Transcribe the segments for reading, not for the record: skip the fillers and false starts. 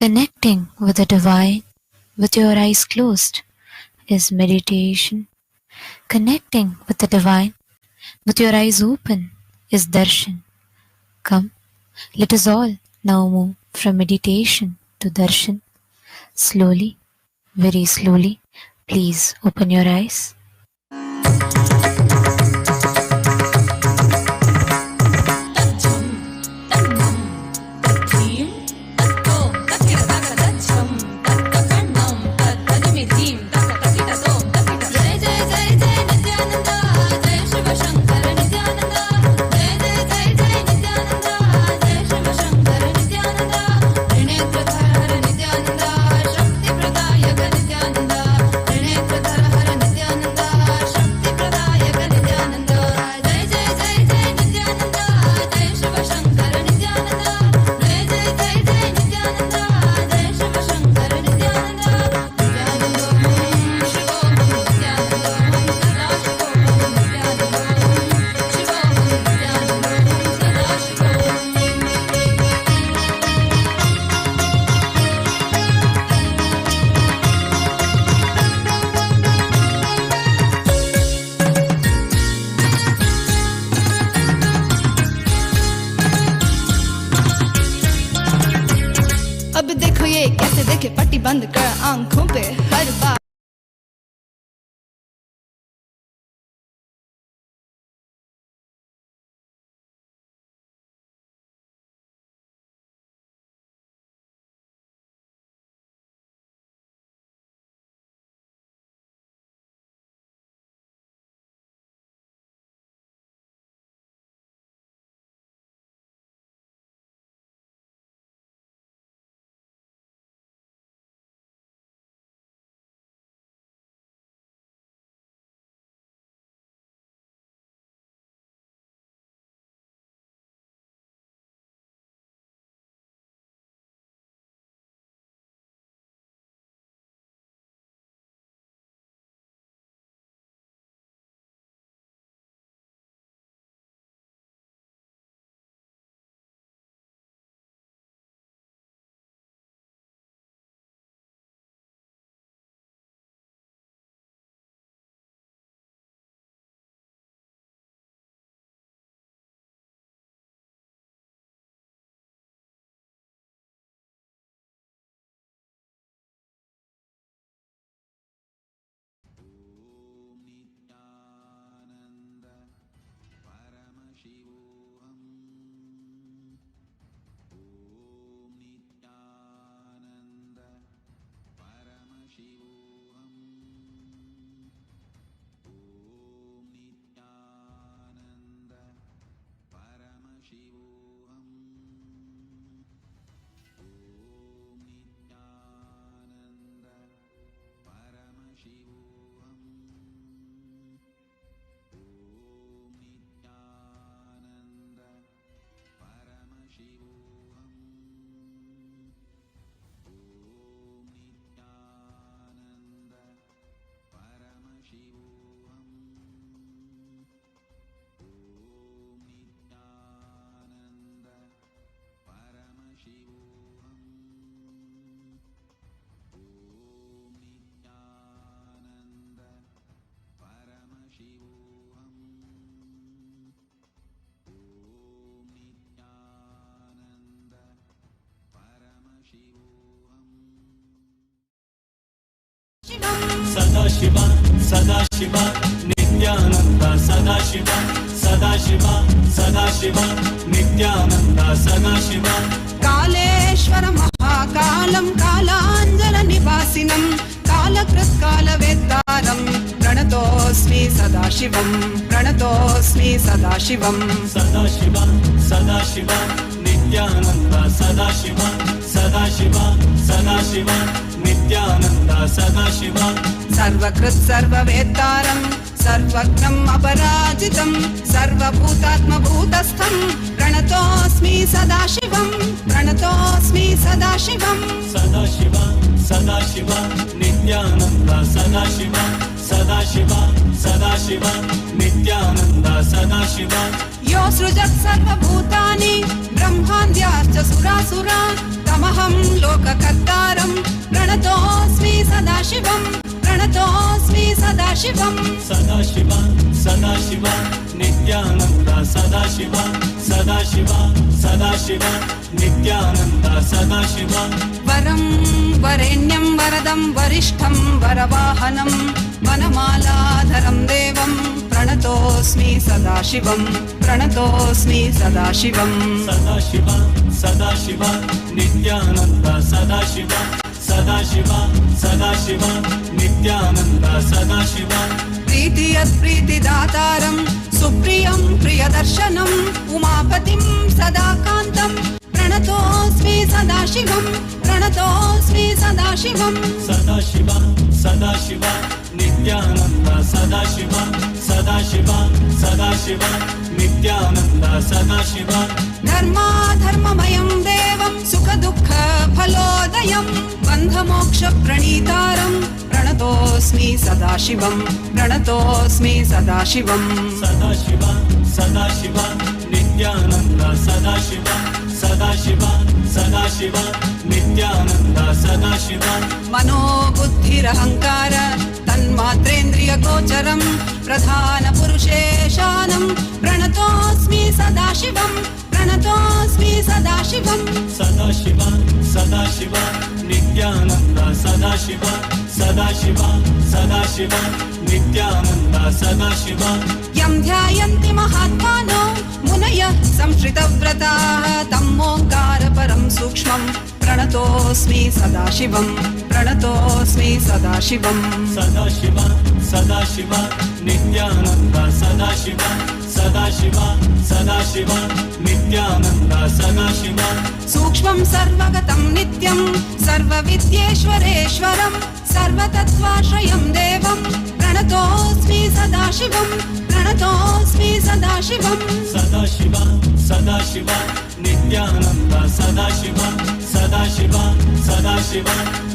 Connecting with the divine with your eyes closed is meditation. Connecting with the divine with your eyes open is darshan. Come, let us all now move from meditation to darshan. Slowly, very slowly, please open your eyes. बंद कर आंखों पे हर बार Sadashiva, Sadashiva, Nityananda, Sadashiva, Sadashiva, Sadashiva, Nityananda, Sadashiva. Kaleshwar महाकालं कालाञ्जल निवासिनं कालकृत्कालवेत्तारं प्रणतोऽस्मि सदाशिवं प्रणतोऽस्मि सदाशिवं Sadashiva, Sadashiva, Nityananda, Sadashiva, Sadashiva, Sadashiva, Nityananda, Sadashiva. सर्वकृत् सर्ववेत्तारं सर्वज्ञम् अपराजितं सर्वभूतात्मभूतस्थं प्रणतोऽस्मि सदाशिवं प्रणतोऽस्मि सदाशिवं Sadashiva, Sadashiva, Nityananda, Sadashiva, Sadashiva, Sadashiva, Nityananda, Sadashiva. यो सृजत् सर्वभूतानि ब्रह्माद्याश्च सुरासुरा तम प्रणतोऽहं लोककर्तारं प्रणतोऽस्मि सदाशिवं प्रणतोऽस्मि सदाशिवं सदाशिव सदाशिव नित्यानन्द सदाशिव सदाशिव सदाशिव नित्यानन्द सदाशिव वरं वरेण्यं वरदं वरिष्ठं वरवाहनं वनमालाधरं देवं प्रणतोऽस्मि सदाशिवं प्रणतोऽस्मि सदाशिवं सदाशिव सदाशिव नित्यानन्द सदाशिव सदाशिव सदाशिव नित्यानन्द सदाशिव प्रीतियत्प्रीतिदातारं सुप्रियं प्रियदर्शनम् उमापतिं सदाकान्तं प्रणतोऽस्मि सदाशिवं प्रणतोऽस्मि सदाशिवं सदाशिव सदाशिव नित्यानन्द सदाशिव सदाशिव सदाशिव नित्यानन्द सदाशिव धर्माधर्ममयं देवं सुखदुःखफलोदयं बन्धमोक्षप्रणीतारं प्रणतोऽस्मि सदाशिवं प्रणतोऽस्मि सदाशिवं सदाशिव सदाशिव नित्यानन्द सदाशिव सदाशिव सदाशिव नित्यानन्द सदाशिव मनोबुद्धिरहङ्कार तन्मात्रेन्द्रियगोचरं प्रधानपुरुषेशानं प्रणतोऽस्मि सदाशिवं प्रणतोऽस्मि सदाशिवं सदाशिव सदाशिव नित्यानन्द सदाशिव सदाशिव सदाशिव नित्यानन्द सदाशिव यं ध्यायन्ति महात्मानो मुनयः संश्रितव्रताः तम् ओङ्कारपरं सूक्ष्मं प्रणतोऽस्मि सदाशिवं प्रणतोऽस्मि सदाशिवं सदाशिव सदाशिव नित्यानन्द सदाशिव सदाशिव सदाशिव नित्यानन्द सदाशिव सूक्ष्मं सर्वगतं नित्यं सर्वविद्येश्वरेश्वरं सर्वतत्त्वाश्रयं देवं प्रणतोऽस्मि सदाशिवं प्रणतोऽस्मि सदाशिवं सदाशिव सदाशिव नित्यानन्द सदाशिव सदाशिव सदाशिव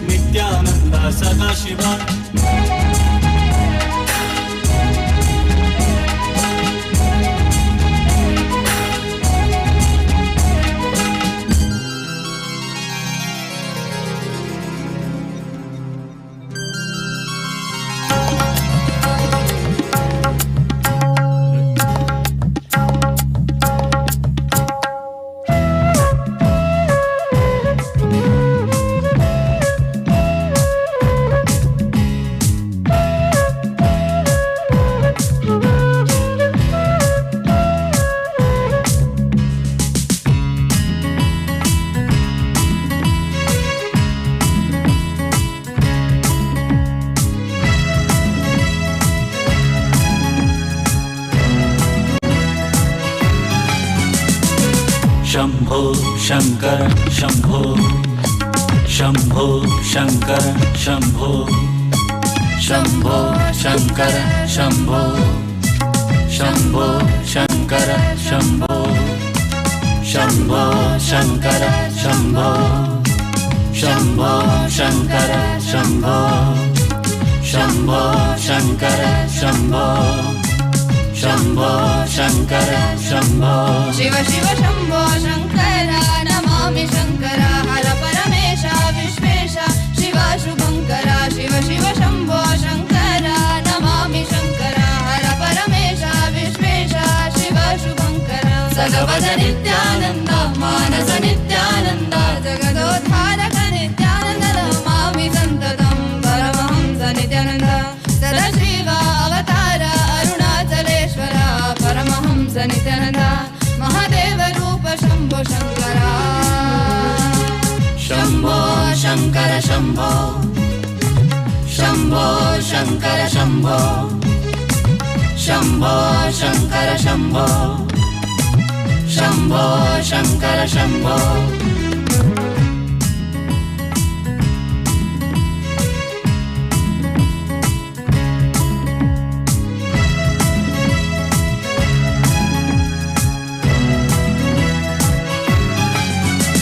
नित्यानन्द सदाशिव शम्भो शङ्कर शम्भो शम्भो शङ्कर शम्भो शम्भो शङ्कर शम्भो शम्भो शङ्कर शम्भो शम्भो शङ्कर शम्भो शम्भो शङ्कर शम्भो शम्भो शङ्कर शम्भो शम्भो शङ्कर शम्भो शिव शिव शम्भो शङ्कर नमामि शङ्कर हर परमेश विश्वेश शिव शुभङ्कर शिव शिव शम्भो शङ्कर नमामि शङ्कर हर परमेश विश्वेश शिव शुभङ्कर भगवद नित्यानन्द मानस नित्यानन्द जगदोद्धारक नित्यानन्द नमामि सन्ततं परमहंस नित्यानन्द सदाशिव अवतार अरुणाचलेश्वर परमहंस नित्यानन्द महादेव रूप शम्भो शङ्कर शम्भो शङ्कर शम्भो शम्भो शङ्कर शम्भो शम्भो शङ्कर शम्भो शम्भो शङ्कर शम्भो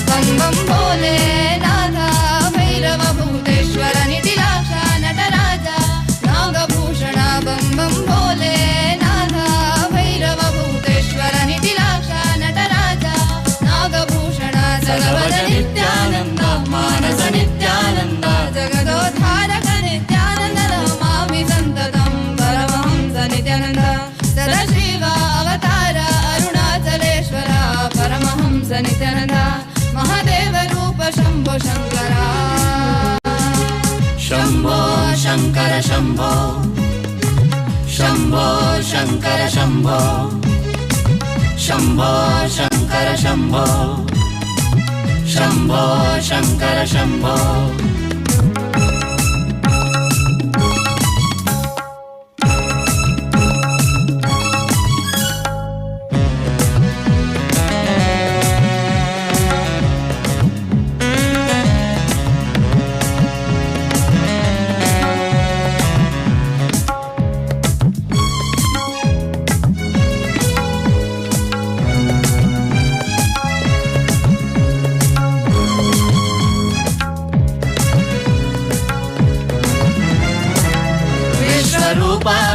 बम बम भोले नाथा भैरव भूतेश्वर निधिलाक्ष नटराजा नागभूषण बम बम भोले नाथा भैरव भूतेश्वर निधिलाक्ष नटराजा नागभूषण नित्यानन्द जगदोद्धारक नित्यानन्द नमामि सन्ततं परमहंस नित्यानन्द सदाशिव अवतार अरुणाचलेश्वर परमहंस नित्यानन्द महादेव रूप शम्भो शङ्कर शम्भो शङ्कर शम्भो शम्भो शङ्कर शम्भो शम्भो शङ्कर शम्भो शम्भो शङ्कर शम्भो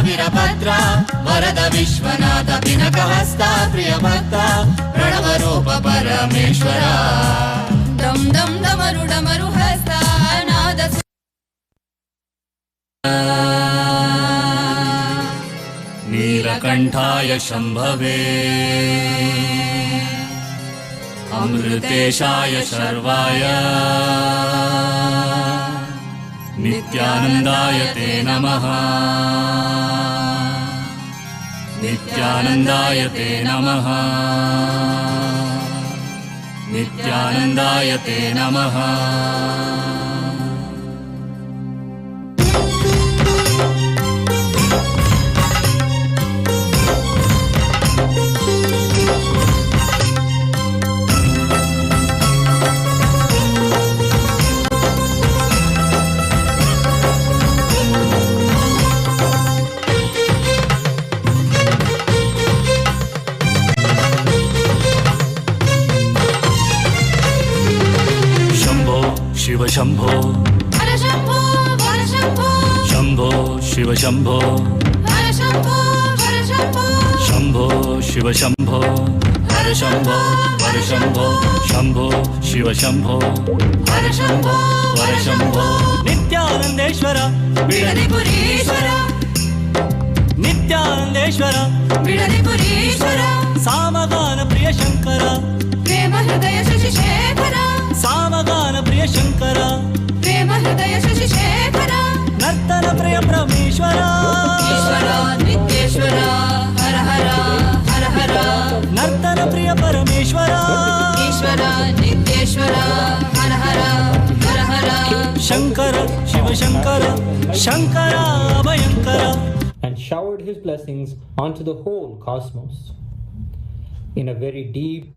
वीरभद्रा वरद विश्वनाथ पिनकहस्ता प्रियभक्ता प्रणवरूप परमेश्वरा डम डम डमरु हस्ता नाद नीलकण्ठाय शम्भवे अमृतेशाय शर्वाय नित्यानन्दाय ते नमः नित्यानन्दाय ते नमः नित्यानन्दाय ते नमः शिव शंभो हर शंभो हर शंभो शंभो शिव शंभो हर शंभो हर शंभो शंभो शिव शंभो हर शंभो हर शंभो शंभो शिव शंभो हर शंभो हर शंभो नित्यानंदेश्वर बिडदिपुरीश्वर नित्यानंदेश्वर बिडदिपुरीश्वर सामगान प्रिय शंकर प्रेम हृदय शशिशेखर सामगान प्रिय शंकर प्रेम हृदय शशिशेखर नर्तन प्रिय परमेश्वर ईश्वर नित्येश्वर हर हर हर हर नर्तन प्रिय परमेश्वर ईश्वर नित्येश्वर हर हर हर हर Shankar Shiv Shankar Shankar Abhyankar and showered his blessings onto the whole cosmos. In a very deep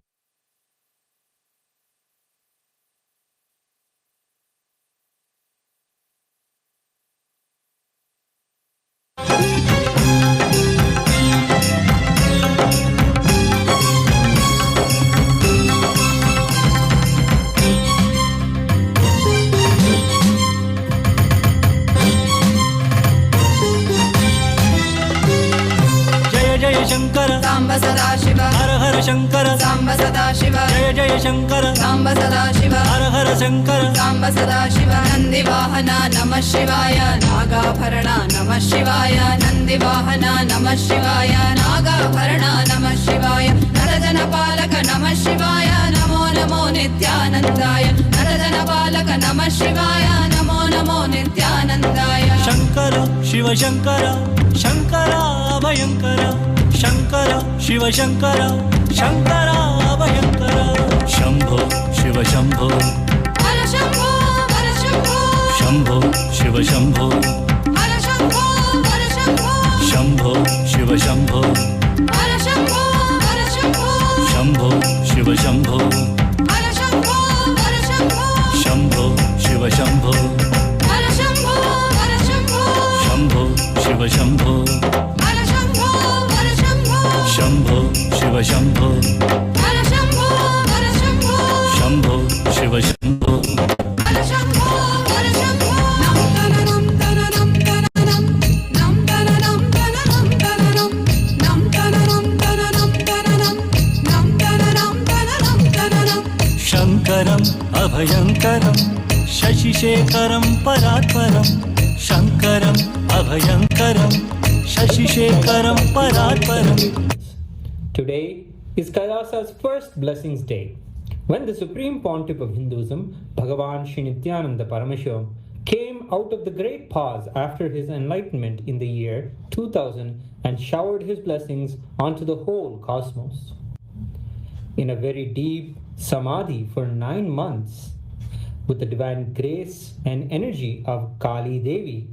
Shankar Samba सदा शिव हर हर शंकर सांब सदा शिव जय जय शंकर सांब सदा शिव हर हर शंकर सांब सदा शिव नंदिवाहना नमः शिवाय नागाभरणा नमः शिवाय नंदिवाहना नमः शिवाय नागाभरणा नमः शिवाय नरजनपालक नमः शिवाय नमो नमो नित्यानन्दाय नरजनपालक नमः शिवाय नमो नमो नित्यानन्दाय शंकर शिव शंकर शंकर अभयंकर शंकर शिव शंकर शंकर अभयंकर शंभो शिव शंभो हर शंभो हर शंभो शंभो शिव शंभो हर शंभो हर शंभो शंभो शिव शंभो हर शंभो हर शंभो शंभो शिव शंभो हर शंभो हर शंभो शंभो शिव शंभो हर शंभो हर शंभो शंभो शिव शंभो हर शंभो हर शंभो शंभो शिव शंभो हर शंभो हर शंभो शंभो शिव शंभो हर शंभो हर शंभो नम तननम तननम नम तननम तननम तननम नम तननम तननम तननम नम तननम तननम तननम शंकरम अभयंकरम शशिशेखरं परात्परं शङ्करम् अभयङ्करं शशिशेखरं परात्परम्. Today is Kailasa's first blessings day, when the Supreme Pontiff of Hinduism, Bhagavan Sri Nithyananda Paramashivam, came out of the great pause after his enlightenment in the year 2000 and showered his blessings onto the whole cosmos. In a very deep samadhi for 9 months, with the divine grace and energy of Kali Devi,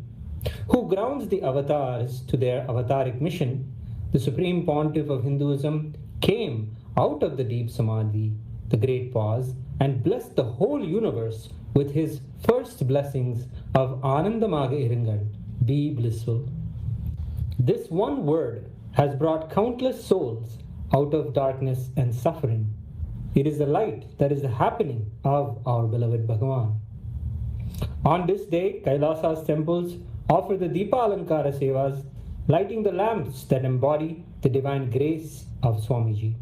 who grounds the avatars to their avataric mission, the Supreme Pontiff of Hinduism came out of the deep samadhi, the great pause, and blessed the whole universe with his first blessings of Anandamaga Irangal, be blissful. This one word has brought countless souls out of darkness and suffering. It is the light that is the happening of our beloved Bhagavan. On this day, Kailasa's temples offer the Deepa Alankara Sevas, lighting the lamps that embody the divine grace of Swamiji.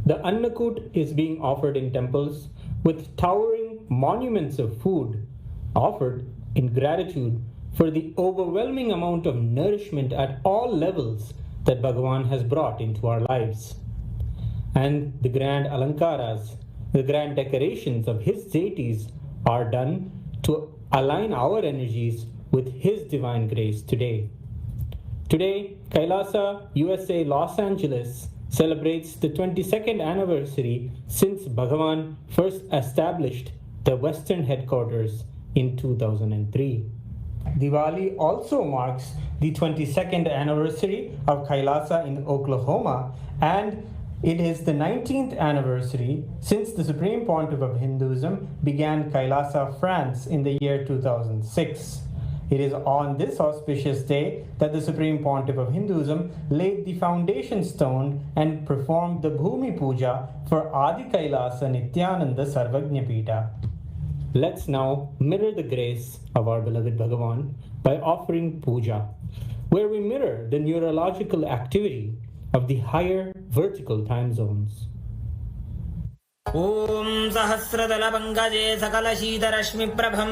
The Annakut is being offered in temples with towering monuments of food offered in gratitude for the overwhelming amount of nourishment at all levels that Bhagavan has brought into our lives. And the grand alankaras, the grand decorations of his deities are done to align our energies with his divine grace today. Today, Kailasa, USA, Los Angeles celebrates the 22nd anniversary since Bhagavan first established the Western headquarters in 2003. Diwali also marks the 22nd anniversary of Kailasa in Oklahoma, and it is the 19th anniversary since the Supreme Pontiff of Hinduism began Kailasa, France in the year 2006. It is on this auspicious day that the Supreme Pontiff of Hinduism laid the foundation stone and performed the Bhumi Puja for Adi Kailasa Nithyananda Sarvajna Pita. Let's now mirror the grace of our beloved Bhagavan by offering puja, where we mirror the neurological activity of the higher vertical time zones. ॐ सहस्रदलपङ्कजे सकलशीतरश्मिप्रभं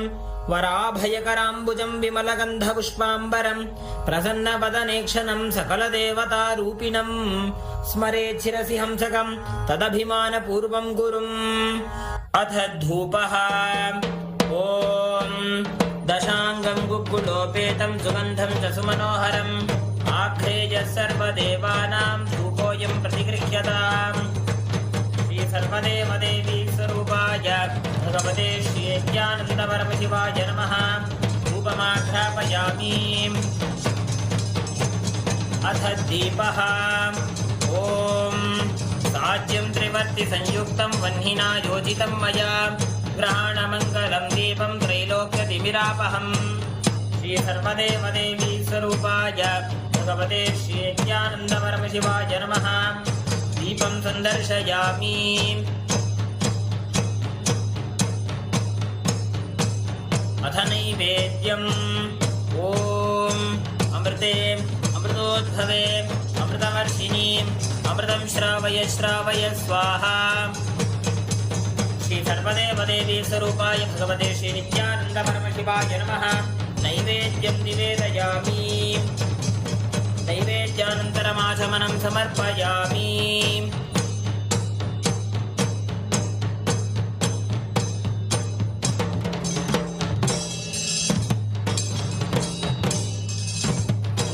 वराभयकराम्बुजं विमलगन्धपुष्पाम्बरं प्रसन्नवदनेक्षणं सकलदेवतारूपिणं स्मरेत् शिरसि हंसकं तदभिमानपूर्वं गुरुम् अथ धूपः ॐ दशाङ्गं गुग्गुलोपेतं सुगन्धं च सुमनोहरम् आघ्रेयः सर्वदेवानां धूपोऽयं प्रतिगृह्यताम् सर्वदेवदेवी स्वरूपाय भगवते श्री नित्यानन्दपरमशिवाय नमः धूपमाघ्रापयामि अथ दीपः ॐ साज्यं त्रिवर्तिसंयुक्तं वह्निना योजितं मया ग्रहाणमङ्गलं दीपं त्रैलोक्यतिमिरापहम् श्री सर्वदेवदेवी स्वरूपाय भगवते श्री नित्यानन्दपरमशिवाय नमः दीपं सन्दर्शयामि अथ नैवेद्यम् ॐ अमृते अमृतोद्भवे अमृतवर्षिणी अमृतं श्रावय श्रावय स्वाहा श्री सर्वदेवदेवी स्वरूपाय भगवते श्री नित्यानन्दपरमशिवाय नमः नैवेद्यं निवेदयामि नैवेद्यानन्तरमाचमनं समर्पयामि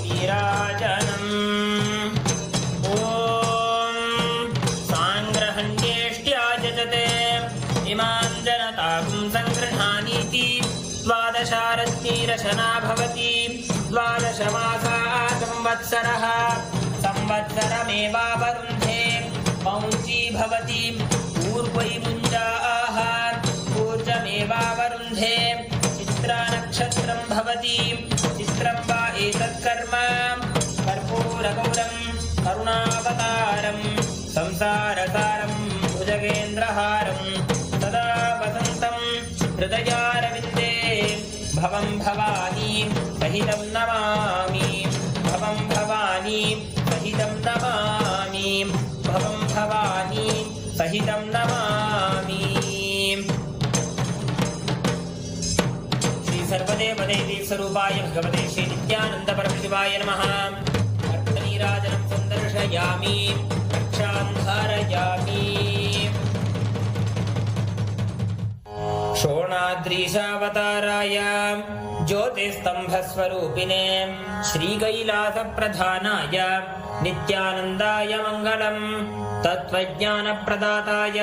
नीराजनम् ॐ साङ्ग्रहण्येष्ट्याजते इमां जनतां सङ्गृह्णानीति द्वादशारत्नीरशना भवति द्वादशमासा संवत्सरः संवत्सरमेवावरुन्धे पौंची भवति पूर्वै मुञ्जाः ऊर्जमेवावरुन्धे चित्रानक्षत्रं भवति चित्रं वा एतत्कर्म कर्पूरगौरं करुणावतारं संसारसारं भुजगेन्द्रहारं सदा वसन्तं हृदयारविन्दे भवं भवानी सहितं नमामि भवं भवानी सहितं नमामि भवं भवानी सहितं नमामि सर्वदेवदेवी स्वरूपाय भगवते श्री नित्यानंद परमशिवाय नमः। अर्धनीराजनं सन्दर्शयामि, रक्षां धारयामि। शोणाद्रीशावताराय ज्योतिस्तंभस्वरूपिणे श्रीकैलासप्रधानाय नित्यानन्दाय मङ्गलम्। तत्त्वज्ञानप्रदाताय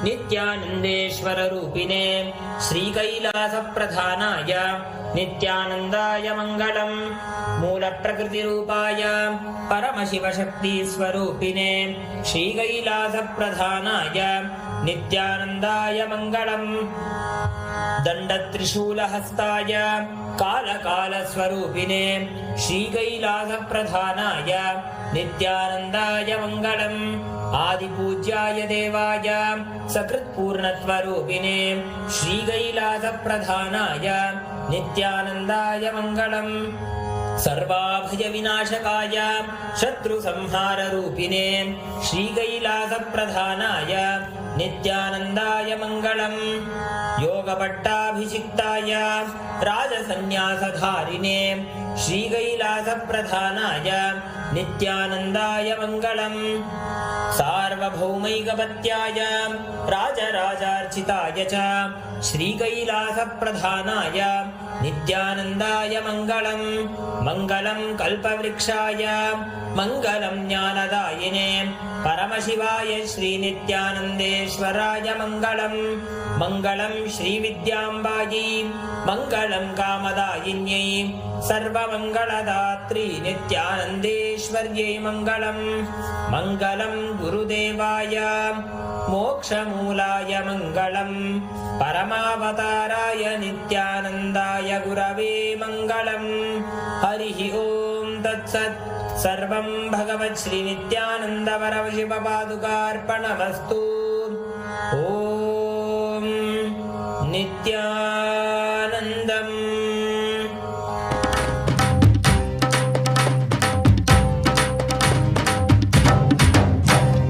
नित्यानन्देश्वररूपिणे श्रीकैलासप्रधानाय नित्यानन्दाय मङ्गलम्। मूलप्रकृतिरूपाय परमशिवशक्तिस्वरूपिणे श्रीकैलासप्रधानाय नित्यानन्दाय मङ्गलम्। दण्डत्रिशूलहस्ताय कालकालस्वरूपिणे श्रीकैलासप्रधानाय नित्यानन्दाय मङ्गलम्। आदिपूज्याय देवाय सकृत्पूर्णत्वरूपिणे श्रीकैलासप्रधानाय नित्यानन्दाय मङ्गलम्। सर्वाभयविनाशकाय शत्रुसंहाररूपिणे श्रीकैलासप्रधानाय नित्यानन्दाय मङ्गलम्। योगपट्टाभिषिक्ताय राजसन्न्यासधारिणे श्रीकैलासप्रधानाय नित्यानन्दाय मङ्गलम्। सार्वभौमैकपत्याय राजराजार्चिताय च श्रीकैलासप्रधानाय नित्यानन्दाय मङ्गलम्। मङ्गलं कल्पवृक्षाय मङ्गलं ज्ञानदायिने परमशिवाय श्रीनित्यानन्देश्वराय मङ्गलम्। मङ्गलं श्रीविद्याम्बायै मङ्गलं कामदायिन्यै सर्वमङ्गलदात्री नित्यानन्देश्वर्यै मङ्गलम्। मङ्गलं गुरुदेवाय मोक्षमूलाय मङ्गलम्। परमावताराय नित्यानन्दाय गुरवे मङ्गलम्। हरिः ॐ तत्सत्। सर्वं भगवत् श्री नित्यानन्द परमशिवपादुकार्पणमस्तु। ॐ नित्यानन्दम्।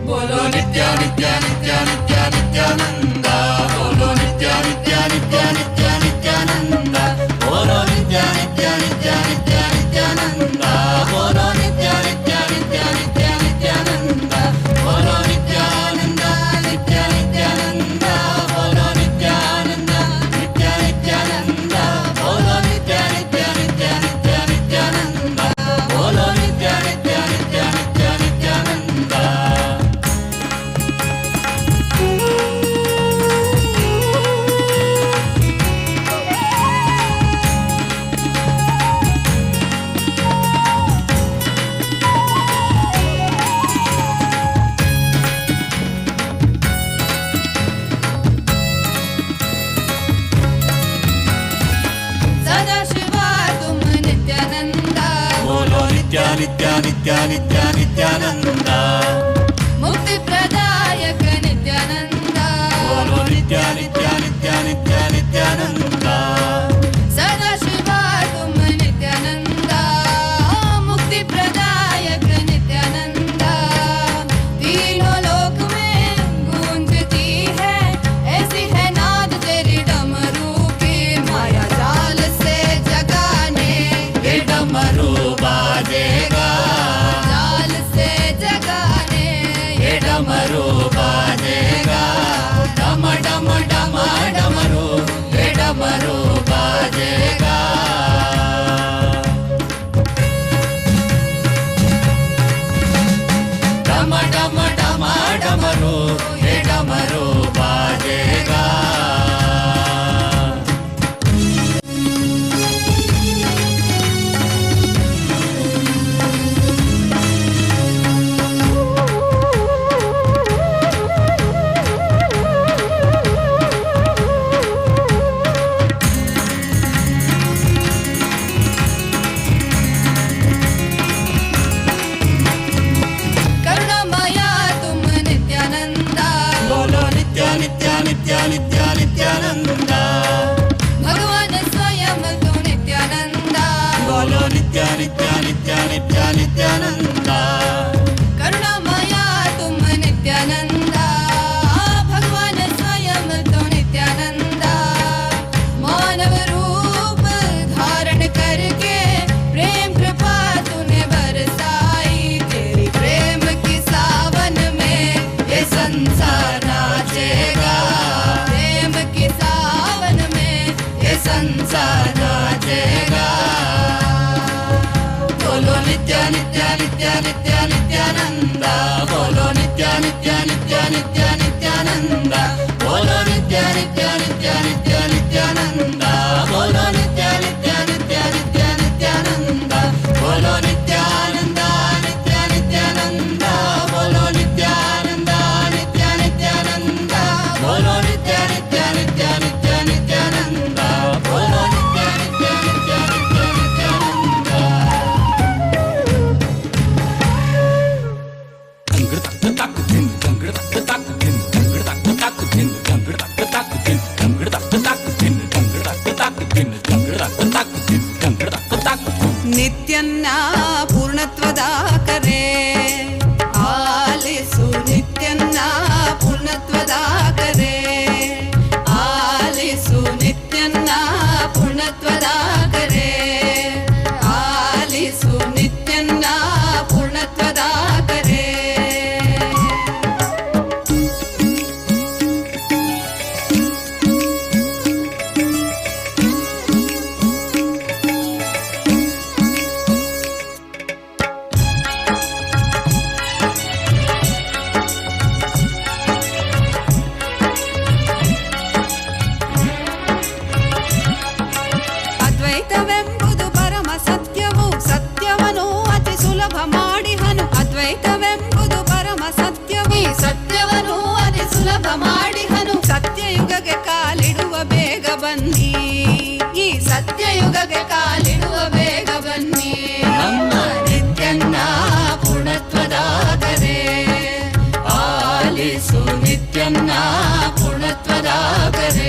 बोलो नित्या नित्या नित्या नित्या नित्यानंद। बोलो नित्या नित्या नित्या नित्या नित्यानंद। बोलो नित्या नित्या नित्या नित्या नित्यानंद। बोलो नित्या नित्या नित्या नित्या नित्यानंद। बोलो नित्यानंद नित्या नित्यानंद। बोलो नित्यानंद नित्या नित्यानंद। बोलो नित्या नित्या नित्या नित्या नित्यानंद। बोलो नित्या नित्या नित्या नित्या नित्यानंद। सदाशिवा तुम नित्यानंद। बोलो नित्या नित्या नित्या नित्या नित्यानंद। मुक्ति प्रदायक नित्यानंद। बोलो नित्या नित्या नित्या नित्या नित्यानंद। सदाशिवा तुम नित्यानंद। मुक्ति प्रदायक नित्यानंद। तीनों लोक में गूंजती है ऐसी है नाद तेरी डमरू की। माया जाल से जगाने ये डमरू बाजेगा। जाल से जगाने ये डमरू बाजेगा। डम डम डम डमरू ये डमरू बाजेगा। डम डम डम डमरू ये डमरू बाजेगा। करुणामया तुम नित्यानंद। बोलो नित्या नित्या नित्या नित्या नित्यानंद। भगवान स्वयं तू नित्यानंद। बोलो नित्या नित्या नित्या नित्या नित्यानंद। करुणामया तुम नित्यानंद। भगवान स्वयं तू नित्यानंद। मानव रूप nitya nityananda. Bolo nitya nitya nitya nitya nityananda. Bolo nitya nitya nitya nitya nityananda. Bolo nitya nitya nitya nitya nityananda. Bolo nityananda nitya nityananda. Bolo nityananda nitya nityananda. Bolo nitya nitya nitya nitya nityananda. Bolo nitya nitya nitya nitya nityananda. ನಿತ್ಯನ್ನ ಪೂರ್ಣತ್ವದಾಕರೆ ಆಲಿಸು ನಿತ್ಯನ್ನ ಪೂರ್ಣತ್ವದಾಕರೆ ಆಲಿಸು ನಿತ್ಯನ್ನ ಪೂರ್ಣತ್ವದಾಕರೆ ಆಲಿಸು ನಿತ್ಯನ್ನ ಪೂರ್ಣತ್ವದಾಕರೆ ಅದ್ವೈತವೆಂಬುದು ಪರಮ ಸತ್ಯವು ಸತ್ಯವನು ಅತಿ ಸುಲಭ ಮಾಡಿಹನು ಅದ್ವೈತವೆಂಬುದು ಪರಮ ಸತ್ಯವು ಈ ಸತ್ಯವನು ಅತಿ ಸುಲಭ ಮಾಡಿಹನು ಸತ್ಯಯುಗಕ್ಕೆ ಕಾಲಿಡುವ ಬೇಗ ಬನ್ನಿ ಈ ಸತ್ಯಯುಗಕ್ಕೆ ಕಾಲಿಡುವ ಬೇಗ ಬನ್ನಿ ನಮ್ಮ ನಿತ್ಯನ್ನ ಪೂರ್ಣತ್ವದಾಗರೆ ಆಲಿಸು ನಿತ್ಯನ್ನ ಪೂರ್ಣತ್ವದಾಗರೆ.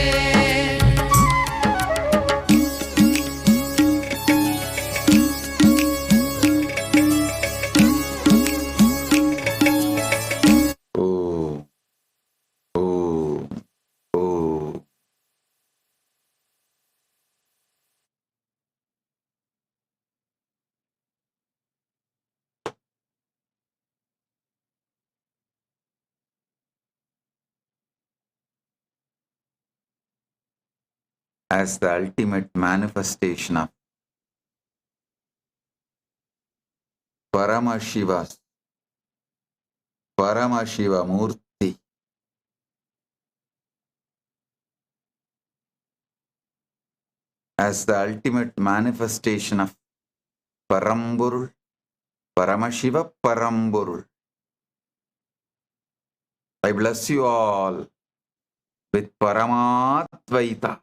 As the ultimate manifestation of Paramashiva Murti, as the ultimate manifestation of Paramburul, Paramashiva Paramburul. I bless you all with Paramatvaita.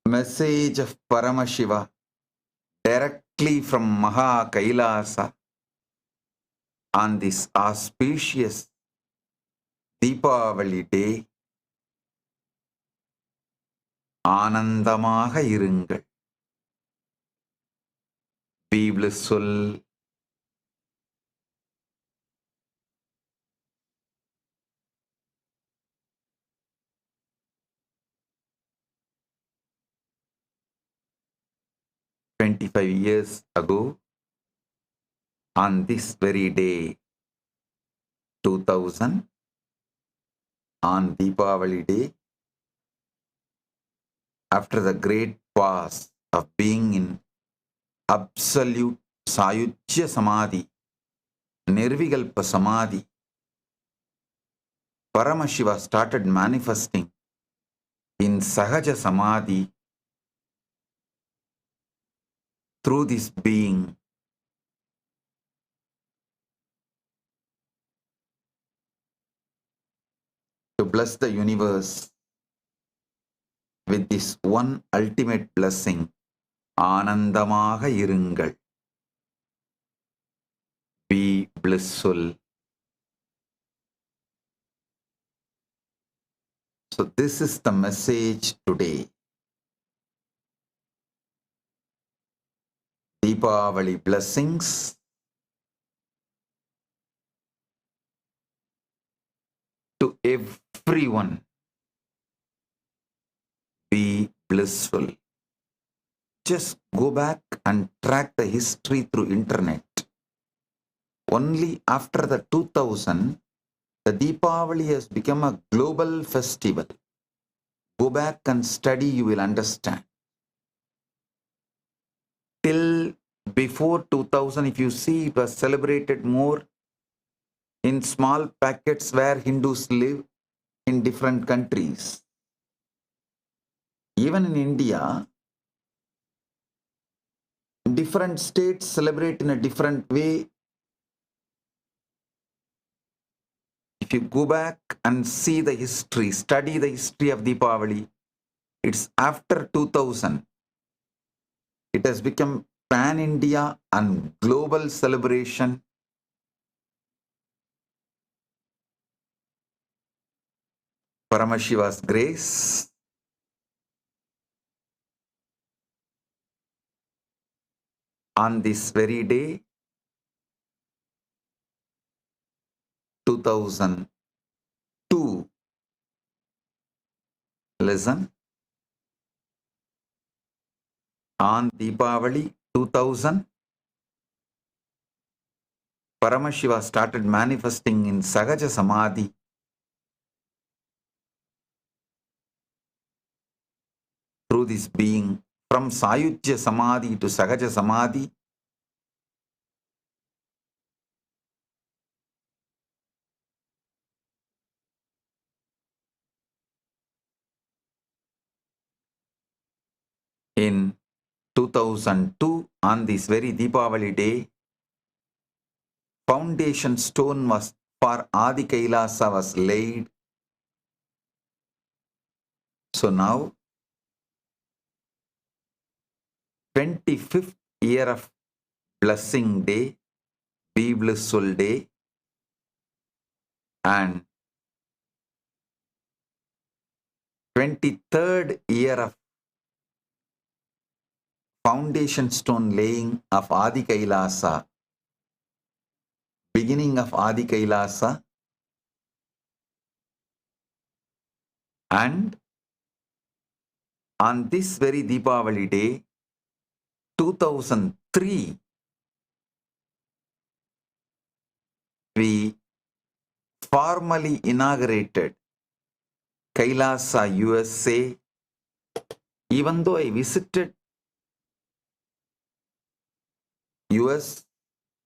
Message of Paramashiva directly from Maha Kailasa on this auspicious Deepavali day. ஆனந்தமாக இருங்கள். Be blissful. "25 years ago, on this very day, 2000, on Deepavali day, after the great pause of being in absolute Sayujya Samadhi, Nirvikalpa Samadhi, Paramashiva started manifesting in Sahaja Samadhi through this being. To bless the universe with this one ultimate blessing, ஆனந்தமாக இருங்கள். Be blissful. So this is the message today. Deepavali blessings to everyone. Be blissful. Just go back and track the history through internet. Only after the 2000, the Deepavali has become a global festival. Go back and study, you will understand. till before 2000, if you see, it was celebrated more in small packets where Hindus live in different countries. Even in India, different states celebrate in a different way. If you go back and see the history, study the history of Deepavali, it's after 2000. It has become pan-India and global celebration. Paramashiva's grace, on this very day, 2002, listen, on Deepavali 2000, Paramashiva started manifesting in Sahaja Samadhi. Through this being, from Sayujya Samadhi to Sahaja Samadhi, in 2002, on this very Deepavali day, foundation stone was for Adi Kailasa was laid. So now, 25th year of blessing day, be blissful day, and 23rd year of foundation stone laying of Adi Kailasa, beginning of Adi Kailasa, and on this very Deepavali day, 2003, we formally inaugurated Kailasa USA. Even though I visited US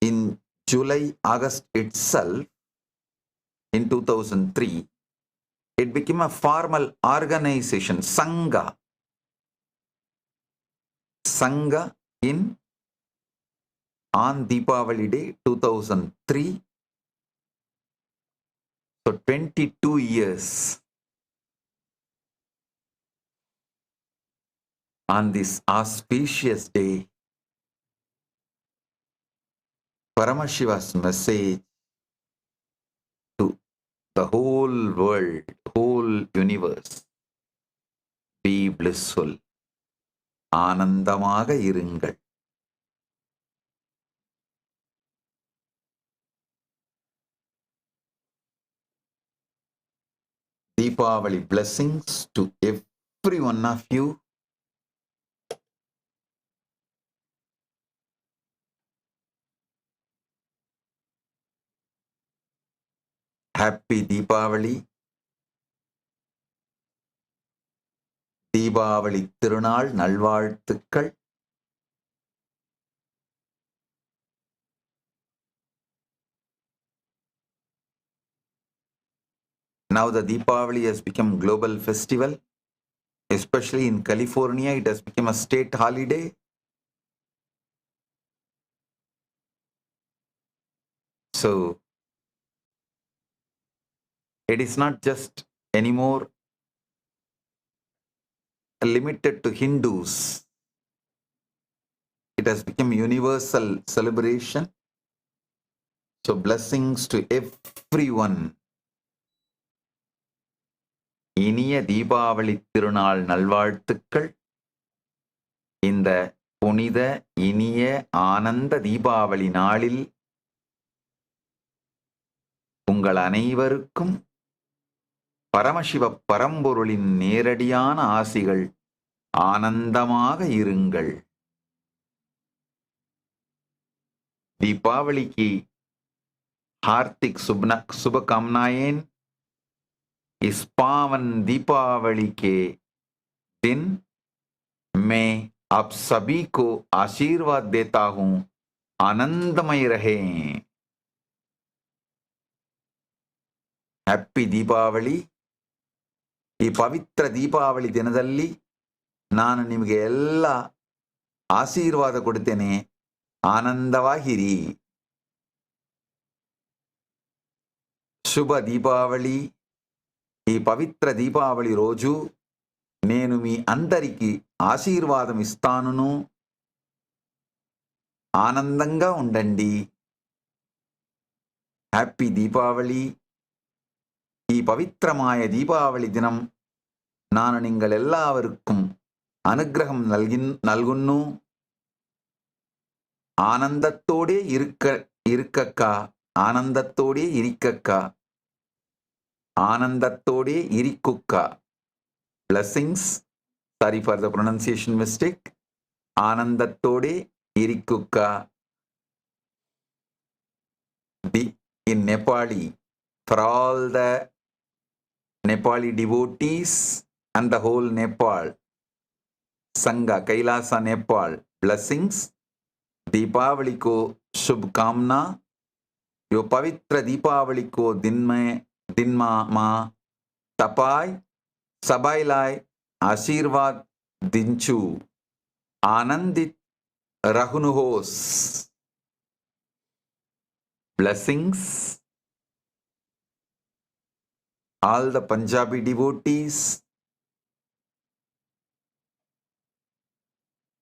in July, August itself, in 2003, it became a formal organization, Sangha. Sangha on Deepavali day 2003. So 22 years on this auspicious day, Paramashiva's message to the whole world, whole universe, be blissful, ஆனந்தமாக இருங்கள். Deepavali blessings to every one of you. Happy Deepavali. Deepavali திருநாள் நல்வாழ்த்துக்கள். Now the Deepavali has become global festival, especially in California. It has become a state holiday. So it is not just anymore limited to Hindus. It has become universal celebration. So blessings to everyone. இனிய தீபாவளி திருநாள் நல்வாழ்த்துக்கள். இந்த புனித இனிய ஆனந்த தீபாவளி நாளில் உங்கள் அனைவருக்கும் பரமசிவ பரம்பொருளின் நேரடியான ஆசிகள். ஆனந்தமாக இருங்கள். दीपावली की हार्दिक शुभकामनाएं. इस पावन दीपावली के दिन मैं आप सभी को आशीर्वाद देता हूं, आनंदमय रहें. ಹ್ಯಾಪಿ ದೀಪಾವಳಿ. ಈ ಪವಿತ್ರ ದೀಪಾವಳಿ ದಿನದಲ್ಲಿ ನಾನು ನಿಮಗೆ ಎಲ್ಲ ಆಶೀರ್ವಾದ ಕೊಡ್ತೇನೆ. ಆನಂದವಾಗಿರಿ. శుభ దీపావళి. ఈ పవిత్ర దీపావళి రోజు నేను మీ అందరికీ ఆశీర్వాదం ఇస్తాను. ఆనందంగా ఉండండి. హ్యాపీ దీపావళి. ഈ പവിത്രമായ ദീപാവലി ദിനം ഞാൻ നിങ്ങളെല്ലാവർക്കും അനുഗ്രഹം നൽകുന്നു. ആനന്ദത്തോടെ ഇരിക്കക്ക, ആനന്ദത്തോടെ ഇരിക്കക്ക, ആനന്ദത്തോടെ ഇരിക്കുക. Blessings. Sorry for the pronunciation mistake. ആനന്ദത്തോടെ ഇരിക്കുക. In Nepali, for all the Nepali devotees and the whole Nepal, Sangha, Kailasa Nepal, blessings. Deepawali को शुभकामना. यो पवित्र दीपावली को दिन मा तपाय सबाइलाय आशीर्वाद दिंचु. आनंदित रहुनुहोस. Blessings. All the Punjabi devotees,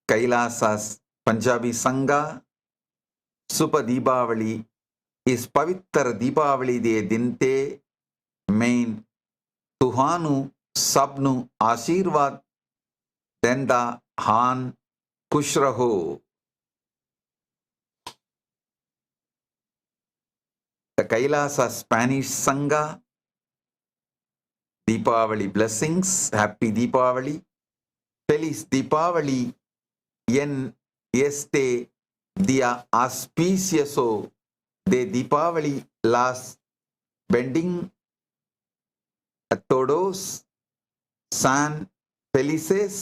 Kailasa's Punjabi Sangha, Super Deepavali, is पवित्र दीपावली दे दिन ते main तुहानु सबनु आशीर्वाद देंदा हान. खुश रहो. The Kailasa Spanish Sangha, Deepavali blessings. Happy Deepavali. Feliz Deepavali en este día auspicioso de Deepavali. Las bending a todos san felices.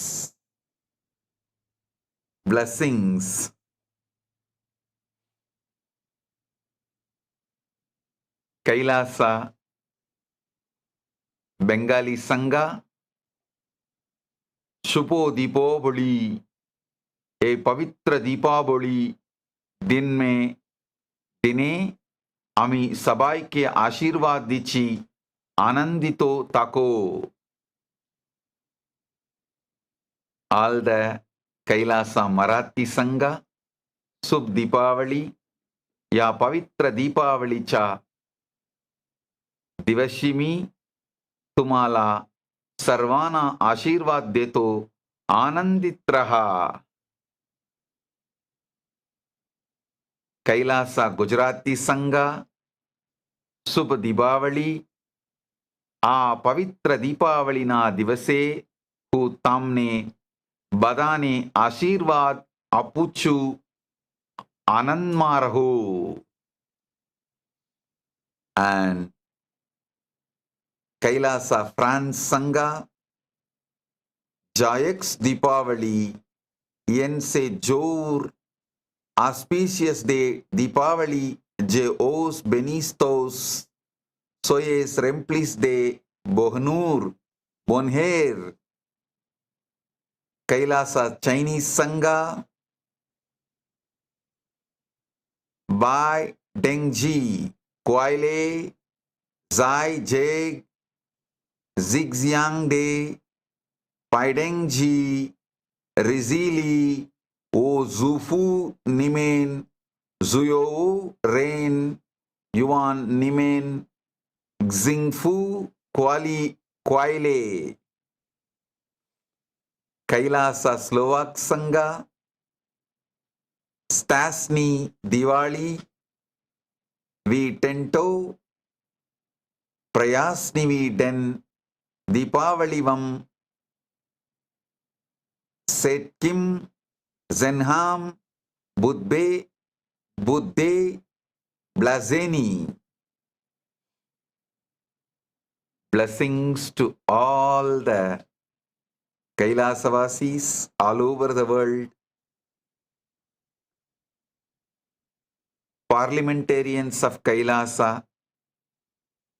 Blessings. Kailasa Bengali Sangha, शुभो दीपावली. ए पवित्र दीपावली दिन में दिने आमी सबाई के आशीर्वाद दीची आनंदितो ताको. All the Kailasa Marathi Sangha, शुभ दीपावली. या पवित्र दीपावलीच्या दिवशी मी तुम्हाला सर्वांना आशीर्वाद देतो. आनंदित रहा. कैलासा गुजराती संघा, शुभ दीपावली. आ पवित्र दीपावली ना दिवसे હું તમને બધાને આશીર્વાદ આપું છું. આનંદમાં રહો. And Kailasa France Sangha, Jayex Deepavali, yen se jour auspicious de Deepavali, je os benistos, soyes remplis de Bohnur, Bonher. Kailasa Chinese Sangha, Bai Dengji, Kwaile, Zai Jeg, Zigjiang De, Paidengji, Rizili, O Zufu Nimen, Zuyo Ren, Yuan Nimen, Xingfu Kwaile. Kailasa Slovak Sangha, Stasny Diwali, Vi Tento, Prayasni Vi Den, Deepavalivam, Setkim, Zenham, Budde, Blazeni. Blessings to all the Kailasavasis all over the world, parliamentarians of Kailasa,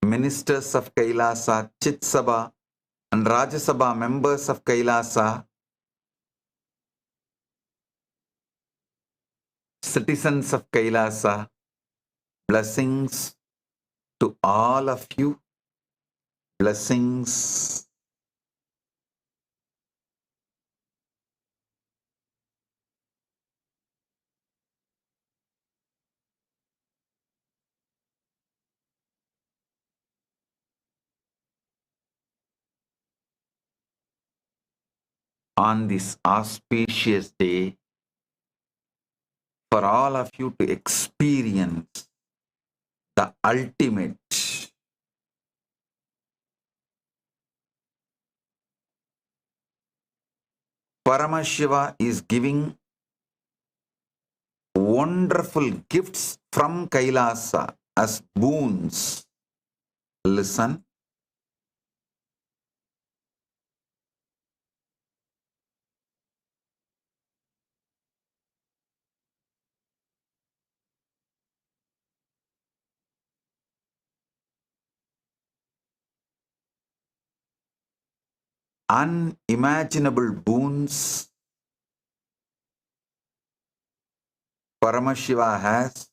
ministers of Kailasa, Chit Sabha and Rajya Sabha members of Kailasa, citizens of Kailasa, blessings to all of you. Blessings. On this auspicious day, for all of you to experience the ultimate. Paramashiva is giving wonderful gifts from Kailasa as boons. Listen. Unimaginable boons Paramashiva has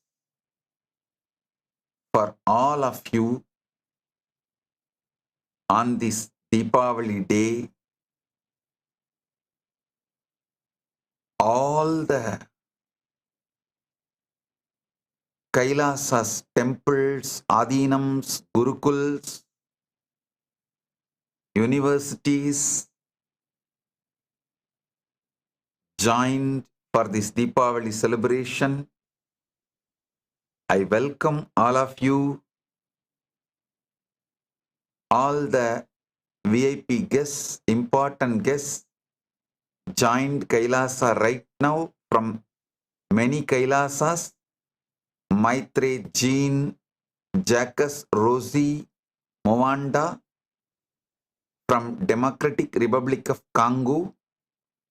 for all of you on this Deepavali day. All the Kailasas, temples, Adinams, Gurukuls, universities joined for this Deepavali celebration. I welcome all of you, all the VIP guests, important guests joined Kailasa right now from many Kailasas. Maitre, Jean, Jacques, Rosie, Moanda from Democratic Republic of Congo.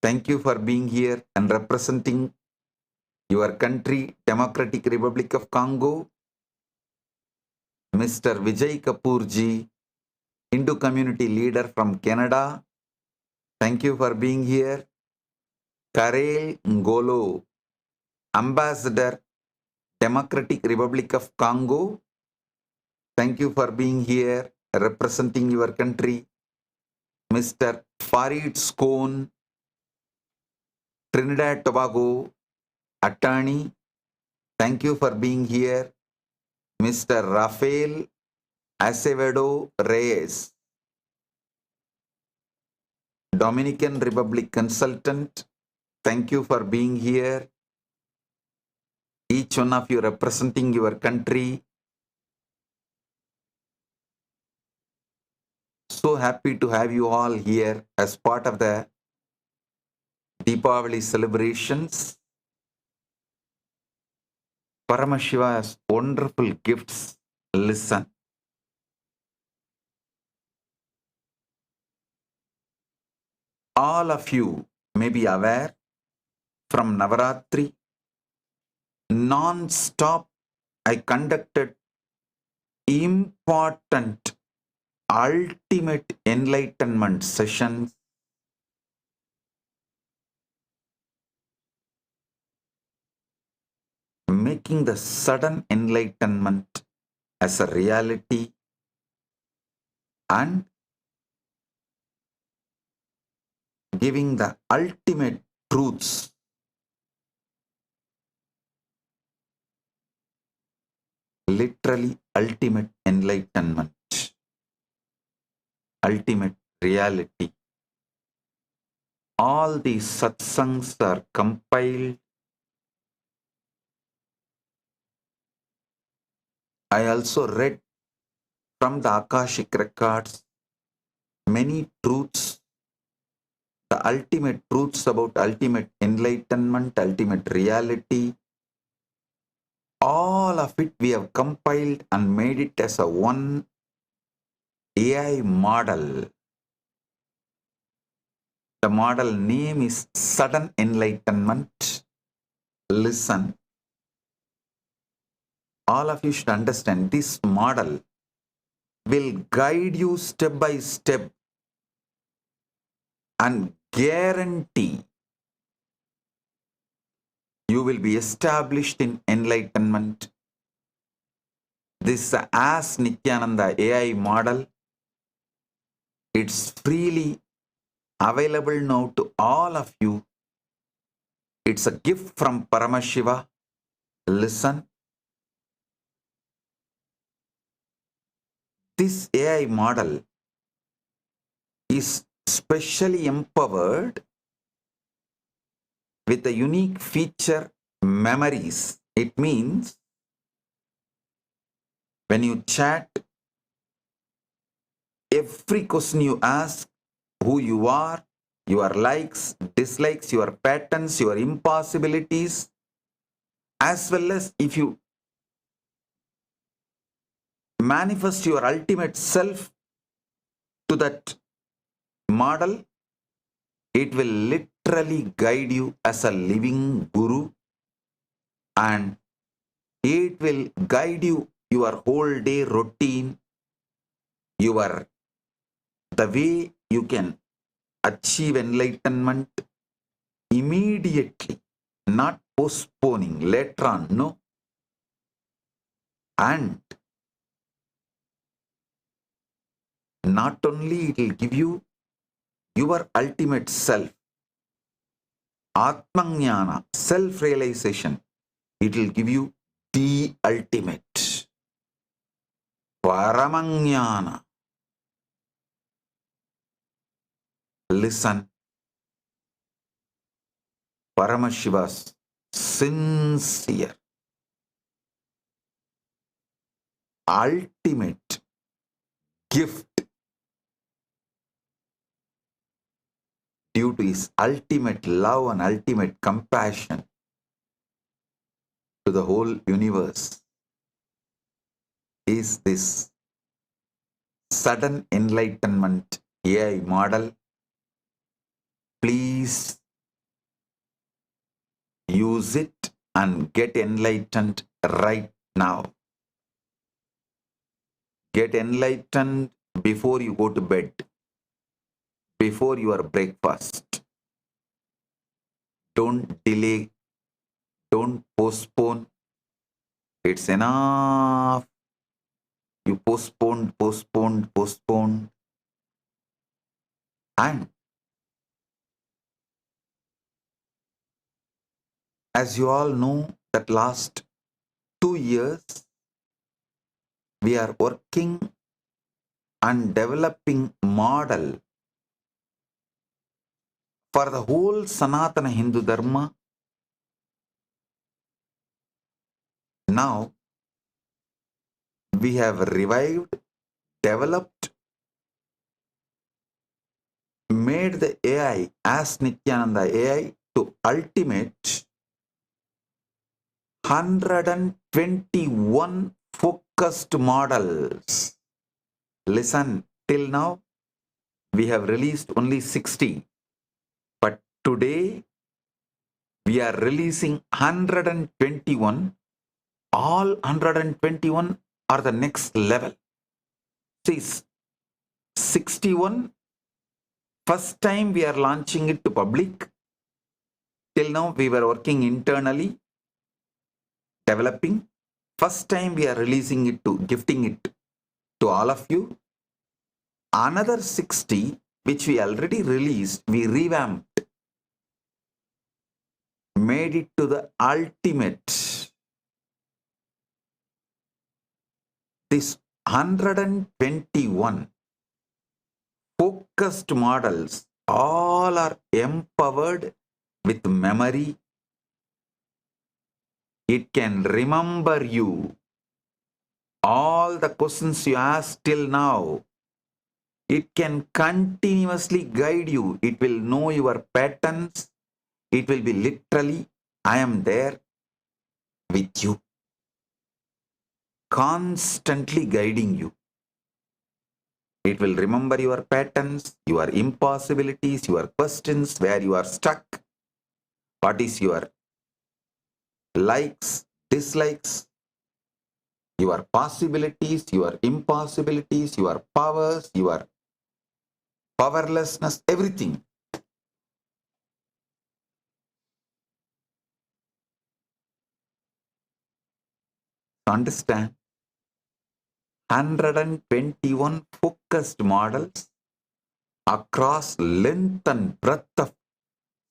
Thank you for being here and representing your country, Democratic Republic of Congo. Mr. Vijay Kapoorji, Hindu community leader from Canada. Thank you for being here. Karel Ngolo, Ambassador, Democratic Republic of Congo. Thank you for being here, representing your country. Mr. Farid Scone, Trinidad Tobago, attorney. Thank you for being here. Mr. Rafael Acevedo Reyes, Dominican Republic consultant. Thank you for being here. Each one of you representing your country. So happy to have you all here as part of the Deepavali celebrations. Paramashiva has wonderful gifts. Listen. All of you may be aware from Navaratri, non-stop I conducted important ultimate enlightenment sessions, making the sudden enlightenment as a reality and giving the ultimate truths. Literally ultimate enlightenment, ultimate reality. All these satsangs are compiled. I also read from the Akashic records many truths, the ultimate truths about ultimate enlightenment, ultimate reality. All of it we have compiled and made it as a one AI model. The model name is Sudden Enlightenment. Listen. All of you should understand this model will guide you step by step and guarantee you will be established in enlightenment. This As Nithyananda AI model, it's freely available now to all of you. It's a gift from Paramashiva. Listen. This AI model is specially empowered with a unique feature, memories. It means when you chat, every question you ask, who you are, your likes, dislikes, your patterns, your impossibilities, as well as if you manifest your ultimate self to that model, it will literally guide you as a living guru, and it will guide you your whole day routine, the way you can achieve enlightenment immediately, not postponing later on, no. And not only it will give you your ultimate self, Atmajnana, self-realization, it will give you the ultimate, Paramajnana. Listen, Paramashiva's sincere, ultimate gift due to his ultimate love and ultimate compassion to the whole universe is this Sudden Enlightenment AI model. Please use it and get enlightened right now. Get enlightened before you go to bed, before your breakfast. Don't delay, don't postpone. It's enough. You postponed. And as you all know, that last 2 years, we are working and developing model for the whole Sanatana Hindu Dharma. Now, we have revived, developed, made the AI as Nithyananda AI to ultimate 121 focused models. Listen, till now, we have released only 60. But today, we are releasing 121. All 121 are the next level. See, 61, first time we are launching it to public. Till now, we were working internally, developing. First time we are releasing it to, gifting it to all of you. Another 60, which we already released, we revamped, made it to the ultimate. This 121 focused models all are empowered with memory. It can remember you. All the questions you asked till now, it can continuously guide you. It will know your patterns. It will be literally, I am there with you, constantly guiding you. It will remember your patterns, your impossibilities, your questions, where you are stuck, what is your likes, dislikes, your possibilities, your impossibilities, your powers, your powerlessness, everything. Understand? 121 focused models across length and breadth of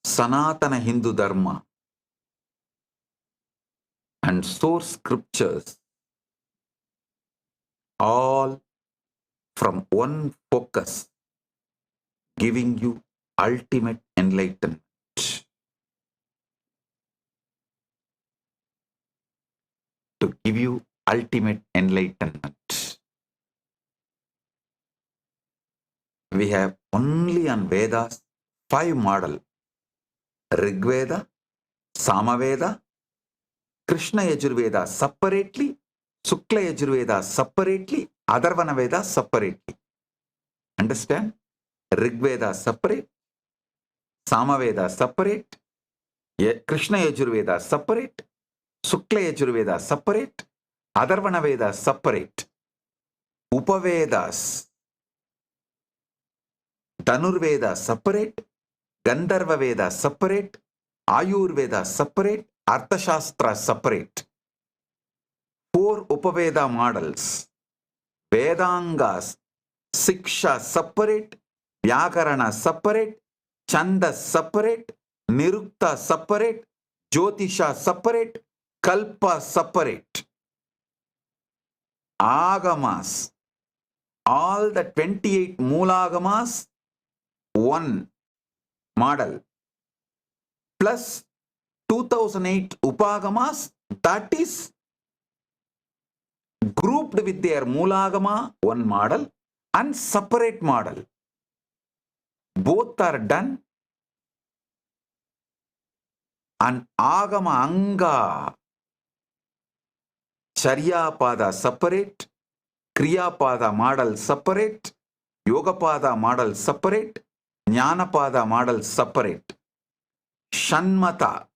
Sanatana Hindu Dharma and source scriptures, all from one focus, giving you ultimate enlightenment. To give you ultimate enlightenment. We have only on Vedas 5 model: Rigveda, Samaveda, Krishna Yajurveda separately, Sukla Yajurveda separately, Atharvana Veda separately. Understand? Rigveda separate, Samaveda separate, Krishna Yajurveda separate, Sukla Yajurveda separate, Atharvana Veda separate. Upavedas, Dhanurveda separate, Gandharva Veda separate, Ayurveda separate, Arthashastra separate. 4 Upaveda models. Vedangas, Siksha separate, Vyakarana separate, Chanda separate, Nirukta separate, Jyotisha separate, Kalpa separate. Agamas, all the 28 Moolagamas, one model, plus 2008 Upagamas, that is grouped with their Moolagama, one model, and separate model. Both are done, and Agama Anga, Charyapada separate, Kriyapada model separate, Yogapada model separate, Jnanapada model separate. Shanmata,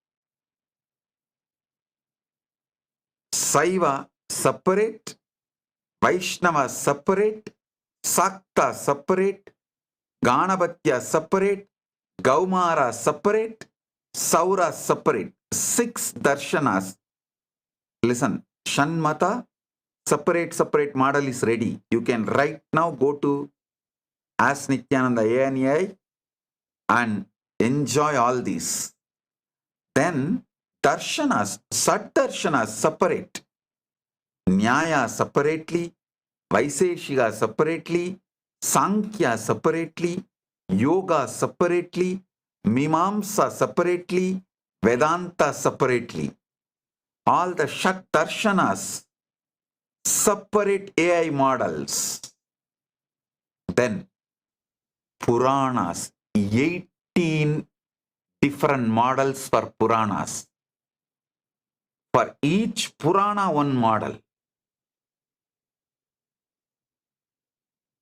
Saiva separate, Vaishnava separate, Sakta separate, Ganapatya separate, Gaumara separate, Saura separate. 6 darshanas. Listen, Shanmata, separate model is ready. You can right now go to Ask Nithyananda ANI and enjoy all these. Then darshanas, Sat darshanas separate. Nyaya separately, Vaiseshika separately, Sankhya separately, Yoga separately, Mimamsa separately, Vedanta separately. All the Shat darshanas, separate AI models. Then Puranas, 18 different models for Puranas. For each Purana, one model.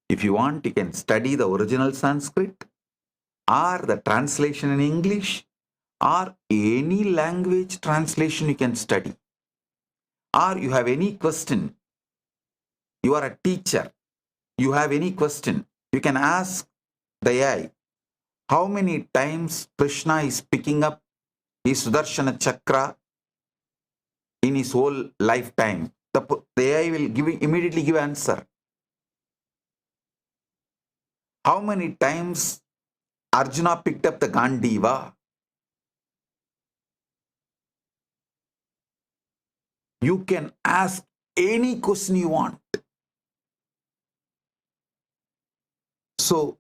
If you want, you can study the original Sanskrit or the translation in English or any language translation you can study. Or you have any question, you are a teacher, you have any question, you can ask the AI, how many times Krishna is picking up his Sudarshana Chakra in his whole lifetime? The AI will immediately give answer. How many times Arjuna picked up the Gandiva? You can ask any question you want. So,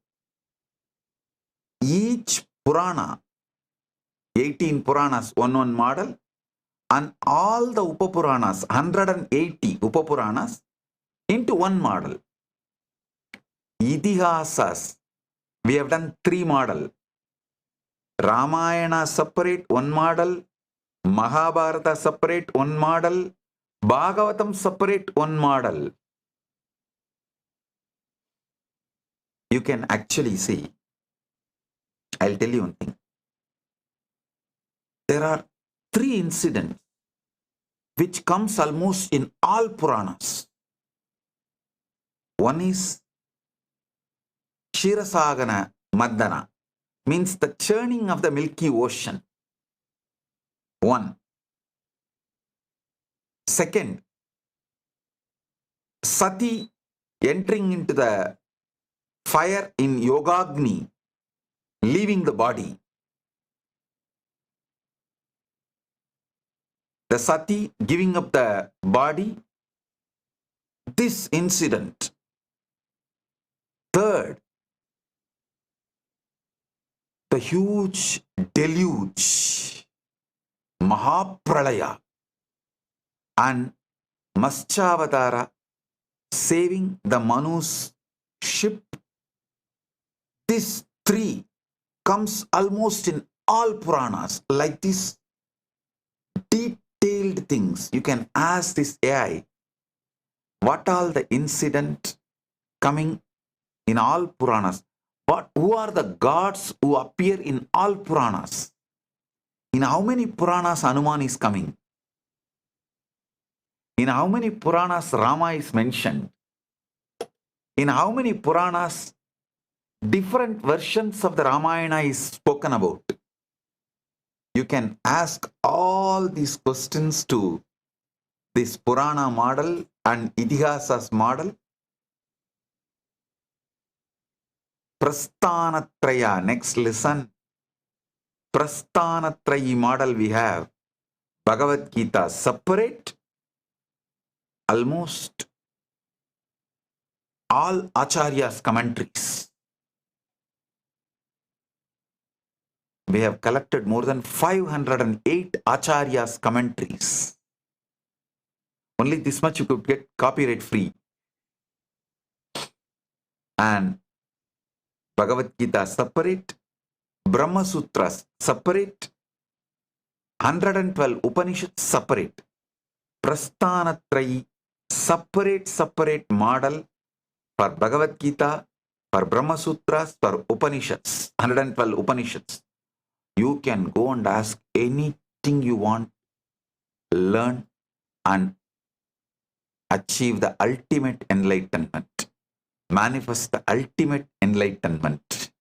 each Purana, 18 Puranas, one model, and all the Upapuranas, 180 Upapuranas, into one model. Idihasas, we have done 3 model. Ramayana separate, one model. Mahabharata separate, one model. Bhagavatam separate, one model. you can actually see, I'll tell you one thing. There are 3 incidents which comes almost in all Puranas. One is Shirasagana Madana, means the churning of the Milky Ocean. One. Second, Sati entering into the fire in Yogagni, leaving the body. The Sati giving up the body. This incident. Third, the huge deluge, Mahapralaya, and Maschavadara saving the Manu's ship. This 3 comes almost in all Puranas, like this detailed things. You can ask this AI, what all the incident coming in all Puranas? Who are the gods who appear in all Puranas? In how many Puranas Hanuman is coming? In how many Puranas Rama is mentioned? In how many Puranas different versions of the Ramayana is spoken about? You can ask all these questions to this Purana model and Itihasas model. Prasthanatraya, next listen. Prasthanatrayi model we have. Bhagavad Gita separate. Almost all Acharyas' commentaries. We have collected more than 508 Acharyas' commentaries. Only this much you could get copyright free. And Bhagavad Gita separate, Brahma Sutras separate, 112 Upanishads separate, Prasthanatrayi separate model for Bhagavad Gita, for Brahma Sutras, for Upanishads, 112 Upanishads. You can go and ask anything you want, learn and achieve the ultimate enlightenment, manifest the ultimate enlightenment.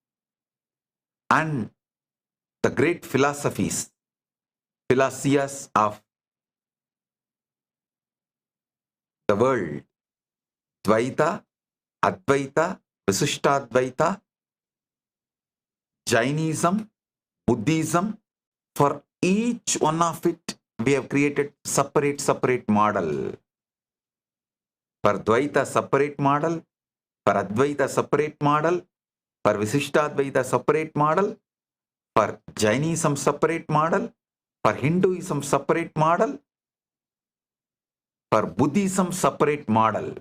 And the great philosophies of the world, Dvaita, Advaita, Visishtadvaita, Jainism, Buddhism, for each one of it, we have created separate model. For Dvaita, separate model. For Advaita, separate model. For Visishtadvaita, separate model. For Jainism, separate model. For Hinduism, separate model. For Buddhism, separate model.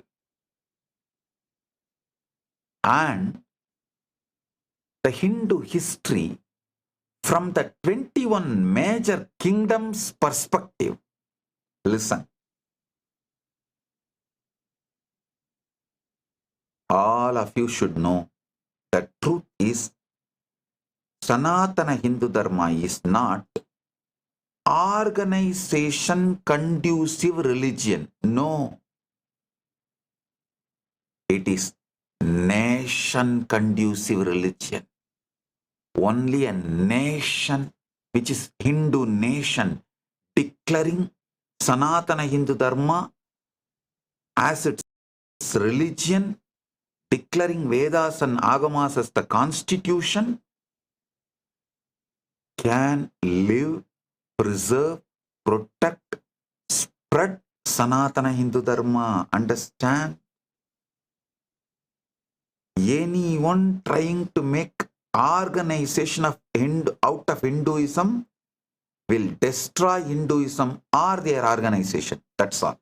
And the Hindu history from the 21 major kingdoms perspective. Listen. All of you should know the truth is Sanatana Hindu Dharma is not organization conducive religion. No. It is nation conducive religion. Only a nation, which is Hindu nation, declaring Sanatana Hindu Dharma as its religion, declaring Vedas and Agamas as the constitution, can live, preserve, protect, spread Sanatana Hindu Dharma. Understand? Anyone trying to make organization of out of Hinduism will destroy Hinduism or their organization. That's all.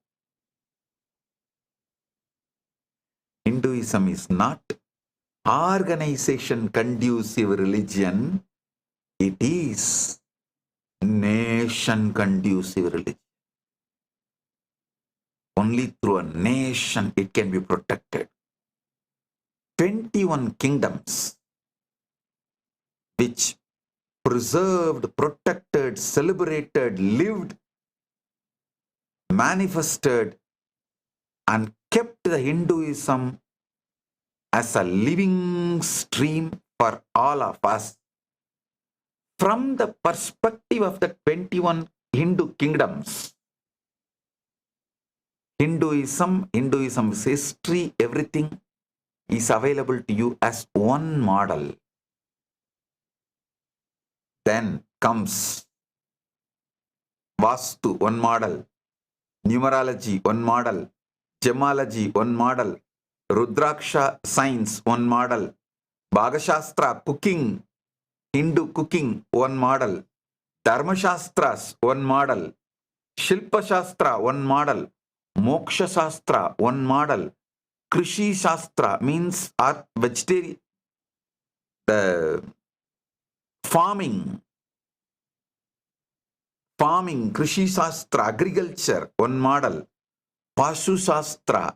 Hinduism is not organization conducive religion. It is nation conducive religion. Only through a nation it can be protected. 21 21 kingdoms which preserved, protected, celebrated, lived, manifested, and kept the Hinduism as a living stream for all of us. From the perspective of the 21 Hindu kingdoms, Hinduism's history, everything is available to you as one model. Then comes Vastu, one model. Numerology, one model. Gemology, one model. Rudraksha science, one model. Bhagashastra, cooking, Hindu cooking, one model. Dharmashastras, one model. Shilpa Shastra, one model. Moksha Shastra, one model. Krishi Shastra means vegetarian, the farming, Krishi Shastra, agriculture, one model. Pashu Shastra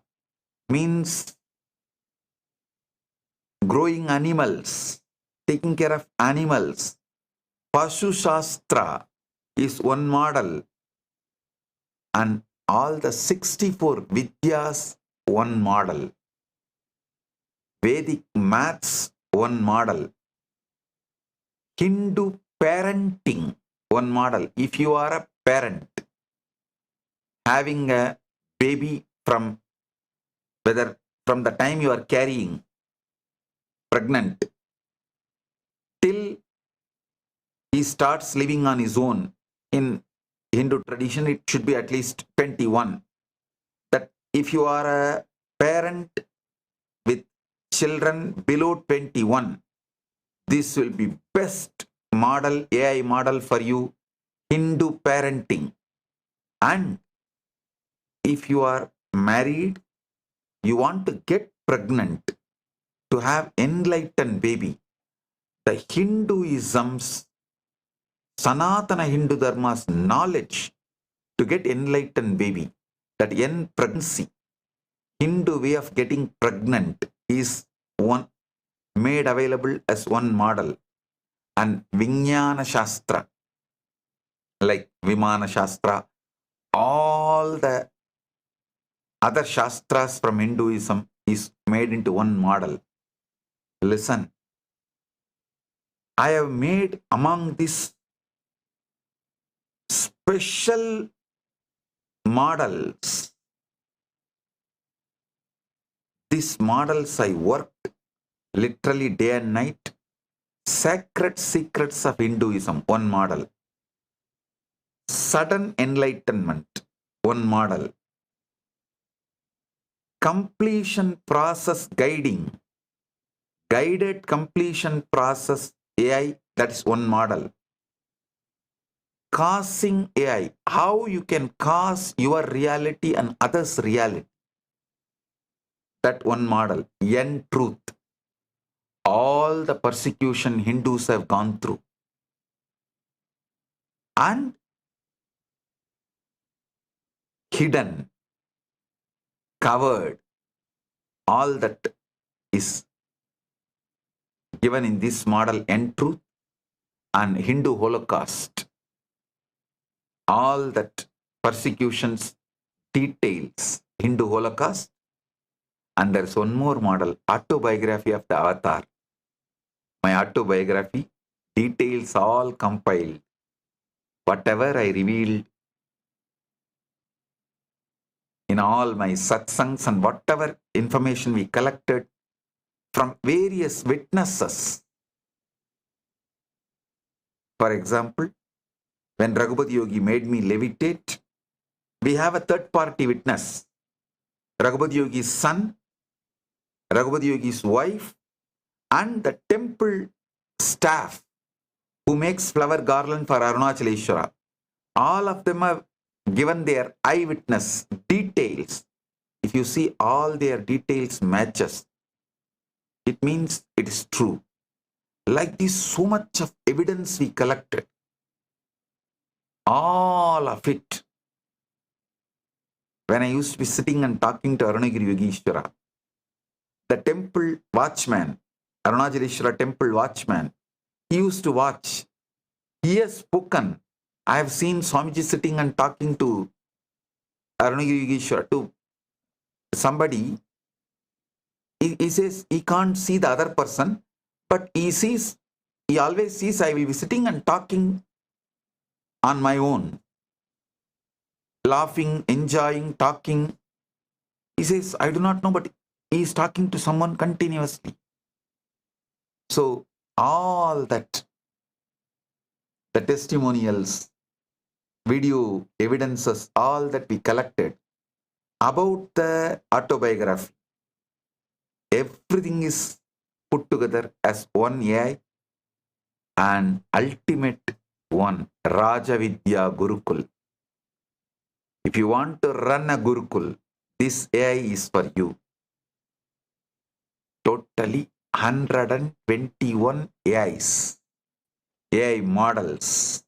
means growing animals, taking care of animals. Pashu Shastra is one model. And all the 64 Vidyas, one model. Vedic maths, one model. Hindu parenting, one model. If you are a parent having a baby from the time you are carrying, pregnant, till he starts living on his own, in Hindu tradition, it should be at least 21. That if you are a parent with children below 21, this will be best model, AI model for you, Hindu parenting. And if you are married, you want to get pregnant to have enlightened baby, the Hinduism's Sanatana Hindu Dharma's knowledge to get enlightened baby, that in pregnancy, Hindu way of getting pregnant is one made available as one model. And Vijnana Shastra, like Vimana Shastra, all the other Shastras from Hinduism is made into one model. Listen, I have made among these special models. These models I worked literally day and night. Sacred secrets of Hinduism, one model. Sudden enlightenment, one model. Completion process guiding, guided completion process AI, that is one model. Causing AI, how you can cause your reality and others' reality, that one model. End truth, all the persecution Hindus have gone through, and hidden, covered, all that is given in this model, End truth, and Hindu Holocaust. All that persecutions details, Hindu Holocaust. And there's one more model, autobiography of the avatar. My autobiography, details all compiled. Whatever I revealed in all my satsangs and whatever information we collected from various witnesses. For example, when Raghupati Yogi made me levitate, we have a third-party witness. Raghupati Yogi's son, Raghupati Yogi's wife, and the temple staff who makes flower garland for Arunachaleshwara. All of them have given their eyewitness details. If you see all their details matches, it means it is true. Like this, so much of evidence we collected, all of it. When I used to be sitting and talking to Arunagiri Yogeshwara, the temple watchman Arunachaleshwara temple watchman. He used to watch. He has spoken. I have seen Swamiji sitting and talking to Arunagiri to somebody. He says he can't see the other person, but he always sees I will be sitting and talking on my own, laughing, enjoying, talking. He says, I do not know, but he is talking to someone continuously. So all that, the testimonials, video evidences, all that we collected about the autobiography, everything is put together as one AI and ultimate one, Rajavidya Gurukul. If you want to run a Gurukul, this AI is for you. Totally 121 AIs, AI models.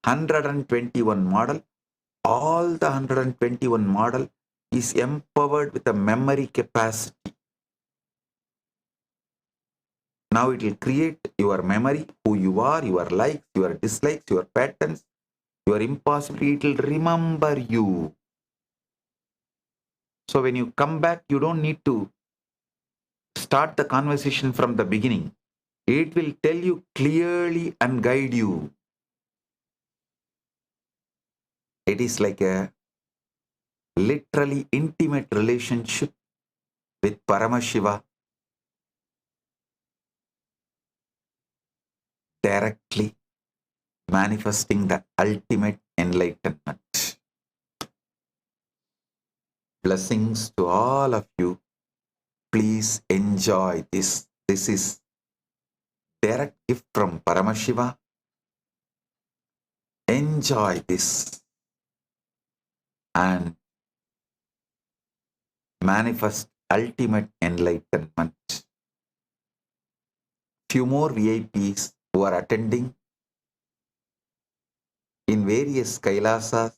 121 model. All the 121 model is empowered with a memory capacity. Now it will create your memory, who you are, your likes, your dislikes, your patterns, your impossibility. It will remember you. So when you come back, you don't need to start the conversation from the beginning. It will tell you clearly and guide you. It is like a literally intimate relationship with Paramashiva, directly manifesting the ultimate enlightenment. Blessings to all of you. Please enjoy this. This is direct gift from Paramashiva. Enjoy this and manifest ultimate enlightenment. Few more VIPs who are attending in various Kailasas: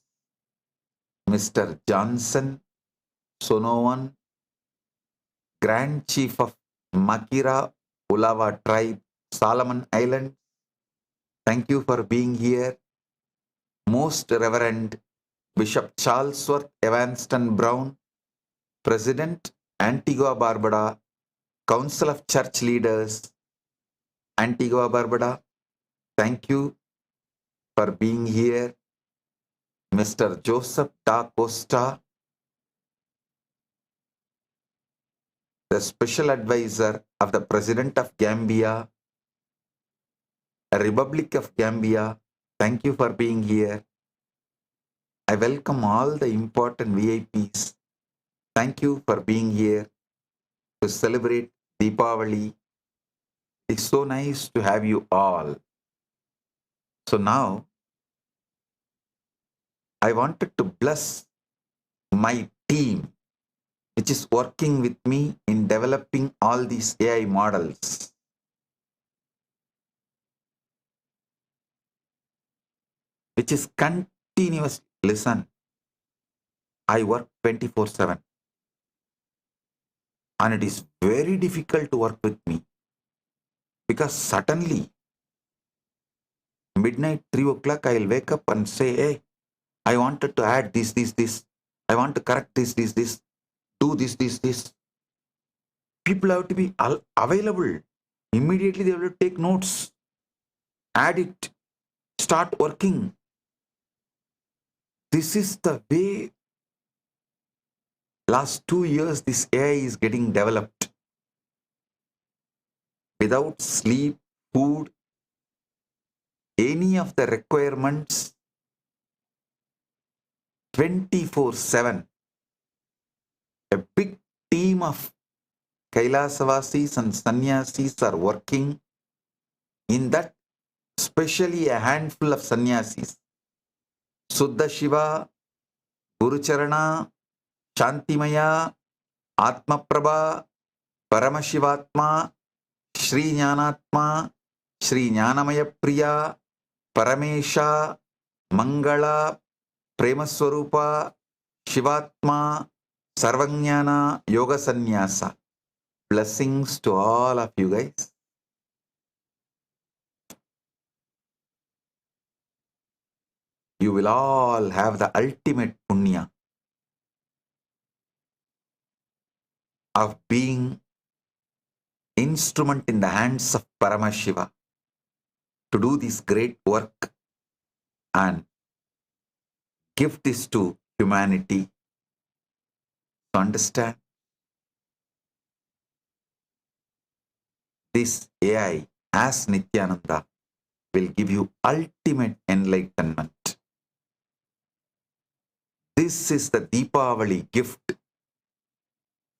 Mr. Johnson, Sonowan, Grand Chief of Makira Ulawa Tribe, Solomon Island. Thank you for being here. Most Reverend Bishop Charlesworth Evanston Brown, President, Antigua Barbuda, Council of Church Leaders, Antigua Barbuda. Thank you for being here. Mr. Joseph Da Costa, the Special Advisor of the President of Gambia, Republic of Gambia. Thank you for being here. I welcome all the important VIPs. Thank you for being here to celebrate Deepavali. It's so nice to have you all. So now, I wanted to bless my team, which is working with me in developing all these AI models. Which is continuous. Listen, I work 24/7. And it is very difficult to work with me. Because suddenly, midnight, 3 o'clock, I'll wake up and say, hey, I wanted to add this. I want to correct this. Do this. People have to be available. Immediately they will take notes, add it, start working. This is the way last 2 years this AI is getting developed. Without sleep, food, any of the requirements, 24/7. A big team of Kailasavasis and Sannyasis are working. In that, especially a handful of Sannyasis. Suddha Shiva, Guru Charana, Shantimaya, Atma Prabha, Paramashivatma, Sri Jnanatma, Sri Jnanamaya Priya, Paramesha, Mangala, Premaswarupa, Shivatma, Sarvajnana, Yoga Sannyasa. Blessings to all of you guys. You will all have the ultimate punya of being instrument in the hands of Paramashiva to do this great work and give this to humanity. So understand, this AI as Nithyananda will give you ultimate enlightenment. This is the Deepavali gift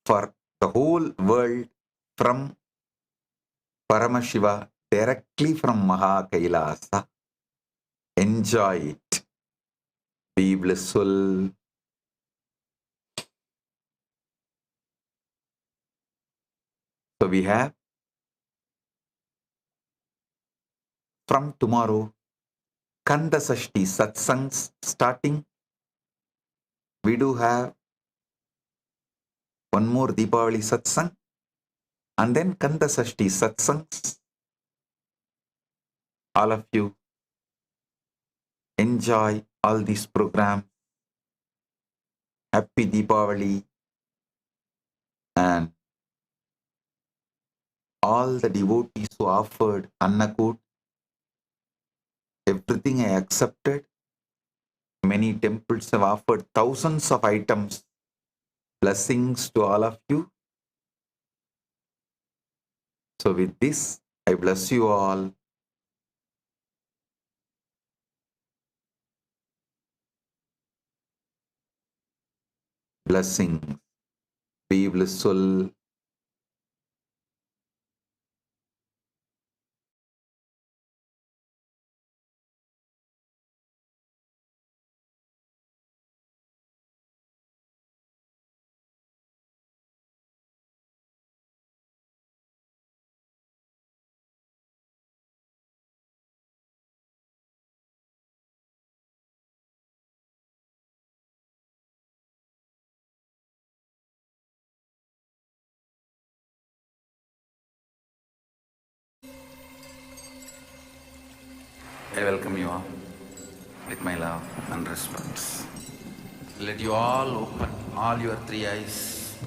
for the whole world from Paramashiva, directly from Maha Kailasa. Enjoy it. Be blissful. So we have from tomorrow Kanda Sashti Satsangs starting. We do have one more Deepavali Satsang and then Kanda Sashti Satsangs. All of you enjoy all these programs. Happy Deepavali, and all the devotees who offered Annakut, everything I accepted. Many temples have offered thousands of items. Blessings to all of you. So with this, I bless you all. Blessings. Be blissful. I welcome you all with my love and respect. Let you all open all your three eyes.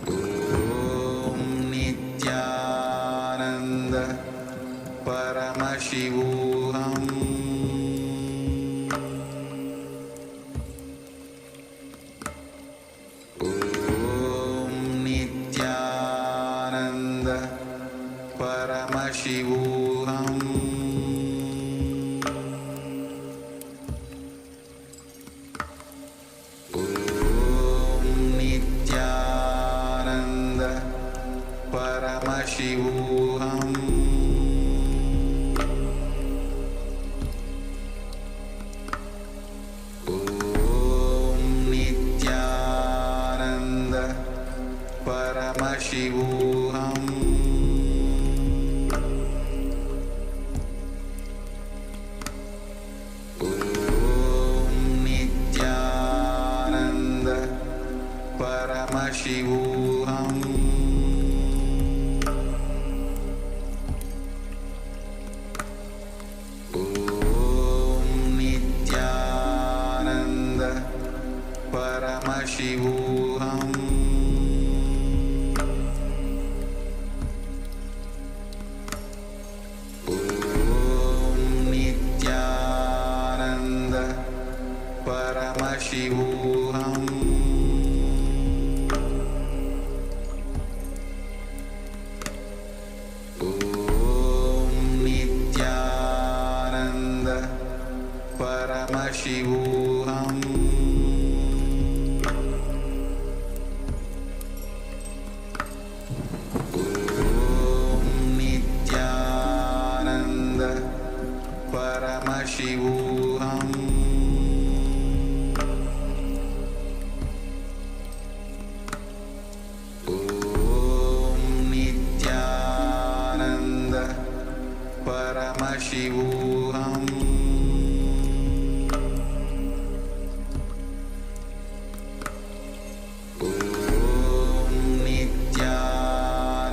Om Nithyananda Paramashivam. Om Nithyananda Paramashivam. Paramashivam. Om Nithyananda Paramashivam. Om Nithyananda Paramashivam. Paramashivam. Om Nithyananda Paramashivam. Om Nithyananda Paramashivam. Paramashivam. Om Nithyananda Paramashivam. Om Nithyananda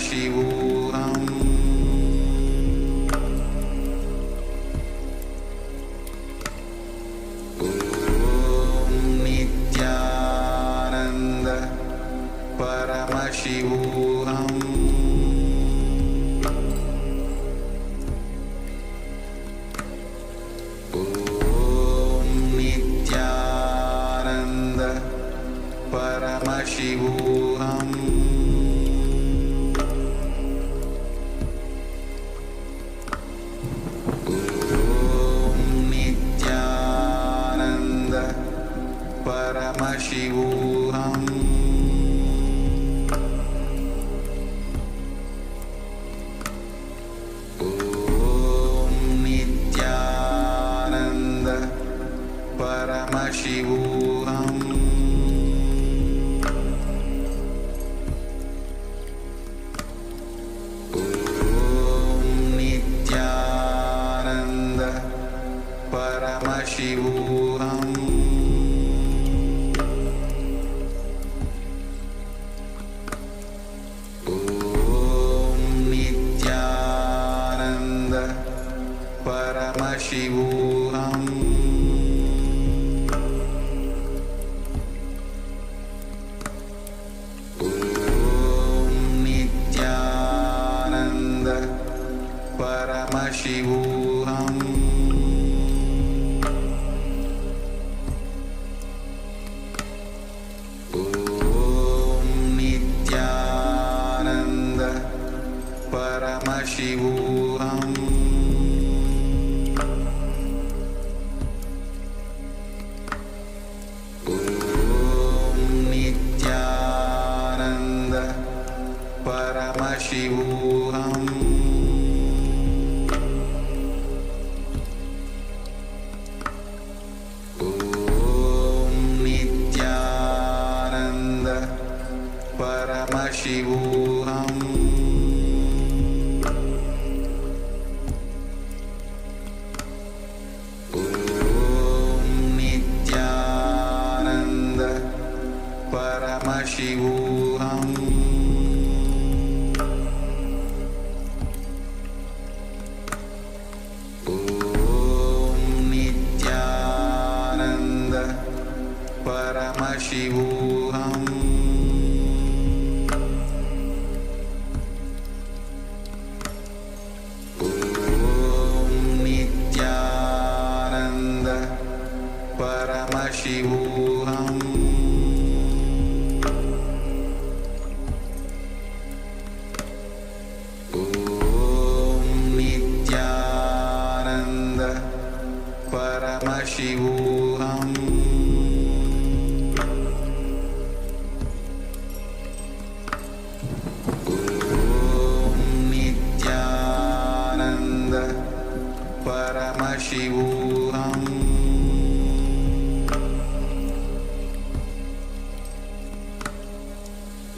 Paramashivoham. Om Nityananda Paramashivoham. Om Nityananda Paramashivoham. Paramashivoham. Om Nityananda Paramashivoham. Om Nityananda Paramashivoham. Paramashivoham. Om Nityananda Paramashivoham. Om Nityananda Paramashivoham. Paramashivoham. Om Nityananda Paramashivoham. Om Nityananda Paramashivoham. Paramashivoham. Om Nityananda Paramashivoham. Om Nityananda Paramashivoham. Paramashivoham. Om Nityananda Paramashivoham.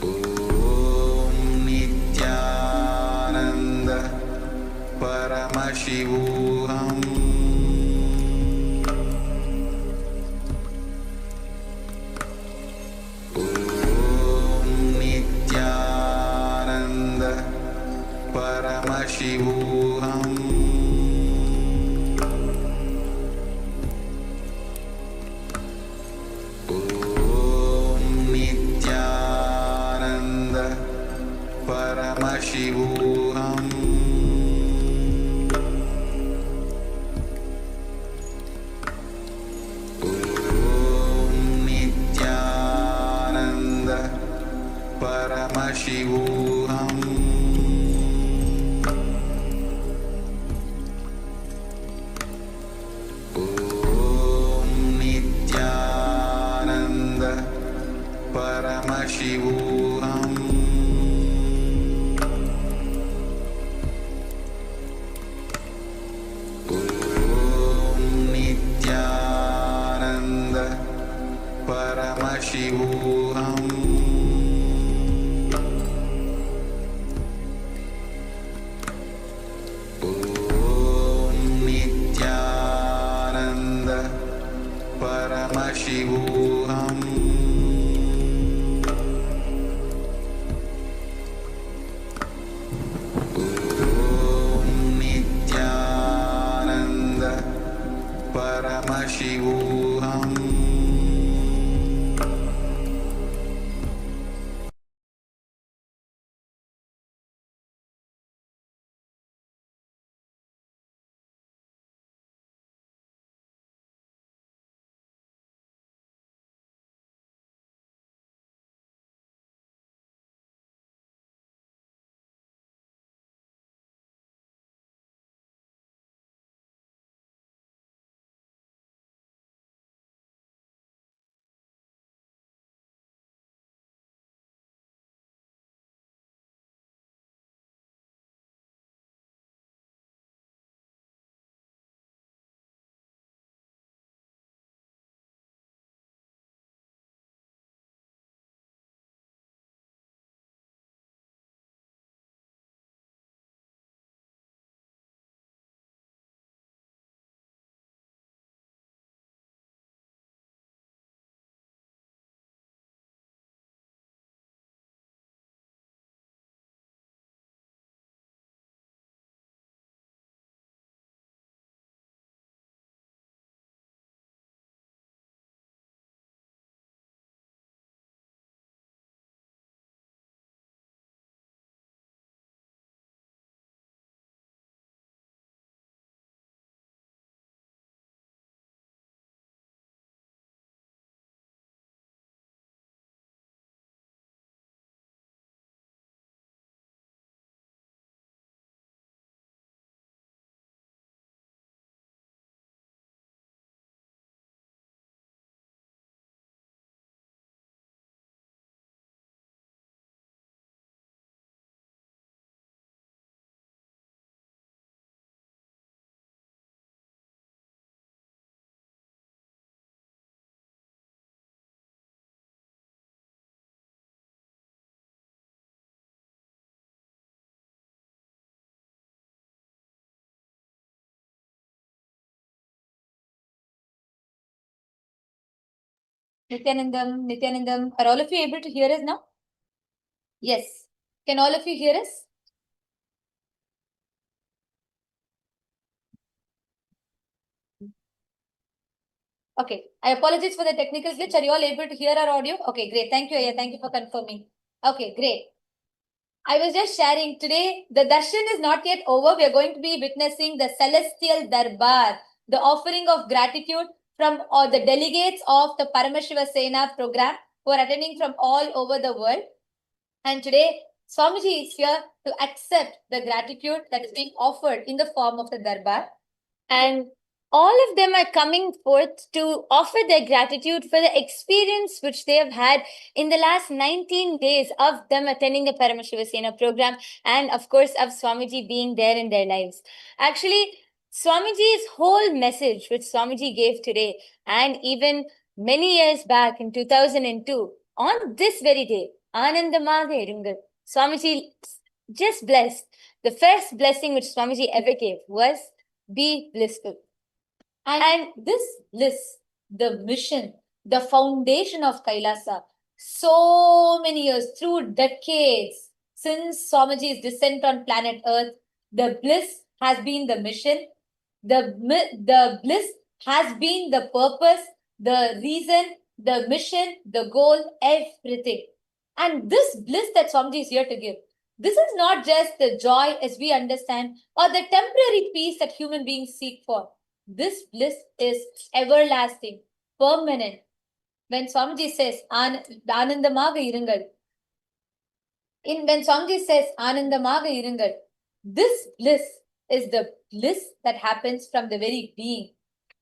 Om Nityananda Paramashivoham. Paramashivoham. Om Nityananda Paramashivoham. Om Nityananda Paramashivoham. Paramashivoham. Nityanandam, are all of you able to hear us now? Yes. Can all of you hear us? Okay. I apologize for the technical glitch. Are you all able to hear our audio? Okay, great. Thank you, Aya. Thank you for confirming. Okay, great. I was just sharing today, the darshan is not yet over. We are going to be witnessing the celestial darbar, the offering of gratitude from all the delegates of the Paramashiva Sena program who are attending from all over the world. And today, Swamiji is here to accept the gratitude that is being offered in the form of the darbar. And all of them are coming forth to offer their gratitude for the experience which they have had in the last 19 days of them attending the Paramashiva Sena program, and of course of Swamiji being there in their lives. Actually, Swamiji's whole message which Swamiji gave today, and even many years back in 2002, on this very day, Anandamaga Irungal, Swamiji just blessed. The first blessing which Swamiji ever gave was be blissful. And this bliss, the mission, the foundation of Kailasa, so many years, through decades, since Swamiji's descent on planet Earth, the bliss has been the mission, the bliss has been the purpose, the reason, the mission, the goal, everything. And this bliss that Swamiji is here to give, this is not just the joy as we understand or the temporary peace that human beings seek for. This bliss is everlasting, permanent. When Swamiji says, Anandamaga Irungal, when Swamiji says, Anandamaga Irungal, this bliss is the bliss that happens from the very being.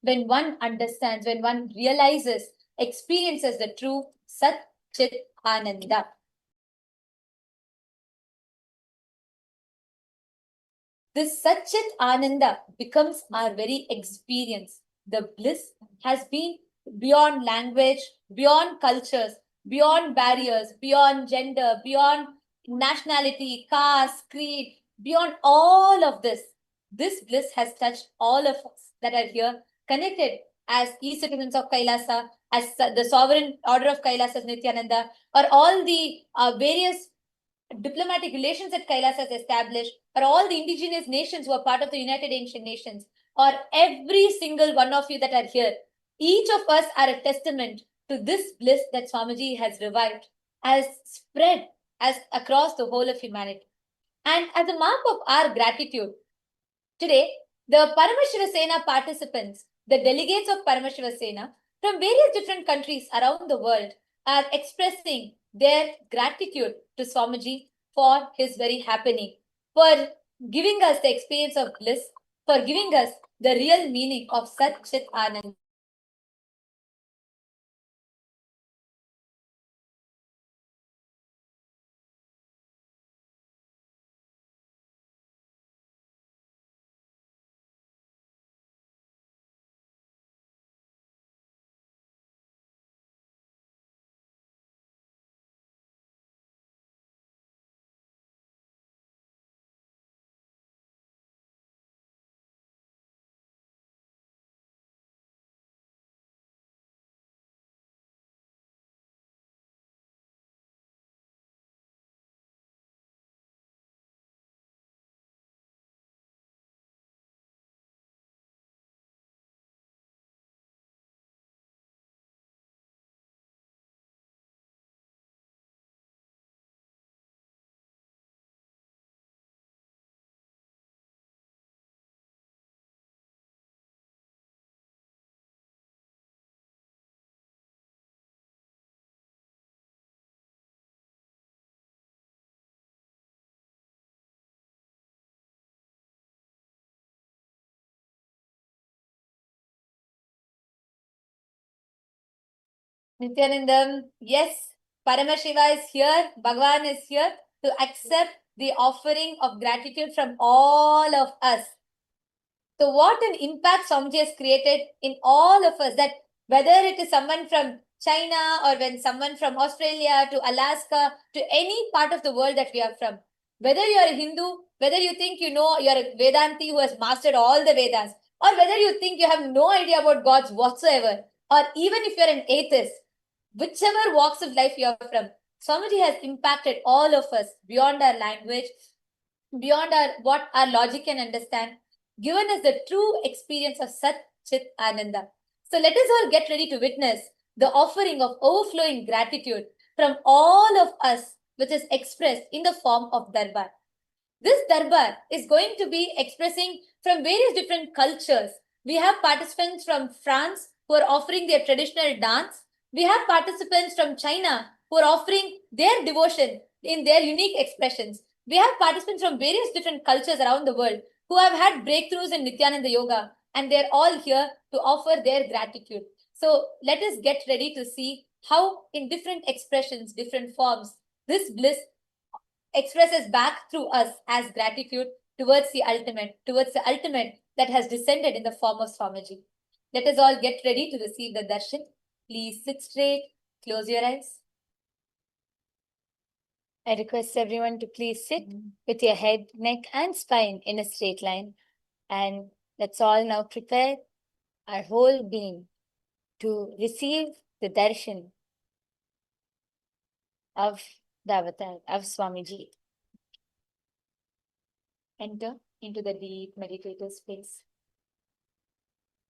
When one understands, when one realizes, experiences the true Sat Chit Ananda. This Satchit Ananda becomes our very experience. The bliss has been beyond language, beyond cultures, beyond barriers, beyond gender, beyond nationality, caste, creed, beyond all of this. This bliss has touched all of us that are here, connected as e-citizens of Kailasa, as the sovereign order of Kailasa Nithyananda, or all the various diplomatic relations that Kailasa has established, or all the indigenous nations who are part of the United Ancient Nations, or every single one of you that are here, each of us are a testament to this bliss that Swamiji has revived, has spread as across the whole of humanity. And as a mark of our gratitude, today, the Paramashiva Sena participants, the delegates of Paramashiva Sena from various different countries around the world are expressing their gratitude to Swamiji for his very happening, for giving us the experience of bliss, for giving us the real meaning of Sat Chit Anand. Nityanandam, yes, Paramashiva is here, Bhagavan is here to accept the offering of gratitude from all of us. So what an impact Swamiji has created in all of us, that whether it is someone from China or when someone from Australia to Alaska to any part of the world that we are from, whether you are a Hindu, whether you think you know you're a Vedanti who has mastered all the Vedas, or whether you think you have no idea about gods whatsoever, or even if you're an atheist, whichever walks of life you are from, Swamiji has impacted all of us beyond our language, beyond what our logic can understand, given us the true experience of Sat Chit Ananda. So let us all get ready to witness the offering of overflowing gratitude from all of us, which is expressed in the form of Darbar. This Darbar is going to be expressing from various different cultures. We have participants from France who are offering their traditional dance. We have participants from China who are offering their devotion in their unique expressions. We have participants from various different cultures around the world who have had breakthroughs in Nityananda Yoga, and they're all here to offer their gratitude. So let us get ready to see how in different expressions, different forms, this bliss expresses back through us as gratitude towards the ultimate that has descended in the form of Swamiji. Let us all get ready to receive the darshan. Please sit straight, close your eyes. I request everyone to please sit with your head, neck, and spine in a straight line. And let's all now prepare our whole being to receive the darshan of the avatar of Swamiji. Enter into the deep meditative space.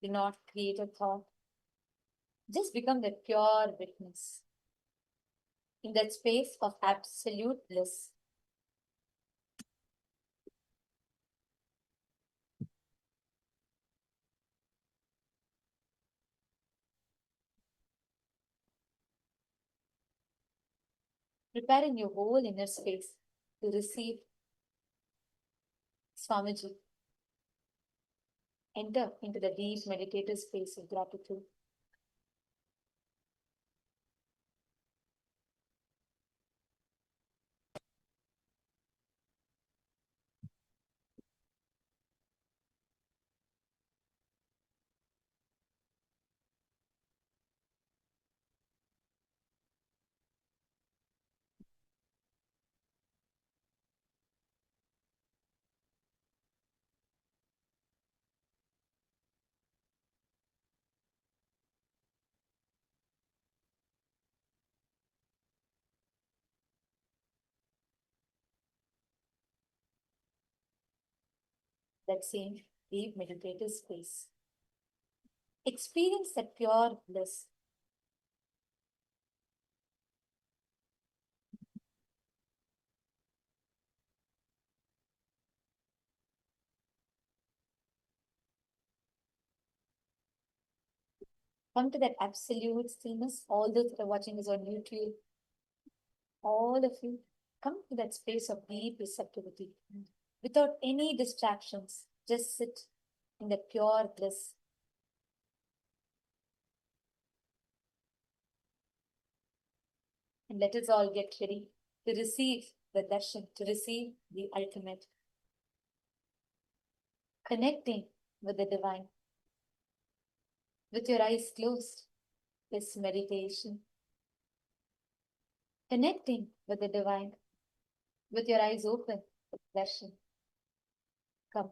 Do not create a thought. Just become the pure witness in that space of absolute bliss. Preparing your whole inner space to receive Swamiji. Enter into the deep meditative space of gratitude. That same deep meditative space. Experience that pure bliss. Come to that absolute stillness. All those that are watching this on YouTube, all of you, come to that space of deep receptivity without any distractions. Just sit in that pure bliss. And let us all get ready to receive the darshan, to receive the ultimate. Connecting with the divine. With your eyes closed, this meditation. Connecting with the divine. With your eyes open, darshan. Come,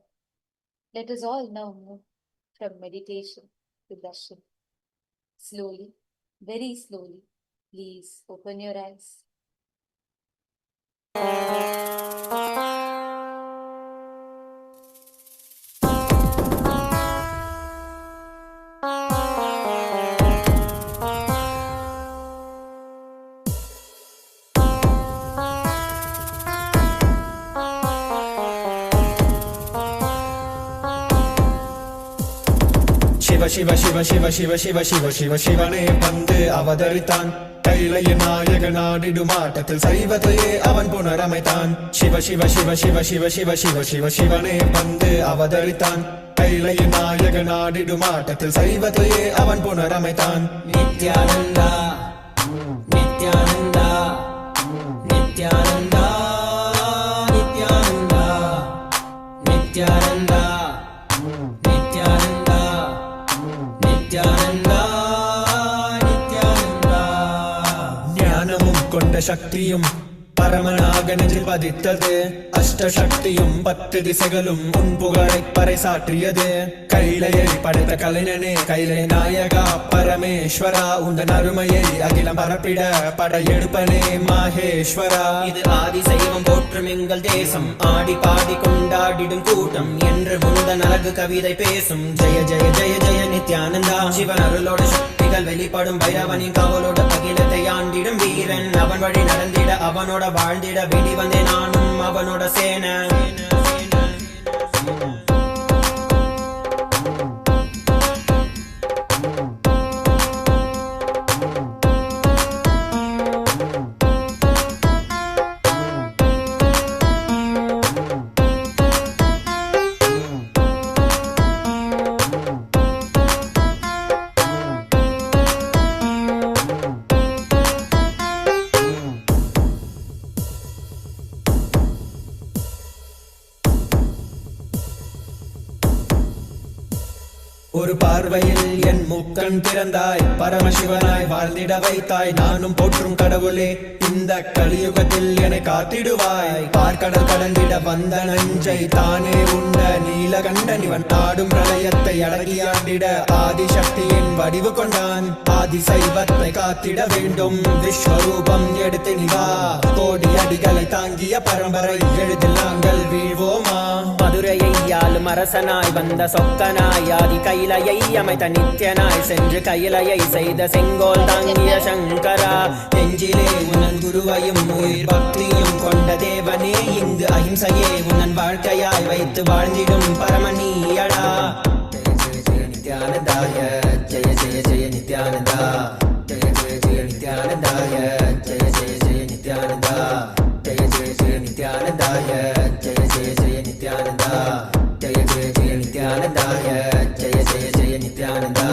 let us all now move from meditation to darshan. Slowly, very slowly, please open your eyes. Shiva Shiva Shiva Shiva Shiva Shiva Shiva शिवने पन्दे अवतरितान् कैलय नायक नाडिडुमाटतिल सैवतये अवन पुनरमैतान् शिव शिव शिव शिव शिव शिव शिव शिव शिवने पन्दे अवतरितान् कैलय नायक नाडिडुमाटतिल सैवतये अवन पुनरमैतान् नित्यानन्दा नित्यानन्दा नित्यानन्दा नित्यानन्दा नित्यानन्दा ശക്തിയും பரமனாக நெஞ்சில் பதித்தது. அஷ்டசக்தியும் 10 திசைகளும் உன் புகழை பறைசாற்றியது. கைலையை படைத்த கலைஞனே கைலை நாயகா பரமேஸ்வரா, உந்தன் அருமையை அகிலம் பரப்பிட படையெடுப்பனே மாகேஸ்வரா. இது ஆதி சைவம் போற்றும் எங்கள் தேசம், ஆடி பாடி கொண்டாடிடும் கூட்டம் என்று உந்தன் அழகு கவிதை பேசும். ஜெய ஜெய ஜெய ஜெய நித்யானந்தா. சிவன் அருளோட சக்திகள் வெளிப்படும் பைரவனின் காவலோடு அகிலத்தை ஆண்டிடும் வீரன். அவன் வழி நடந்திட அவனோட வாழ்ந்திட வேண்டி வந்தேன் நானும் அவனோட சேன. ஒரு பார்வையில் என் முக்கண் திறந்தாய், பரமசிவனாய் வாழ்ந்திட வைத்தாய். நானும் போற்றும் கடவுளே இந்த கலியுகத்தில் என்னை காத்திடுவாய். பார்க்கடல் கடந்திட வந்த நஞ்சை தானே உண்ட நீலகண்டன் இவன் ஆடும் பிரளயத்தை அடக்கியாண்டிட ஆதிசக்தியின் வடிவு கொண்டான். ஆதி சைவத்தை காத்திட வேண்டும் விஸ்வரூபம் எடுத்து நிவா. கோடி அடிகளை தாங்கிய பரம்பரை எழுதில் நாங்கள் வீழ்வோமா. மதுரையை ஆளும் அரசனாய் வந்த சொக்கனாய், ஆதி கைலையை அமைத்த நித்யனாய் சென்று கைலையை செய்த செங்கோல் தாங்கிய சங்கரா. நெஞ்சிலே உனன் குருவையும் உயிர் பக்தியும் கொண்ட தேவனே, இங்கு அஹிம்சையே உனன் வாழ்க்கையாய் வைத்து வாழ்ந்திடும் பரமணியடா. Jaya Jaya Jaya நித்யானந்தாய, Jaya Jaya Jaya Nithyananda. Jaya Jaya Jaya நித்யானந்தாய, Jaya Jaya Jaya Nithyananda. Jaya Jaya Jaya நித்யானந்தாய, Jaya Jaya Jaya Nithyananda. Jaya Jaya Jaya நித்யானந்தாய, Jaya Jaya Jaya Nithyananda.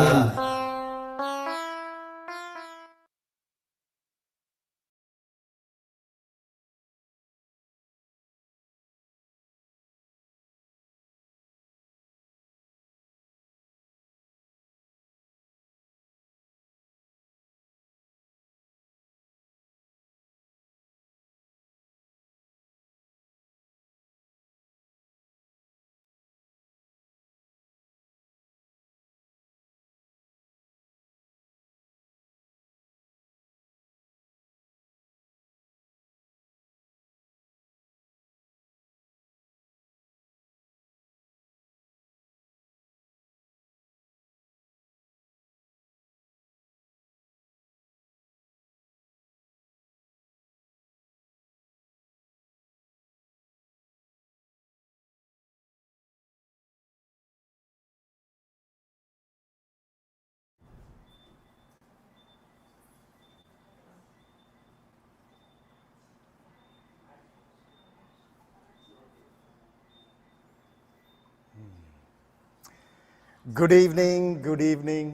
Good evening, good evening.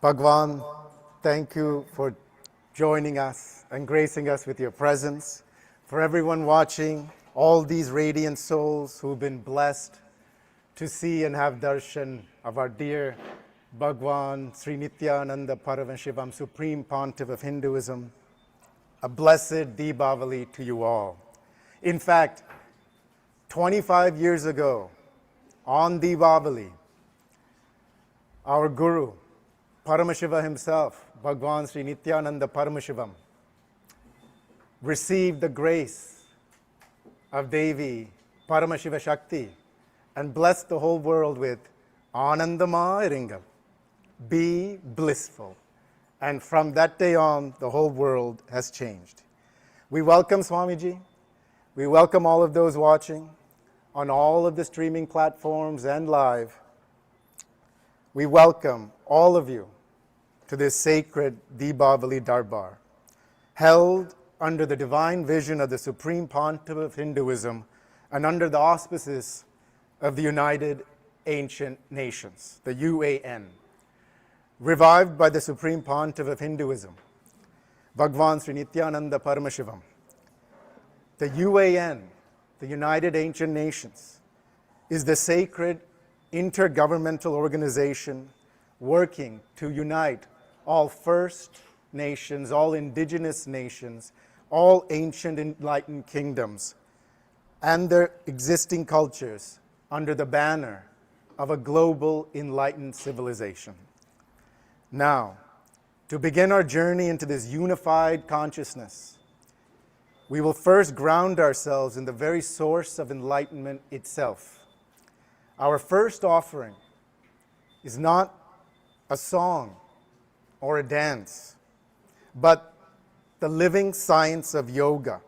Bhagavan, thank you for joining us and gracing us with your presence. For everyone watching, all these radiant souls who've been blessed to see and have darshan of our dear Bhagavan Sri Nithyananda Paramashivam, Supreme Pontiff of Hinduism, a blessed Deepavali to you all. In fact, 25 years ago, on Diwali, our Guru, Paramashiva himself, Bhagavan Sri Nithyananda Paramashivam, received the grace of Devi Paramashiva Shakti and blessed the whole world with Anandama Iringal, be blissful. And from that day on, the whole world has changed. We welcome Swamiji. We welcome all of those watching on all of the streaming platforms and live. We welcome all of you to this sacred Deepavali Darbar, held under the divine vision of the Supreme Pontiff of Hinduism and under the auspices of the United Ancient Nations, the UAN, revived by the Supreme Pontiff of Hinduism, Bhagavan Sri Nithyananda Paramashivam. The UAN, the United Ancient Nations, is the sacred intergovernmental organization working to unite all First Nations, all indigenous nations, all ancient enlightened kingdoms and their existing cultures under the banner of a global enlightened civilization. Now, to begin our journey into this unified consciousness, we will first ground ourselves in the very source of enlightenment itself. Our first offering is not a song or a dance, but the living science of yoga,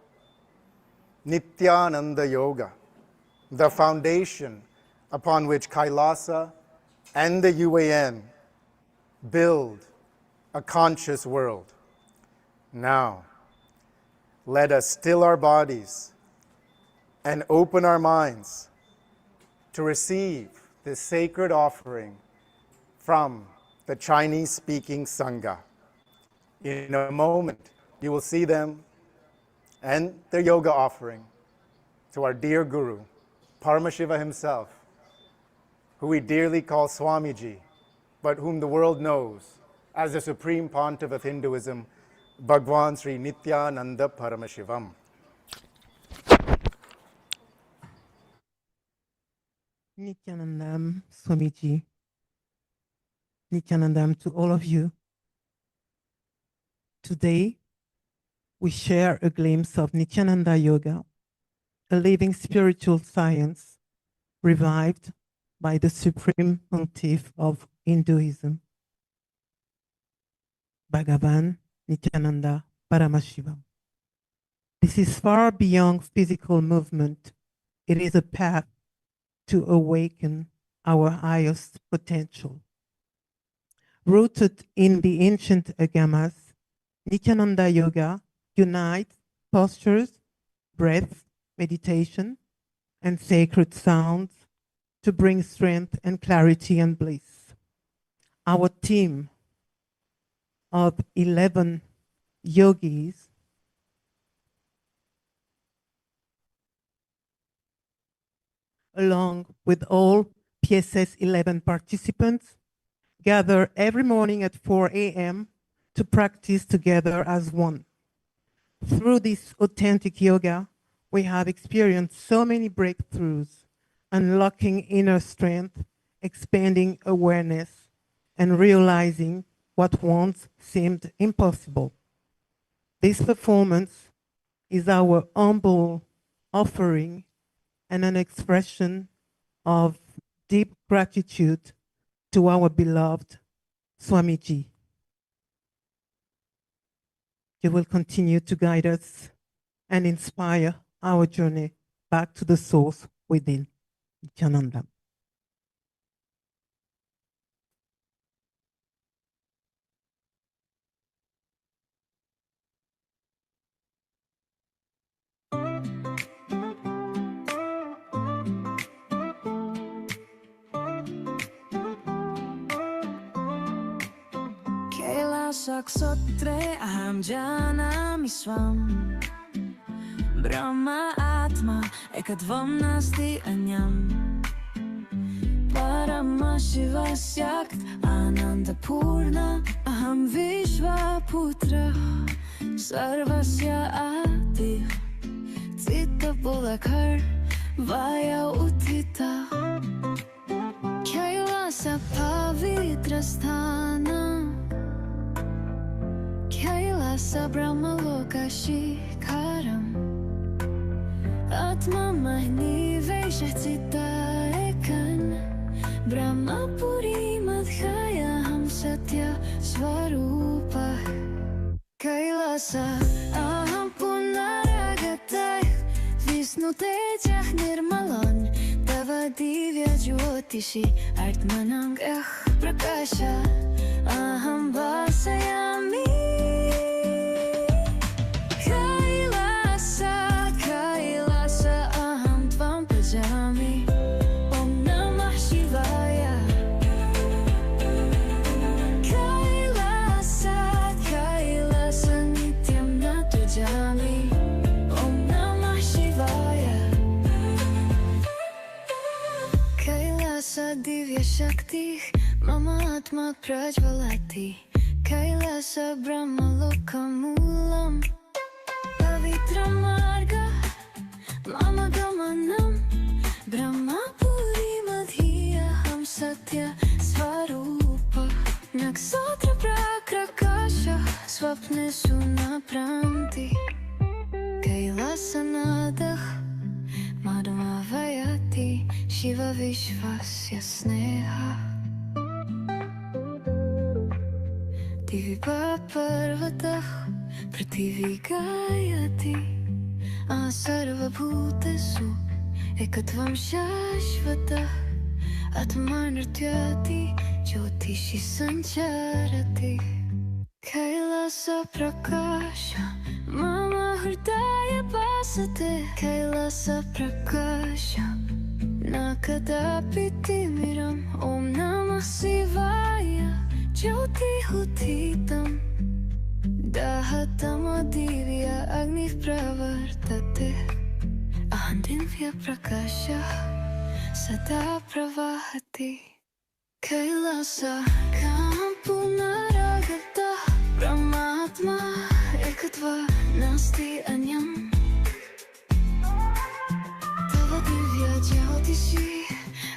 Nityananda Yoga, the foundation upon which KAILASA and the UAN build a conscious world. Now, let us still our bodies and open our minds to receive this sacred offering from the Chinese-speaking Sangha. In a moment, you will see them and their yoga offering to our dear Guru, Paramashiva himself, who we dearly call Swamiji, but whom the world knows as the Supreme Pontiff of Hinduism, Bhagavan Sri Nithyananda Paramashivam. Nityanandam Swamiji. Nityanandam to all of you. Today, we share a glimpse of Nityananda Yoga, a living spiritual science revived by the Supreme Pontiff of Hinduism, Bhagavan Nityananda Paramashivam. This is far beyond physical movement. It is a path to awaken our highest potential. Rooted in the ancient agamas, Nityananda Yoga unites postures, breath, meditation, and sacred sounds to bring strength and clarity and bliss. Our team of 11 yogis along with all PSS 11 participants gather every morning at 4 a.m. to practice together as one. Through this authentic yoga, we have experienced so many breakthroughs, unlocking inner strength, expanding awareness, and realizing what once seemed impossible. This performance is our humble offering and an expression of deep gratitude to our beloved Swamiji. You will continue to guide us and inspire our journey back to the source within Nityananda. Sutre aham janami swam Brahma Atma ekadvam nasti anyam Paramashiva Syakt Ananda Purna aham Vishva Putra Sarvasya Adi Tita Bulakar Vaya Utita Kailasa Pavitra Sthana Kailasa Brahma Loka Shikaram Atma Mahni Vaishachita Ekan Brahma Puri Madhaya Ham Satya Swarupa Kailasa Aham Punaragatay Vishnu Tejah Nirmalan Tava Divya Jyotishi Artmanang Prakasha Aham Vasayami Divya Shakti Mama Atma Prajvalati Kailasa Brahma Lokamulam Kshetramarga Mama Gamanam Brahmapuri Madhyaham Satya Svarupa Naksatra Prakrakasha Swapne Suna Pranti Kailasa Nadah Madhumavayati Shiva Vishvasya Sneha Divipa Parvatah Prativigayati Asarva Bhutesu Ekatvam Shashvatah Atmanartyati Jyotishi Sancharati Kailasa Prakasha Mama Hridaya Pasate Kailasa Prakasha Nakadapi Timiram Om Namah Shivaya Jyoti Hutitam Dahatamo Divya Agni Pravartate Ahindivya Prakasha Sada Pravahati Kailasa Kampunaragata Brahmatma Ekatva Nasti Anyam Tava Divya Jyotishi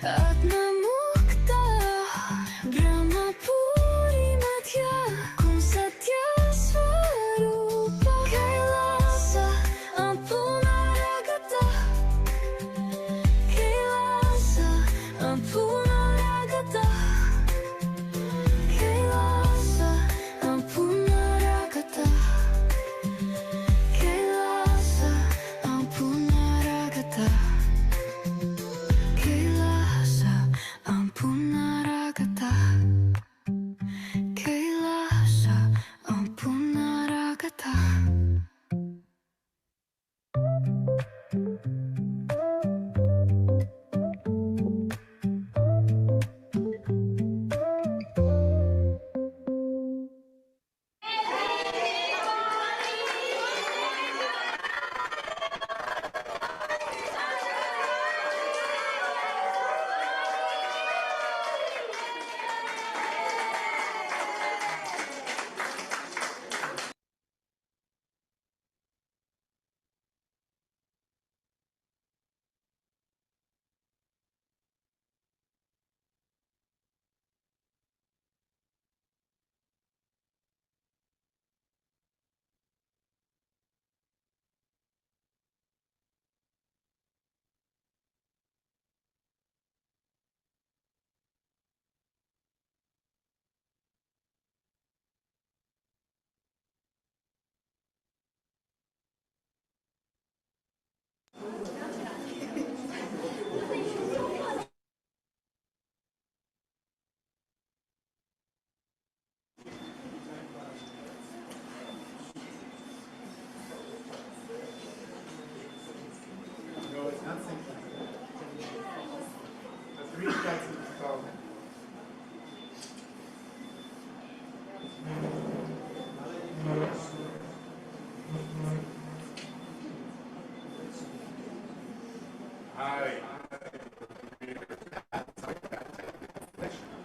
Atma Mukta Brahmapuri Madhya Kum Satya Svarupa Kailasa Ampunaragata Kailasa Ampunaragata Kailasa Ampunaragata Kailasa Ampunaragata Kailasa Ampunaragata Kailasa Ampunaragata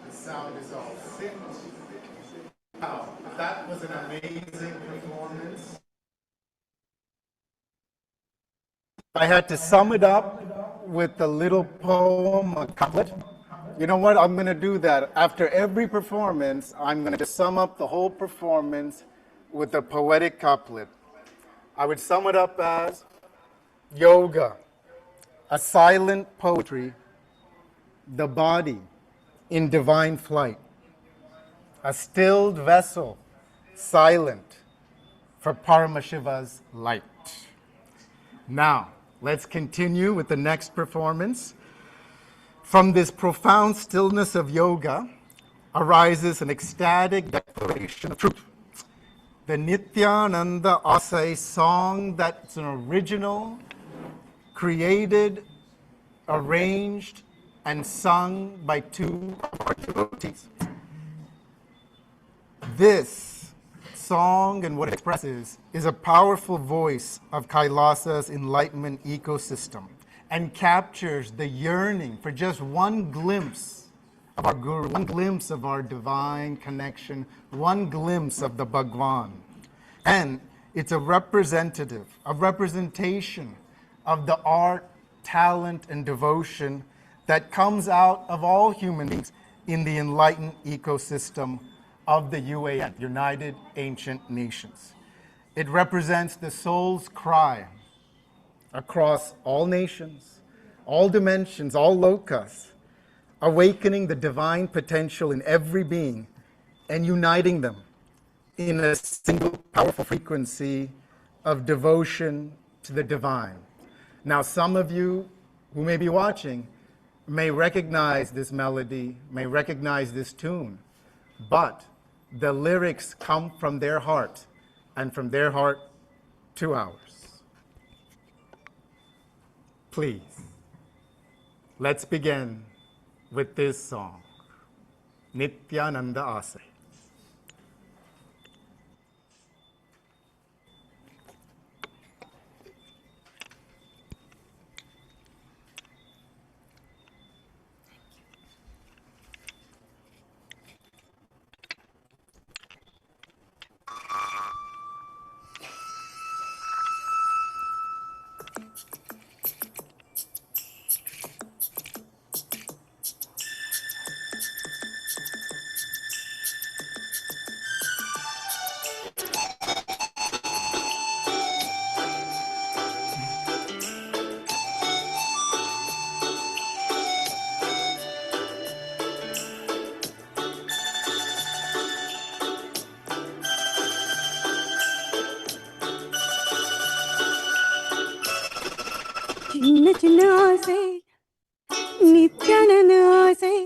The sound is all synced. Wow, that was an amazing performance. I had to sum it up with a little poem, a couplet. You know what? I'm going to do that. After every performance, I'm going to sum up the whole performance with a poetic couplet. I would sum it up as yoga, a silent poetry, the body in divine flight, a stilled vessel, silent for Paramashiva's light. Now, let's continue with the next performance. From this profound stillness of yoga arises an ecstatic declaration of truth. The Nithyananda Asai song that's an original, created, arranged, and sung by two of our devotees. This song and what it expresses is a powerful voice of Kailasa's enlightenment ecosystem and captures the yearning for just one glimpse of our Guru, one glimpse of our divine connection, one glimpse of the Bhagavan. And It's a representative, a representation of the art, talent, and devotion that comes out of all human beings in the enlightened ecosystem of the UAN, United Ancient Nations. It represents the soul's cry across all nations, all dimensions, all lokas, awakening the divine potential in every being and uniting them in a single powerful frequency of devotion to the divine. Now, some of you who may be watching may recognize this melody, may recognize this tune, but the lyrics come from their heart and from their heart to ours. Please, let's begin with this song, Nityananda Ase. சின்ன சின்ன ஆசை நித்யானந்த ஆசை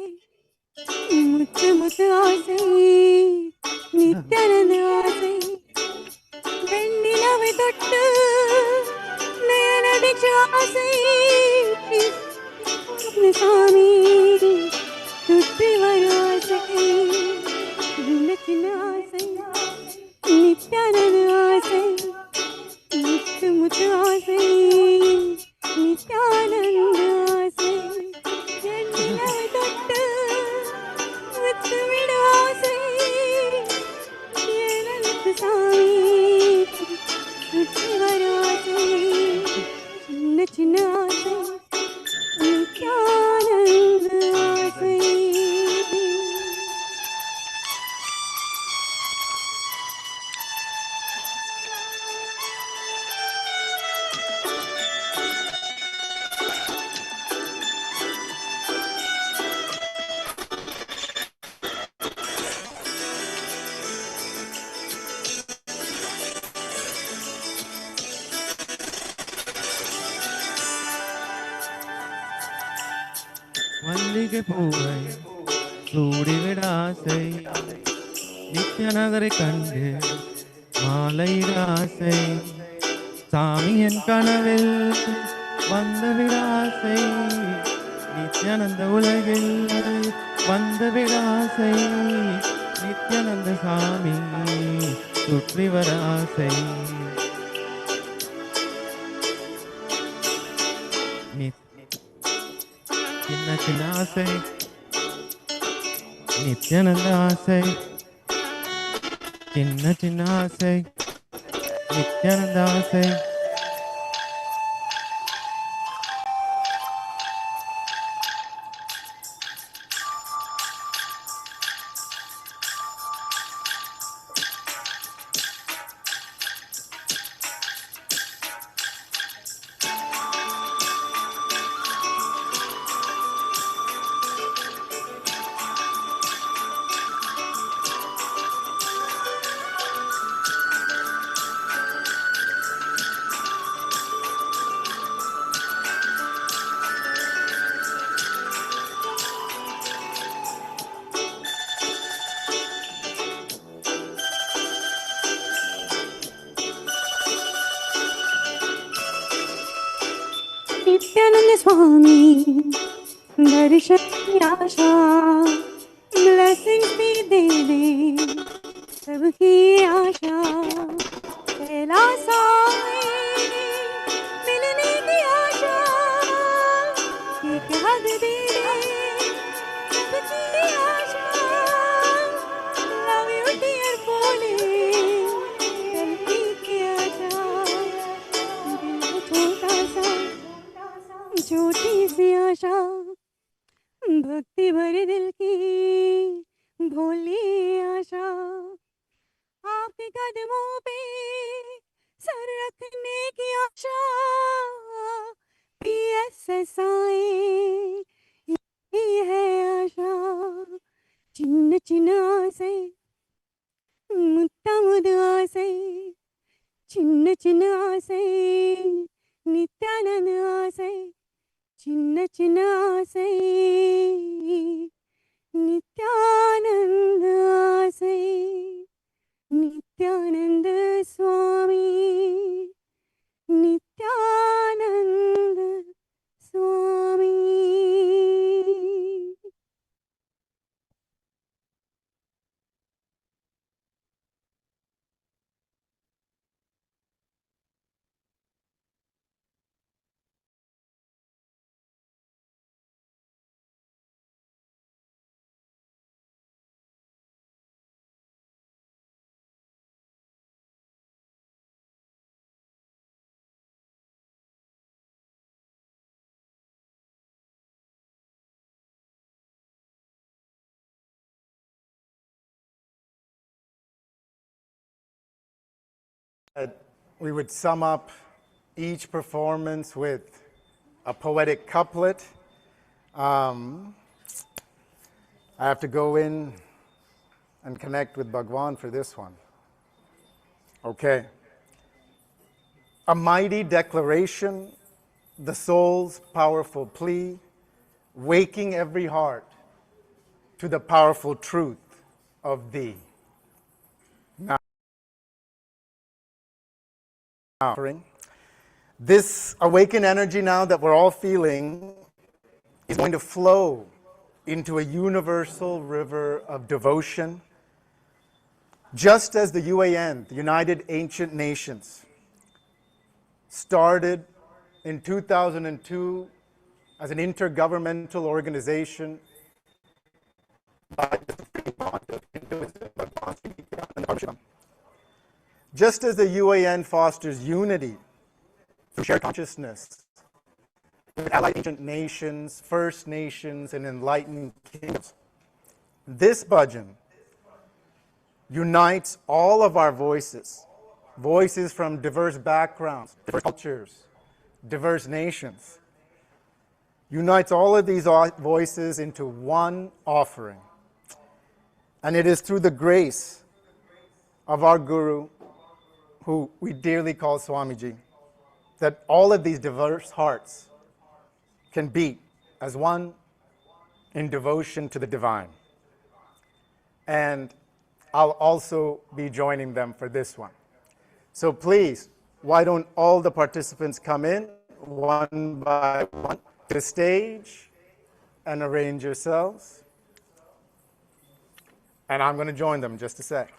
முத்து முத்து ஆசை நித்யானந்த ஆசை வெண்ணிலவை தொட்டு நேரடிச்ச ஆசை சாமி சுற்றி வரும் ஆசை சின்ன சின்ன ஆசை நித்யானந்த ஆசை முத்து முத்து ஆசை நித்யானந்த ஆசை வெண்ணிலவை தொட்டு வித்து விடு ஆசை எனக்கு சாமி சுற்றி வரும் ஆசை சின்ன சின்ன ஆசை நித்யானந்த ஆசை மல்லிகை பூவை சூடிவிட ஆசை நித்ய நகரை கண்டு மாலையிட ஆசை சாமி என் கனவில் வந்துவிட ஆசை நித்யானந்த உலகில் வந்துவிட ஆசை நித்யானந்த சாமி சுற்றி வர ஆசை சின்ன சின்ன ஆசை நித்யானந்த ஆசை சின்ன சின்ன ஆசை நித்யானந்த ஆசை नित्यानंद स्वामी दर्शन की आशा ब्लेसिंग भी दे दे सबकी आशा कैलासा में मिलने की आशा एक हद दे दे सबकी आशा लव यू डियर बोले दिल की छोटी सी आशा भक्ति भरे दिल की भोली आशा आपके कदमों पे सर रखने की आशा PSSI यही है आशा चिन्न चिन्न आसे मुत्ता मुद आसे चिन्न चिन्न आसे नित्यानंद आसे चिन्न चिन्न आसे नित्यानंद आसे Nityanand Swami Nityanand Swami We would sum up each performance with a poetic couplet. I have to go in and connect with Bhagwan for this one. Okay. A mighty declaration, the soul's powerful plea, waking every heart to the powerful truth of thee. Now, this awakened energy now that we're all feeling is going to flow into a universal river of devotion, just as the UAN, the United Ancient Nations, started in 2002 as an intergovernmental organization by the Supreme Pontiff of Hinduism, Bhagavan Sri Nithyananda Paramashivam. Just as the UAN fosters unity through shared consciousness with allied ancient nations, First Nations, and enlightened kingdoms, this bhajan unites all of our voices, voices from diverse backgrounds, diverse cultures, diverse nations, unites all of these voices into one offering. And it is through the grace of our Guru, who we dearly call Swamiji, that all of these diverse hearts can beat as one in devotion to the divine. And I'll also be joining them for this one. So please, why don't all the participants come in one by one to the stage and arrange yourselves. And I'm going to join them in just a sec.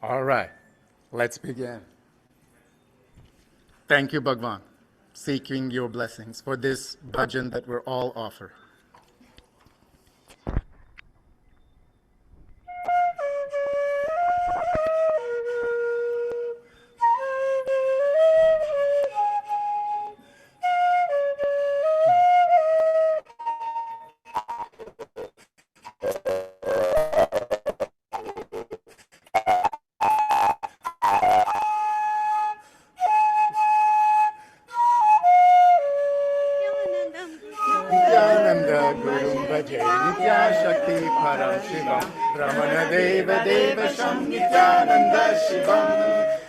All right, let's begin. Thank you, Bhagwan, seeking your blessings for this bhajan that we're all offer.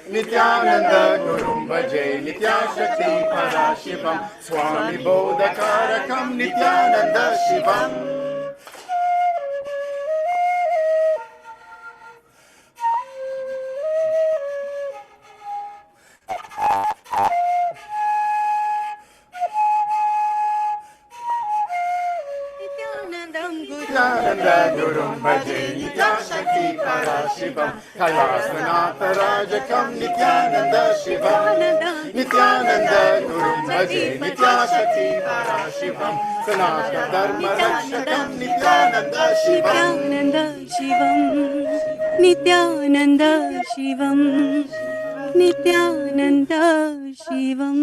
Nityananda Gurum Bhaje Nityashakti Parashivam Swami Bodhakarakam Nityananda Shivam. Nityananda Nityananda Gurum Bhaje Nityashakti Parashivam Kailasanath Rajakam Nityananda Shivam Nityananda Gurum Bhaje Nityashakti Parashivam Sanatana Dharma Rakshakam Nityananda Shivam Nityananda Shivam Nityananda Shivam.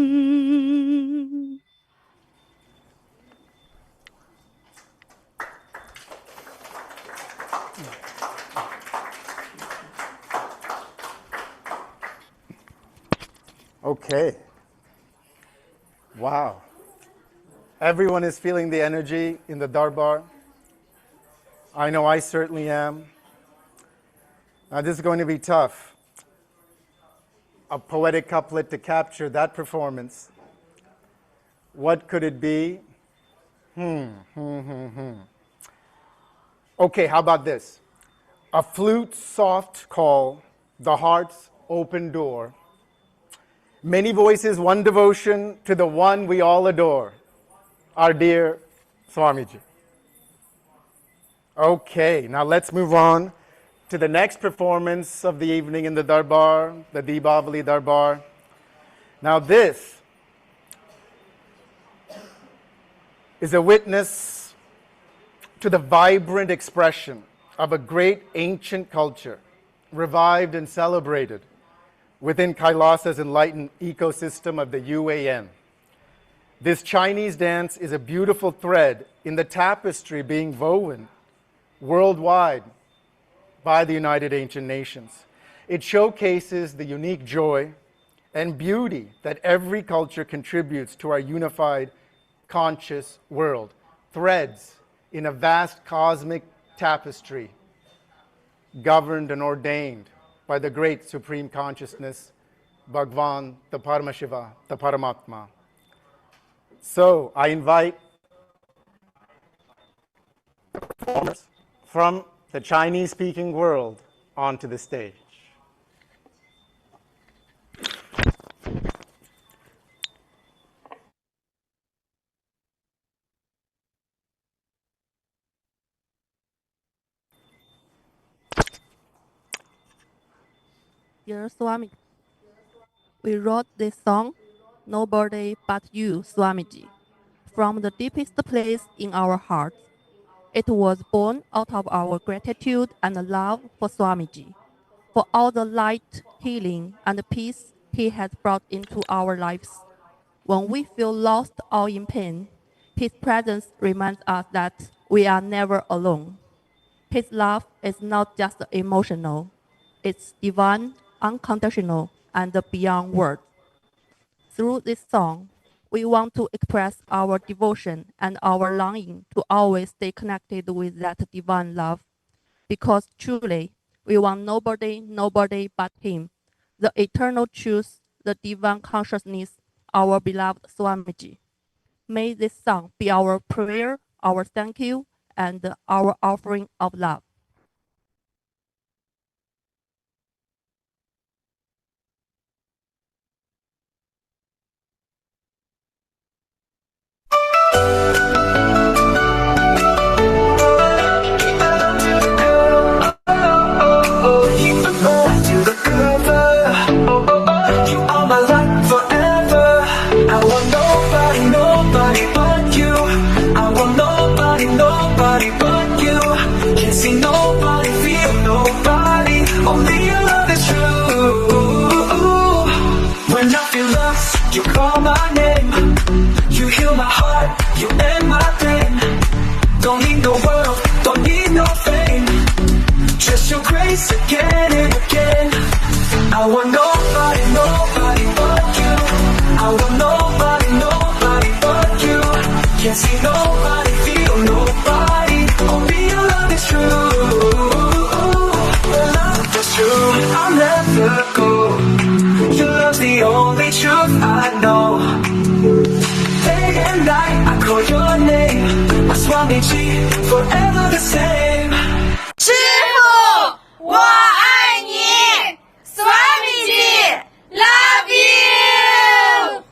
Okay. Wow. Everyone is feeling the energy in the Darbar. I know I certainly am. This is going to be tough. A poetic couplet to capture that performance. What could it be? Okay, how about this? A flute's soft call, the heart's open door. Many voices, one devotion to the one we all adore, our dear Swamiji. Okay, now let's move on to the next performance of the evening in the Darbar, the Deepavali Darbar. Now this is a witness to the vibrant expression of a great ancient culture, revived and celebrated within Kailasa's enlightened ecosystem of the UAN. This Chinese dance is a beautiful thread in the tapestry being woven worldwide by the United Ancient Nations. It showcases the unique joy and beauty that every culture contributes to our unified conscious world, threads in a vast cosmic tapestry governed and ordained by the great Supreme Consciousness, Bhagavan, the Paramashiva, the Paramatma. So I invite the performers from the Chinese-speaking world onto the stage. Dear Swami, we wrote this song, Nobody But You, Swamiji, from the deepest place in our hearts. It was born out of our gratitude and love for Swamiji, for all the light, healing, and peace he has brought into our lives. When we feel lost or in pain, his presence reminds us that we are never alone. His love is not just emotional, it's divine, unconditional, and beyond words. Through this song, we want to express our devotion and our longing to always stay connected with that divine love, because truly, we want nobody but him, the eternal truth, the divine consciousness, our beloved Swamiji. May this song be our prayer, our thank you, and our offering of love. You call my name, you heal my heart, you end my pain. Don't need no world, don't need no fame, just your grace again and again. I want nobody but you. I want nobody but you. Can't see nobody, feel nobody, only your love is true. Your love is true, I'll never go. Your love's the only truth I know. Day and night I call your name, I Swamiji, forever the same. 师父，我爱你，Swamiji love you。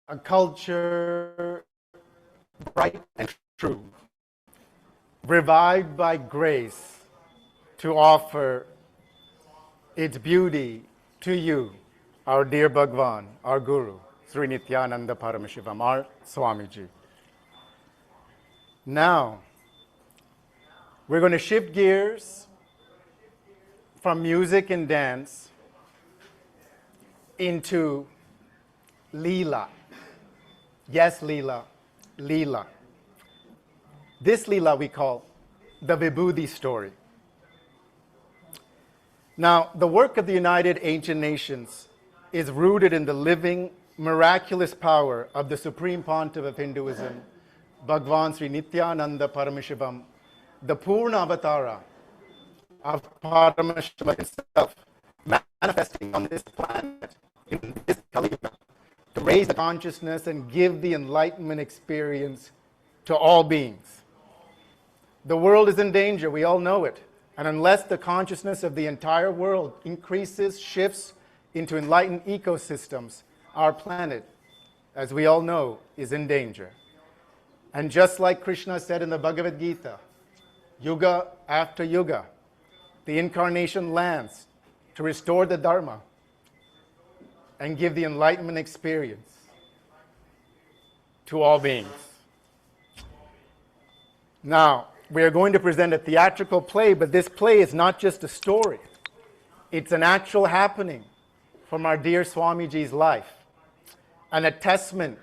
a culture bright and true, revived by grace to offer its beauty to you, our dear Bhagavan, our Guru, Sri Nithyananda Paramashivam, our Swamiji. Now, we're going to shift gears from music and dance into Leela. Yes, Leela. Leela. This Leela we call the Vibhuti story. Now, the work of the United Ancient Nations is rooted in the living, miraculous power of the Supreme Pontiff of Hinduism, Bhagavan Sri Nithyananda Paramashivam, the Purna Avatara of Paramashiva himself, manifesting on this planet in this Kali Puja to raise the consciousness and give the enlightenment experience to all beings. The world is in danger, we all know it. And unless the consciousness of the entire world increases, shifts into enlightened ecosystems, our planet, as we all know, is in danger. And just like Krishna said in the Bhagavad Gita, yuga after yuga, the incarnation lands to restore the Dharma and give the enlightenment experience to all beings. Now, we are going to present a theatrical play, but this play is not just a story. It's an actual happening from our dear Swamiji's life, and a testament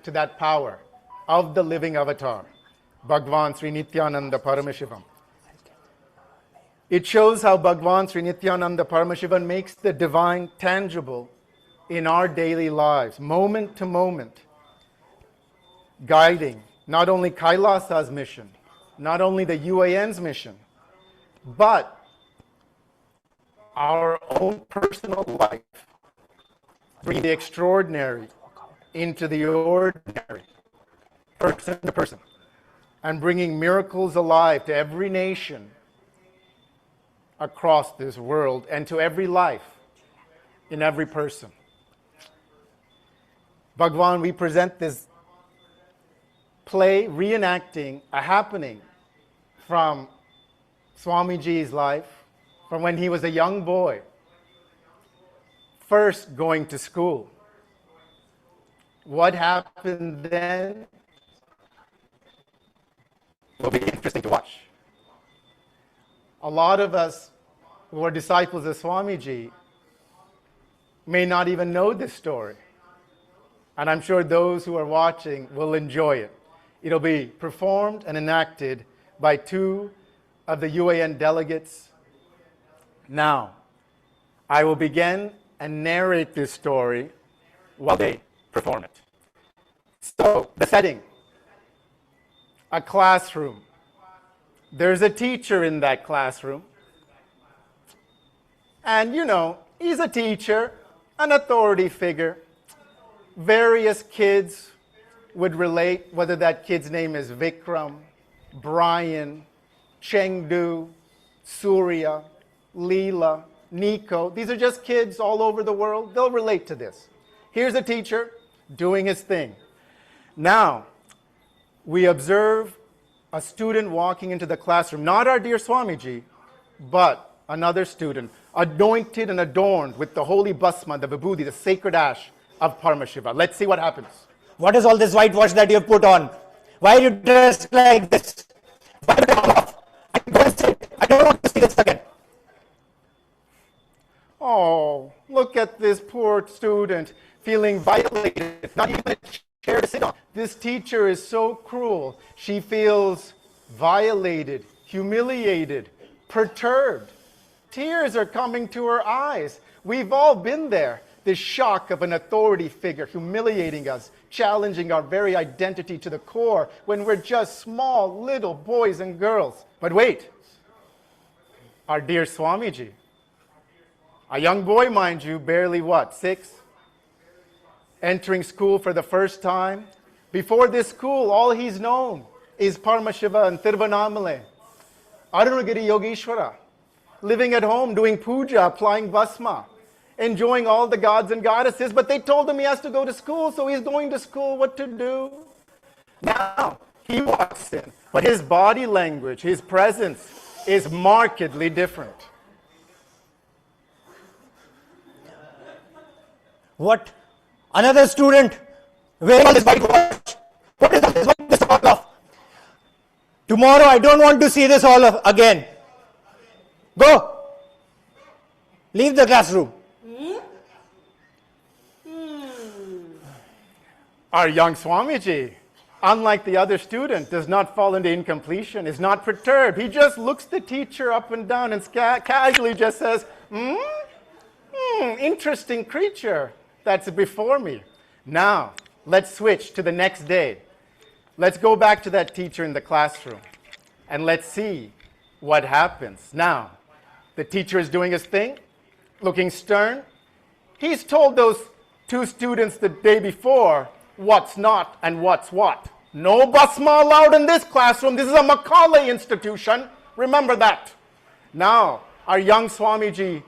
to that power of the living avatar, Bhagavan Sri Nithyananda Paramashivam. It shows how Bhagavan Sri Nithyananda Paramashivam makes the divine tangible in our daily lives, moment to moment, guiding not only KAILASA's mission, not only the UAN's mission, but our own personal life, bringing the extraordinary into the ordinary, person to person, and bringing miracles alive to every nation across this world and to every life in every person. Bhagavan, we present this play reenacting a happening from Swamiji's life, from when he was a young boy, first going to school. What happened then will be interesting to watch. A lot of us who are disciples of Swamiji may not even know this story. And I'm sure those who are watching will enjoy it. It'll be performed and enacted by two of the UAN delegates. Now, I will begin and narrate this story while they perform it. So, the setting, a classroom. There's a teacher in that classroom. And you know, he's a teacher, an authority figure. Various kids would relate, whether that kid's name is Vikram, Brian, Chengdu, Surya, Leela, Nico. These are just kids all over the world. They'll relate to this. Here's a teacher doing his thing. Now, we observe a student walking into the classroom, not our dear Swamiji, but another student, anointed and adorned with the holy bhasma, the vibhuti, the sacred ash of Paramashiva. Let's see what happens. What is all this whitewash that you have put on? Why are you dressed like this? Why don't you come off? I don't want to see this again. Oh, look at this poor student feeling violated, not even a chair to sit on. This teacher is so cruel. She feels violated, humiliated, perturbed. Tears are coming to her eyes. We've all been there. The shock of an authority figure humiliating us, challenging our very identity to the core when we're just small little boys and girls. But wait, our dear Swamiji, a young boy, mind you, barely what, 6? Entering school for the first time. Before this school, all he's known is Paramashiva and Tiruvannamalai, Arunagiri Yogeshwara, living at home, doing puja, applying bhasma. enjoying all the gods and goddesses, but they told him he has to go to school, so he's going to school. What to do? Now, he walks in, but his body language, his presence is markedly different. What? Another student wearing all this white watch. What is all this? What is this all of? Tomorrow I don't want to see this all of again. Go. Leave the classroom. Our young Swamiji, unlike the other student, does not fall into incompletion, is not perturbed. He just looks the teacher up and down and casually just says, interesting creature that's before me. Now, let's switch to the next day. Let's go back to that teacher in the classroom and let's see what happens. Now, the teacher is doing his thing, looking stern. He's told those two students the day before what's not and what's what. No basma allowed in this classroom. This is a Macaulay institution. Remember that. Now, our young Swamiji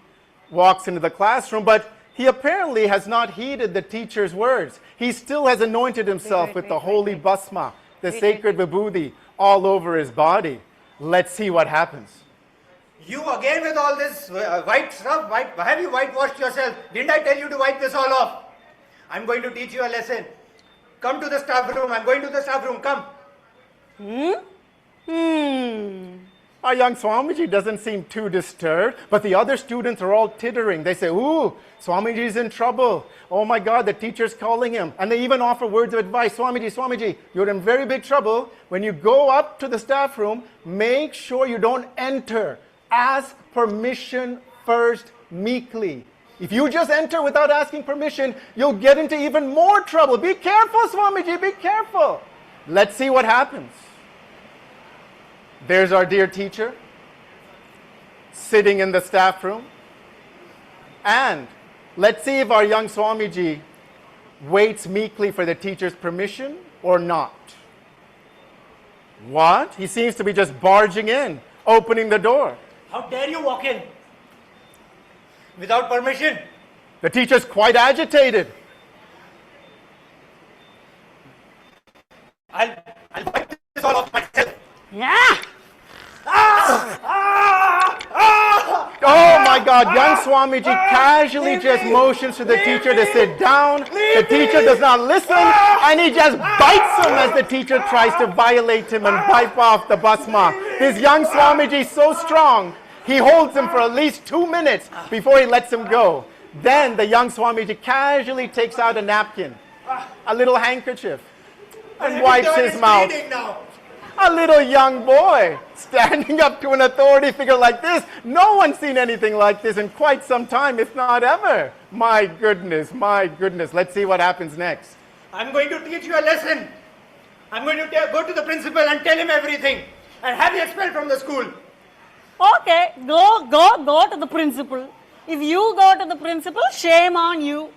walks into the classroom, but he apparently has not heeded the teacher's words. He still has anointed himself with the holy basma, the sacred vibhuti, all over his body. Let's see what happens. You again with all this white stuff? Have you whitewashed yourself? Didn't I tell you to wipe this all off? I'm going to teach you a lesson. Come to the staff room. I'm going to the staff room. Come. Our young Swamiji doesn't seem too disturbed, but the other students are all tittering. They say, ooh, Swamiji's in trouble. Oh my God, the teacher's calling him. And they even offer words of advice. Swamiji, you're in very big trouble. When you go up to the staff room, make sure you don't enter. Ask permission first meekly. If you just enter without asking permission, you'll get into even more trouble. Be careful, Swamiji, be careful. Let's see what happens. There's our dear teacher sitting in the staff room. And let's see if our young Swamiji waits meekly for the teacher's permission or not. What? He seems to be just barging in, opening the door. How dare you walk in without permission? The teacher's quite agitated. I'll wipe this all off myself. Yeah. Oh my God, young Swamiji casually just motions to the teacher to sit down. The teacher does not listen, and he just bites him as the teacher tries to violate him and wipe off the basma. This young Swamiji is so strong, he holds him for at least 2 minutes before he lets him go. Then the young Swamiji casually takes out a napkin, a little handkerchief, and wipes his mouth. A little young boy standing up to an authority figure like this. No one's seen anything like this in quite some time, if not ever. My goodness, my goodness. Let's see what happens next. I'm going to teach you a lesson. I'm going to go to the principal and tell him everything and have you expelled from the school. Okay, go to the principal. If you go to the principal, shame on you.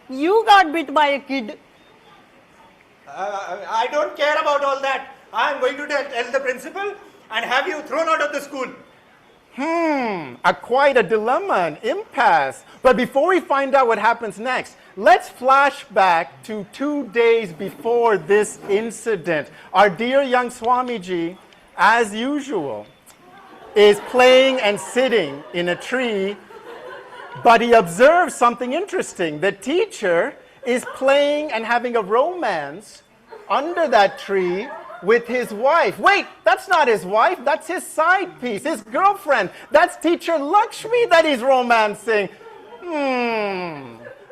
You got bit by a kid. I don't care about all that. I'm going to tell the principal and have you thrown out of the school. Quite a dilemma, an impasse. But before we find out what happens next, let's flash back to 2 days before this incident. Our dear young Swamiji, as usual, is playing and sitting in a tree, but he observes something interesting. The teacher is playing and having a romance under that tree with his wife. Wait, that's not his wife, that's his side piece, his girlfriend. That's teacher Lakshmi that he's romancing.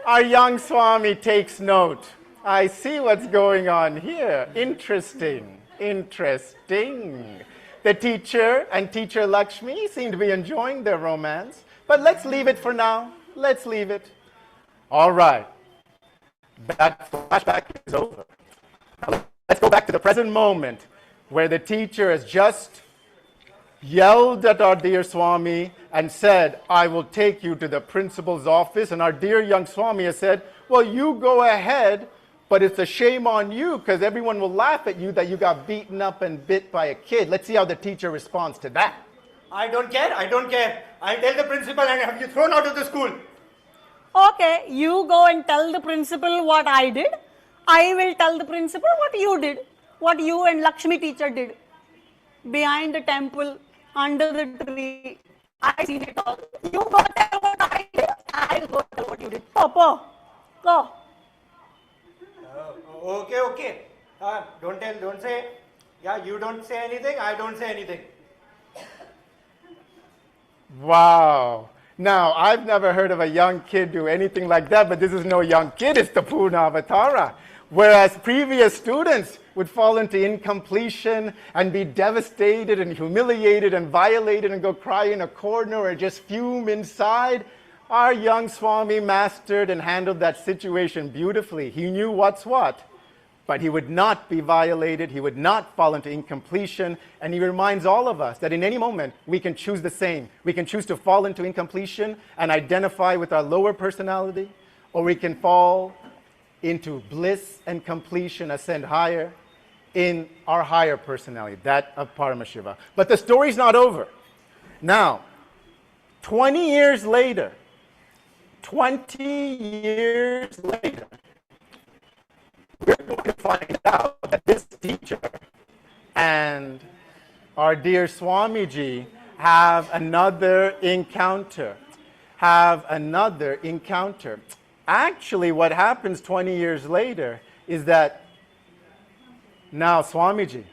Our young Swami takes note. I see what's going on here. Interesting, interesting. The teacher and teacher Lakshmi seem to be enjoying their romance, but let's leave it for now. Let's leave it. All right. That flashback is over. Let's go back to the present moment where the teacher has just yelled at our dear Swami and said, I will take you to the principal's office. And our dear young Swami has said, well, you go ahead, but it's a shame on you because everyone will laugh at you that you got beaten up and bit by a kid. Let's see how the teacher responds to that. I don't care. I'll tell the principal and have you thrown out of the school. Okay, you go and tell the principal what I did. I will tell the principal what you did, what you and Lakshmi teacher did. Behind the temple, under the tree. I seen it all. You go tell what I did. I will go tell what you did. Go. Okay. Don't say. Yeah, you don't say anything, I don't say anything. Wow. Now, I've never heard of a young kid do anything like that, but this is no young kid, it's the Purna Avatara. Whereas previous students would fall into incompletion and be devastated and humiliated and violated and go cry in a corner or just fume inside, our young Swami mastered and handled that situation beautifully. He knew what's what. But he would not be violated, he would not fall into incompletion, and he reminds all of us that in any moment we can choose the same. We can choose to fall into incompletion and identify with our lower personality, or we can fall into bliss and completion, ascend higher in our higher personality, that of Paramashiva. But the story's not over. Now, 20 years later, we're going to find out that this teacher and our dear Swamiji have another encounter. Actually, what happens 20 years later is that now Swamiji,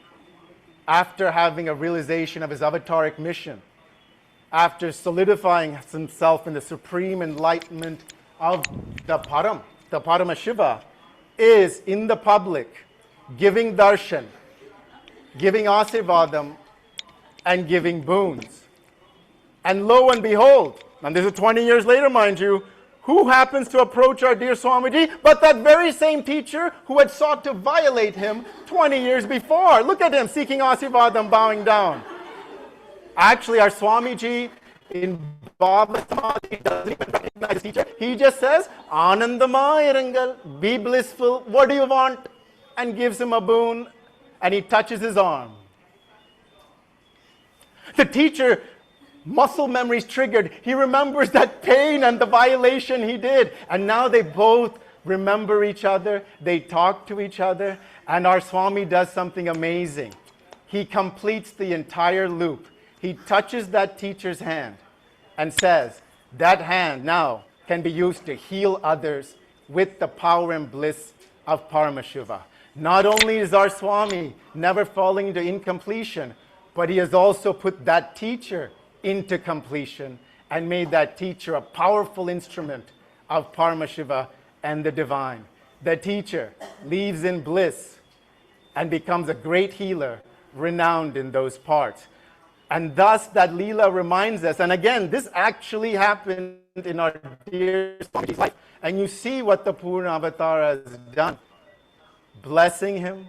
after having a realization of his avataric mission, after solidifying himself in the supreme enlightenment of the Paramashiva, is in the public giving darshan, giving asirvadam, and giving boons. And lo and behold, and this is 20 years later, mind you, who happens to approach our dear Swamiji but that very same teacher who had sought to violate him 20 years before. Look at him, seeking asirvadam, bowing down. Actually, our Swamiji in Baba Samadhi doesn't even recognize teacher. He just says, Anandamayirangal, be blissful, what do you want? And gives him a boon, and he touches his arm. The teacher, muscle memories triggered. He remembers that pain and the violation he did. And now they both remember each other, they talk to each other, and our Swami does something amazing. He completes the entire loop. He touches that teacher's hand and says, that hand now can be used to heal others with the power and bliss of Paramashiva. Not only is our Swami never falling into incompletion, but he has also put that teacher into completion and made that teacher a powerful instrument of Paramashiva and the divine. The teacher leaves in bliss and becomes a great healer, renowned in those parts. And thus that Leela reminds us, and again, this actually happened in our dear Swamiji's life. And you see what the Purna Avatara has done. Blessing him,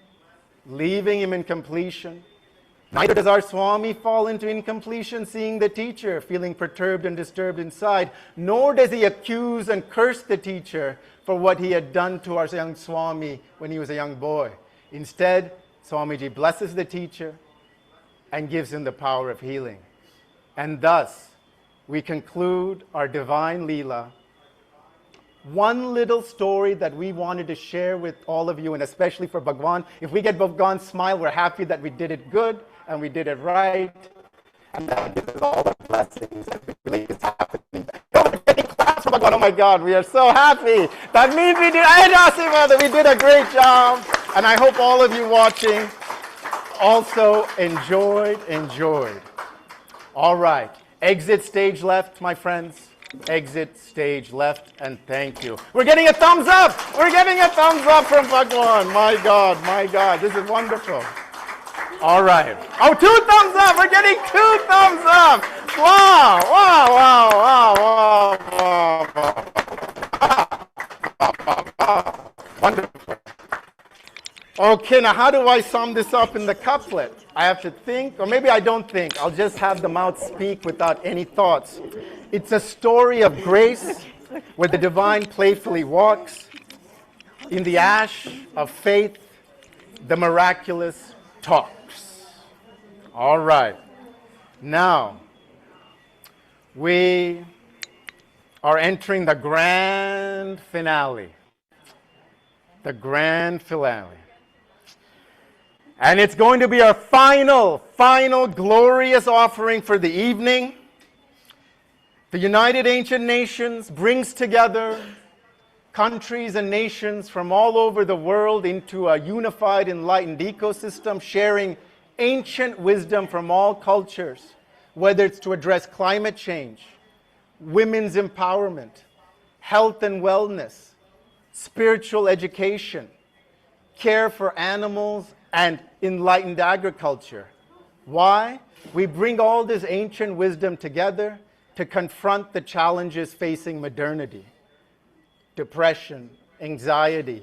leaving him in completion. Neither does our Swami fall into incompletion, seeing the teacher, feeling perturbed and disturbed inside, nor does he accuse and curse the teacher for what he had done to our young Swami when he was a young boy. Instead, Swamiji blesses the teacher and gives him the power of healing. And thus, we conclude our divine Leela. One little story that we wanted to share with all of you, and especially for Bhagavan. If we get Bhagavan's smile, we're happy that we did it good and we did it right. And that gives us all the blessings that we believe is happening. Getting claps for Bhagavan. Oh my God, we are so happy. That means we did a great job. And I hope all of you watching also enjoyed. All right, exit stage left, my friends. Exit stage left, and thank you. We're getting a thumbs up. We're getting a thumbs up from Bhagavan. My God, this is wonderful. All right. Oh, 2 thumbs up. We're getting 2 thumbs up. Wow. Wonderful. Okay, now how do I sum this up in the couplet? I have to think, or maybe I don't think. I'll just have the mouth speak without any thoughts. It's a story of grace where the divine playfully walks. In the ash of faith, the miraculous talks. All right. Now, we are entering the grand finale. The grand finale. And it's going to be our final glorious offering for the evening. The United Ancient Nations brings together countries and nations from all over the world into a unified, enlightened ecosystem, sharing ancient wisdom from all cultures, whether it's to address climate change, women's empowerment, health and wellness, spiritual education, care for animals, and enlightened agriculture. Why? We bring all this ancient wisdom together to confront the challenges facing modernity: depression, anxiety,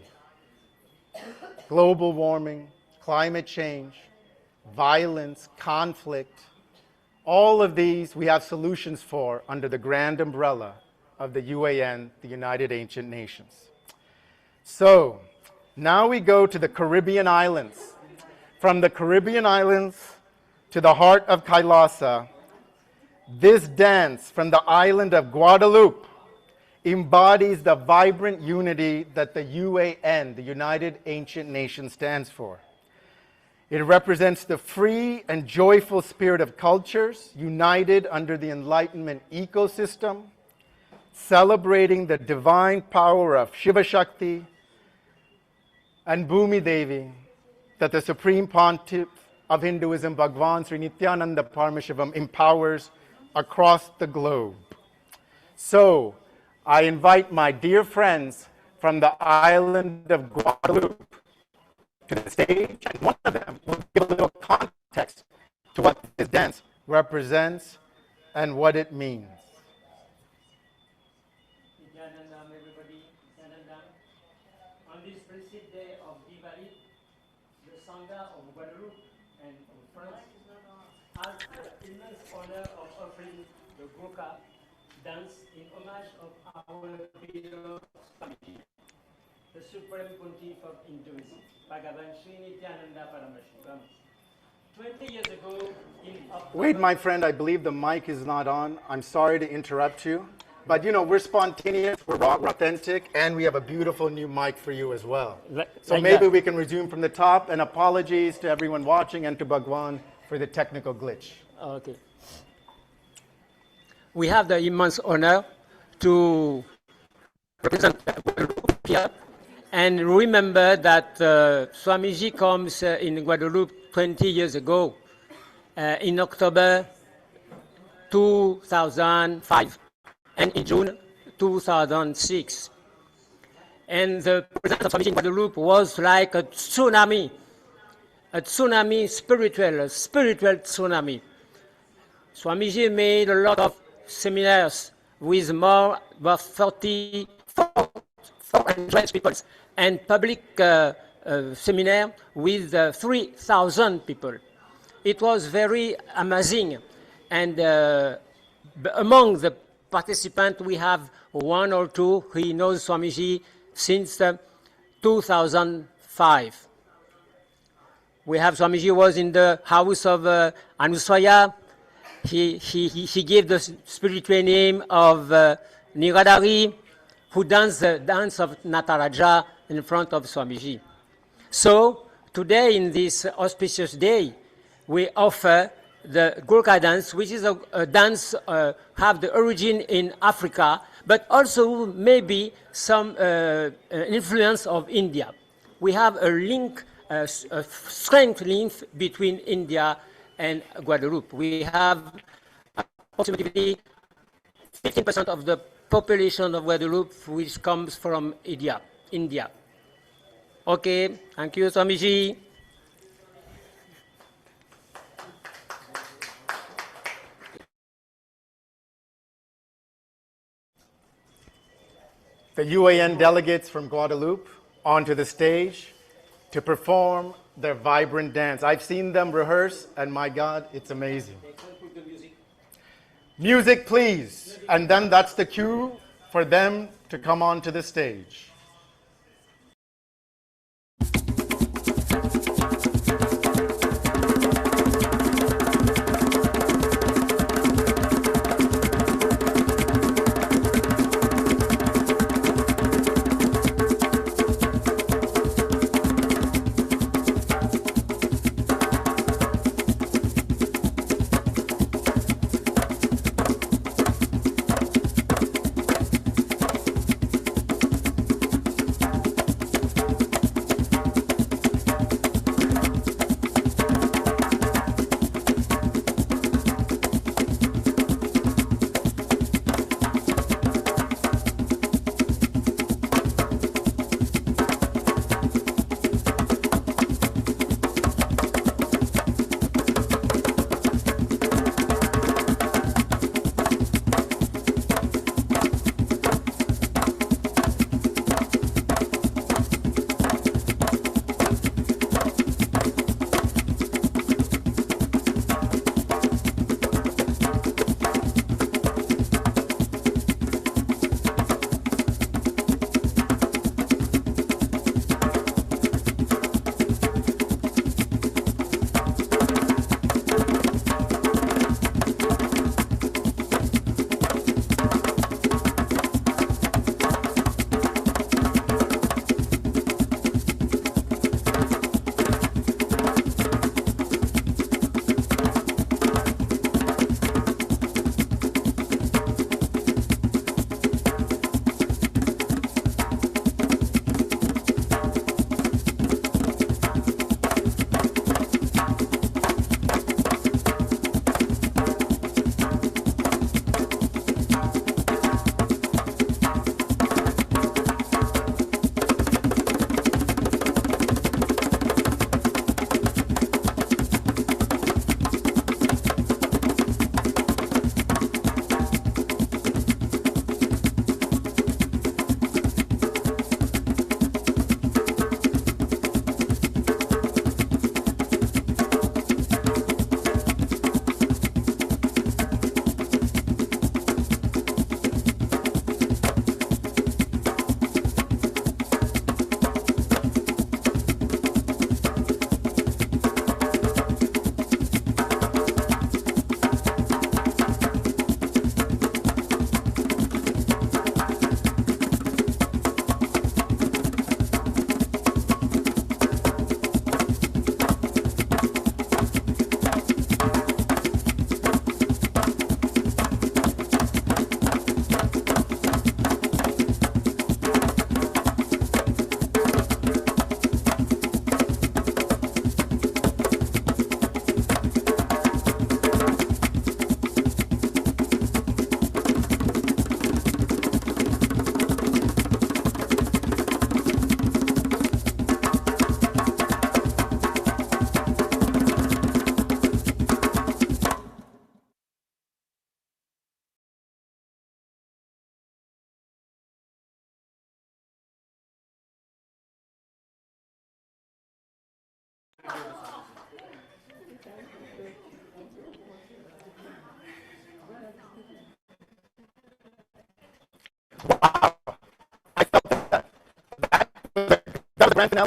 global warming, climate change, violence, conflict. All of these we have solutions for under the grand umbrella of the UAN, the United Ancient Nations. So now we go to the Caribbean islands. From the Caribbean islands to the heart of Kailasa, this dance from the island of Guadeloupe embodies the vibrant unity that the UAN, the United Ancient Nations, stands for. It represents the free and joyful spirit of cultures united under the Enlightenment ecosystem, celebrating the divine power of Shiva Shakti and Bhumi Devi that the Supreme Pontiff of Hinduism, Bhagavan Sri Nithyananda Paramashivam, empowers across the globe. So, I invite my dear friends from the island of Guadeloupe to the stage, and one of them will give a little context to what this dance represents and what it means. Nityanandam, everybody, Nityanandam. On this blessed day of Diwali, the Sangha of Guadeloupe and of France has the immense honor of offering the Goka dance in homage of our beloved Swamiji, the Supreme Pontiff of Hinduism, Bhagavan Sri Nithyananda Paramashivam. 20 years ago, in October... Wait, my friend, I believe the mic is not on. I'm sorry to interrupt you. But, you know, we're spontaneous, we're raw, we're authentic, and we have a beautiful new mic for you as well. So maybe we can resume from the top, and apologies to everyone watching and to Bhagwan for the technical glitch. Okay. We have the immense honor to represent Guadeloupe here, and remember that Swamiji comes in Guadeloupe 20 years ago, in October 2005, and in June 2006. And the presence of Swamiji in Guadeloupe was like a tsunami, spiritual tsunami. Swamiji made a lot of seminars with more than 400 people, and public seminar with 3,000 people. It was very amazing, and among the participants we have one or two who knows Swamiji since 2005. We have Swamiji was in the house of Anuswaya. He gave the spiritual name of Niradhari, who danced the dance of Nataraja in front of Swamiji. So today, in this auspicious day, we offer the Gurkha dance, which is a dance have the origin in Africa, but also maybe some influence of India. We have a link, a strength link between India and Guadeloupe. We have approximately 15% of the population of Guadeloupe which comes from India. Okay, thank you, Swamiji. The UAN delegates from Guadeloupe onto the stage to perform their vibrant dance. I've seen them rehearse, and my God, it's amazing. Music, please. And then that's the cue for them to come onto the stage.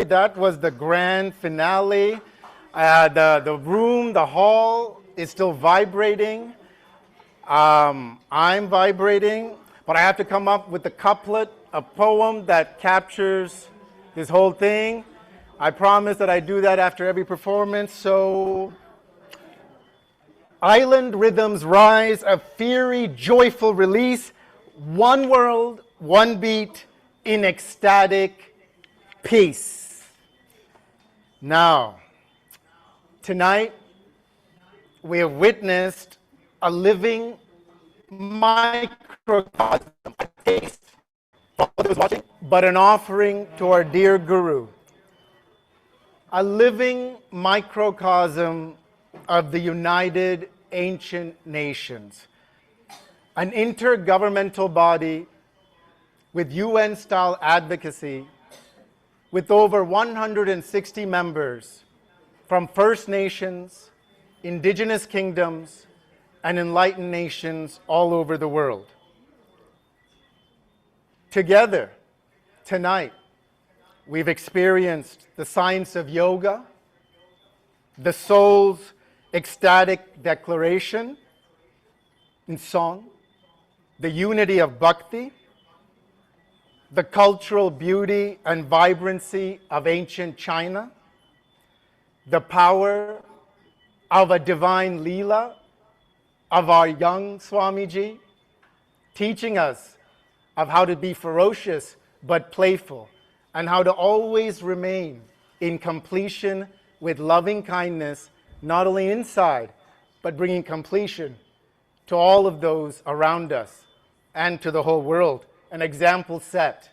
That was the grand finale. The room, the hall is still vibrating. I'm vibrating, but I have to come up with a couplet, a poem that captures this whole thing. I promise that I do that after every performance. So, island rhythms rise, a fiery, joyful release. One world, one beat, in ecstatic peace. Now, tonight, we have witnessed a living microcosm, a taste for those watching, but an offering to our dear Guru. A living microcosm of the United Ancient Nations, an intergovernmental body with UN-style advocacy, with over 160 members from First Nations, indigenous kingdoms, and enlightened nations all over the world. Together, tonight, we've experienced the science of yoga, the soul's ecstatic declaration in song, the unity of bhakti, the cultural beauty and vibrancy of ancient China, the power of a divine Leela of our young Swamiji, teaching us of how to be ferocious but playful, and how to always remain in completion with loving kindness, not only inside, but bringing completion to all of those around us and to the whole world. An example set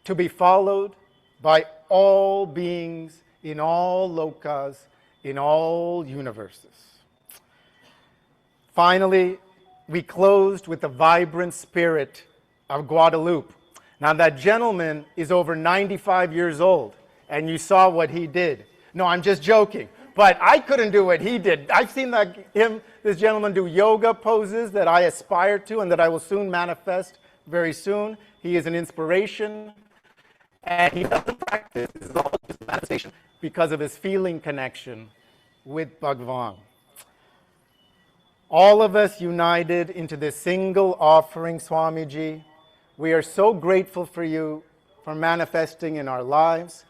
to be followed by all beings in all lokas, in all universes. Finally, we closed with the vibrant spirit of Guadalupe. Now that gentleman is over 95 years old, and you saw what he did. No, I'm just joking, but I couldn't do what he did. I've seen this gentleman do yoga poses that I aspire to and that I will soon manifest very soon. He is an inspiration, and he doesn't practice. This is all just manifestation because of his feeling connection with Bhagavan. All of us united into this single offering, Swamiji. We are so grateful for you for manifesting in our lives,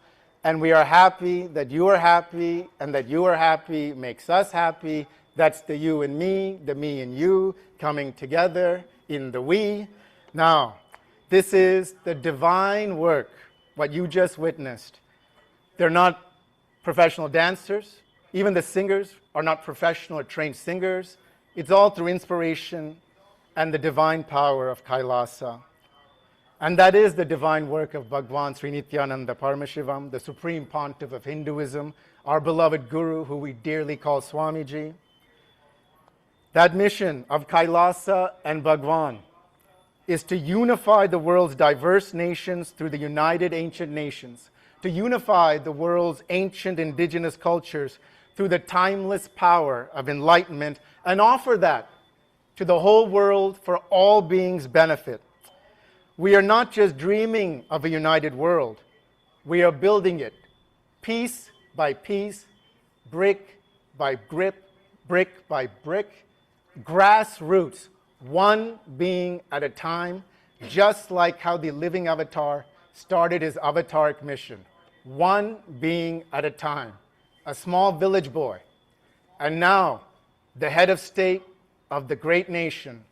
and we are happy that you are happy, and that you are happy makes us happy. That's the you and me, the me and you coming together in the we. Now, this is the divine work, what you just witnessed. They're not professional dancers. Even the singers are not professional or trained singers. It's all through inspiration and the divine power of Kailasa. And that is the divine work of Bhagavan Sri Nithyananda Paramashivam, the Supreme Pontiff of Hinduism, our beloved Guru, who we dearly call Swamiji. That mission of Kailasa and Bhagavan is to unify the world's diverse nations through the United Ancient Nations, to unify the world's ancient indigenous cultures through the timeless power of enlightenment, and offer that to the whole world for all beings' benefit. We are not just dreaming of a united world. We are building it piece by piece, brick by brick, brick by brick, grassroots, one being at a time, just like how the living avatar started his avataric mission. One being at a time, a small village boy, and now the head of state of the great nation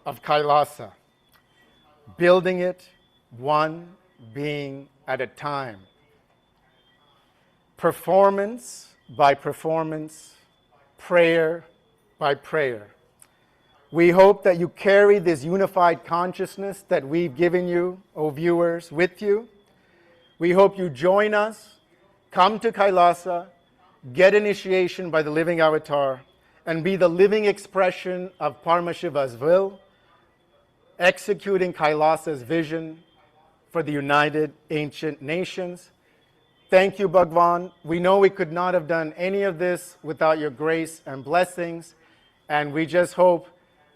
of Kailasa, building it one being at a time. Performance by performance, prayer by prayer. We hope that you carry this unified consciousness that we've given you, O viewers, with you. We hope you join us, come to Kailasa, get initiation by the living avatar, and be the living expression of Paramashiva's will, executing Kailasa's vision for the United Ancient Nations. Thank you, Bhagwan. We know we could not have done any of this without your grace and blessings, and we just hope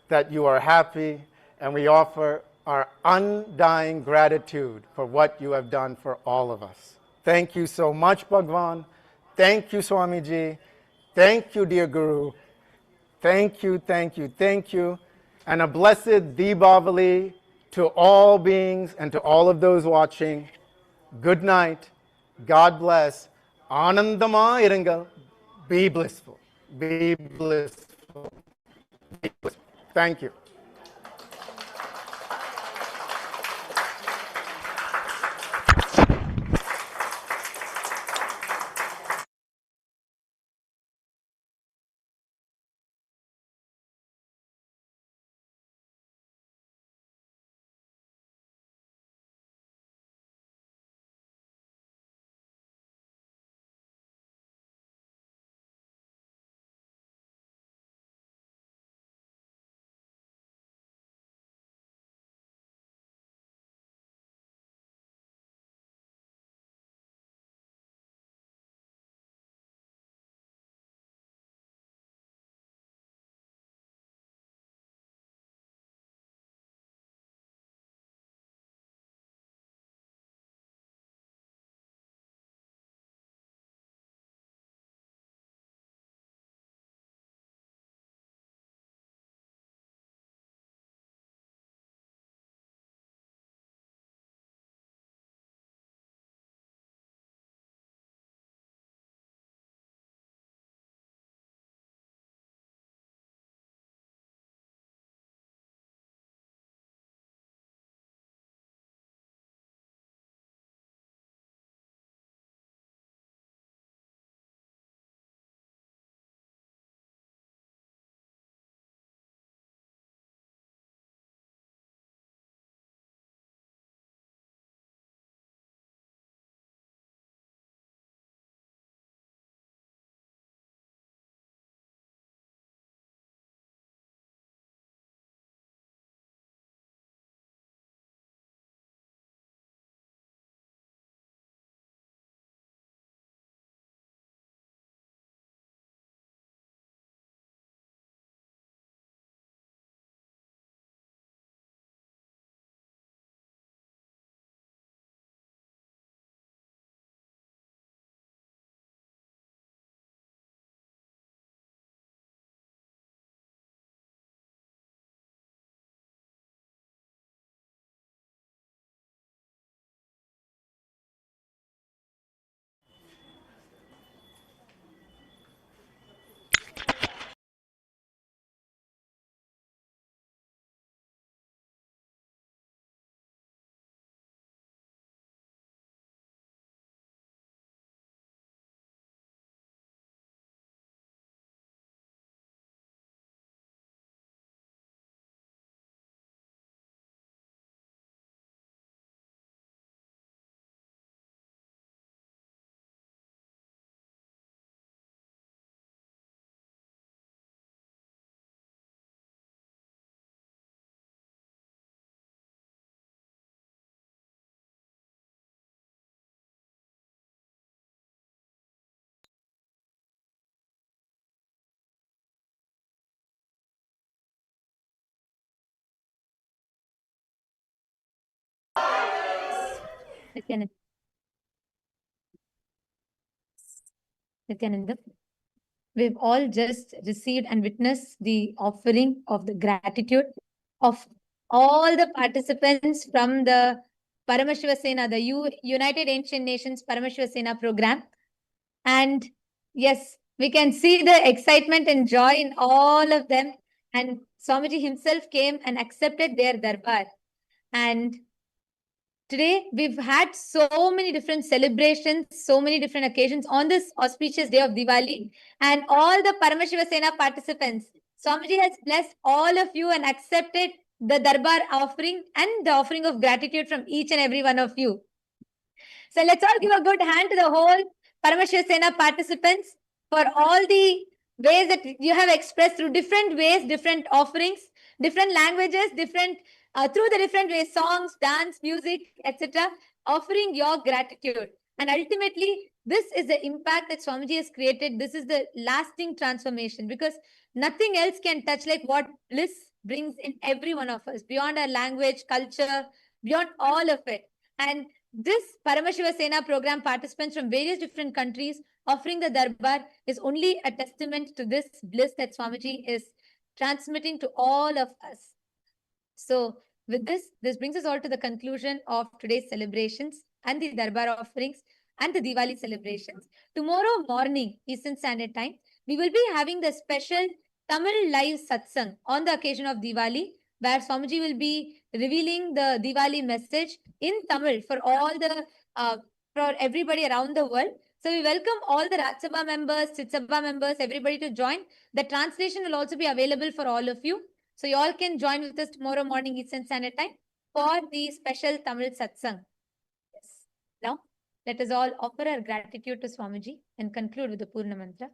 that you are happy, and we offer our undying gratitude for what you have done for all of us. Thank you so much, Bhagwan. Thank you, Swamiji. Thank you, dear Guru. Thank you, thank you, thank you. And a blessed Deepavali to all beings and to all of those watching. Good night. God bless. Anandama irungal. Be blissful. Be blissful. Be blissful. Thank you. Nityananda, we've all just received and witnessed the offering of the gratitude of all the participants from the Paramashiva Sena, the United Ancient Nations Paramashiva Sena program. And yes, we can see the excitement and joy in all of them. And Swamiji himself came and accepted their darbar. And today, we've had so many different celebrations, so many different occasions on this auspicious day of Diwali. And all the Paramashiva Sena participants, Swamiji has blessed all of you and accepted the Darbar offering and the offering of gratitude from each and every one of you. So let's all give a good hand to the whole Paramashiva Sena participants for all the ways that you have expressed through different ways, different offerings, different languages, different through the different ways, songs, dance, music, etc., offering your gratitude. And ultimately, this is the impact that Swamiji has created. This is the lasting transformation, because nothing else can touch like what bliss brings in every one of us, beyond our language, culture, beyond all of it. And this Paramashiva Sena program, participants from various different countries offering the Darbar, is only a testament to this bliss that Swamiji is transmitting to all of us. So with this brings us all to the conclusion of today's celebrations and the Darbar offerings and the Diwali celebrations. Tomorrow morning, Eastern Standard Time, we will be having the special Tamil live satsang on the occasion of Diwali, where Swamiji will be revealing the Diwali message in Tamil for all the for everybody around the world. So we welcome all the Raj Sabha members, Chit Sabha members, everybody to join. The translation will also be available for all of you. So you all can join with us tomorrow morning Eastern Standard Time for the special Tamil satsang. Yes. Now, let us all offer our gratitude to Swamiji and conclude with the Purna Mantra.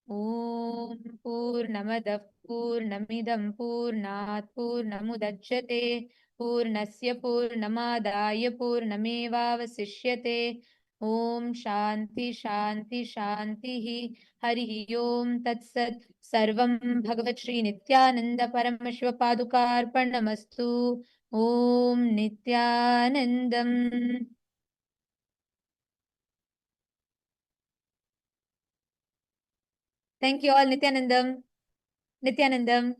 Om Purnamadav Purnamidam Purnat Purnamudachyate Purnasya Purnamadaya Purnamevavasishyate Om Shanti Shanti Shanti Hari Om Tat Sat Sarvam Bhagavat Sri Nithyananda Paramashiva Padukarpanamastu Om Nithyanandam. Thank you all. Nithyanandam. Nithyanandam.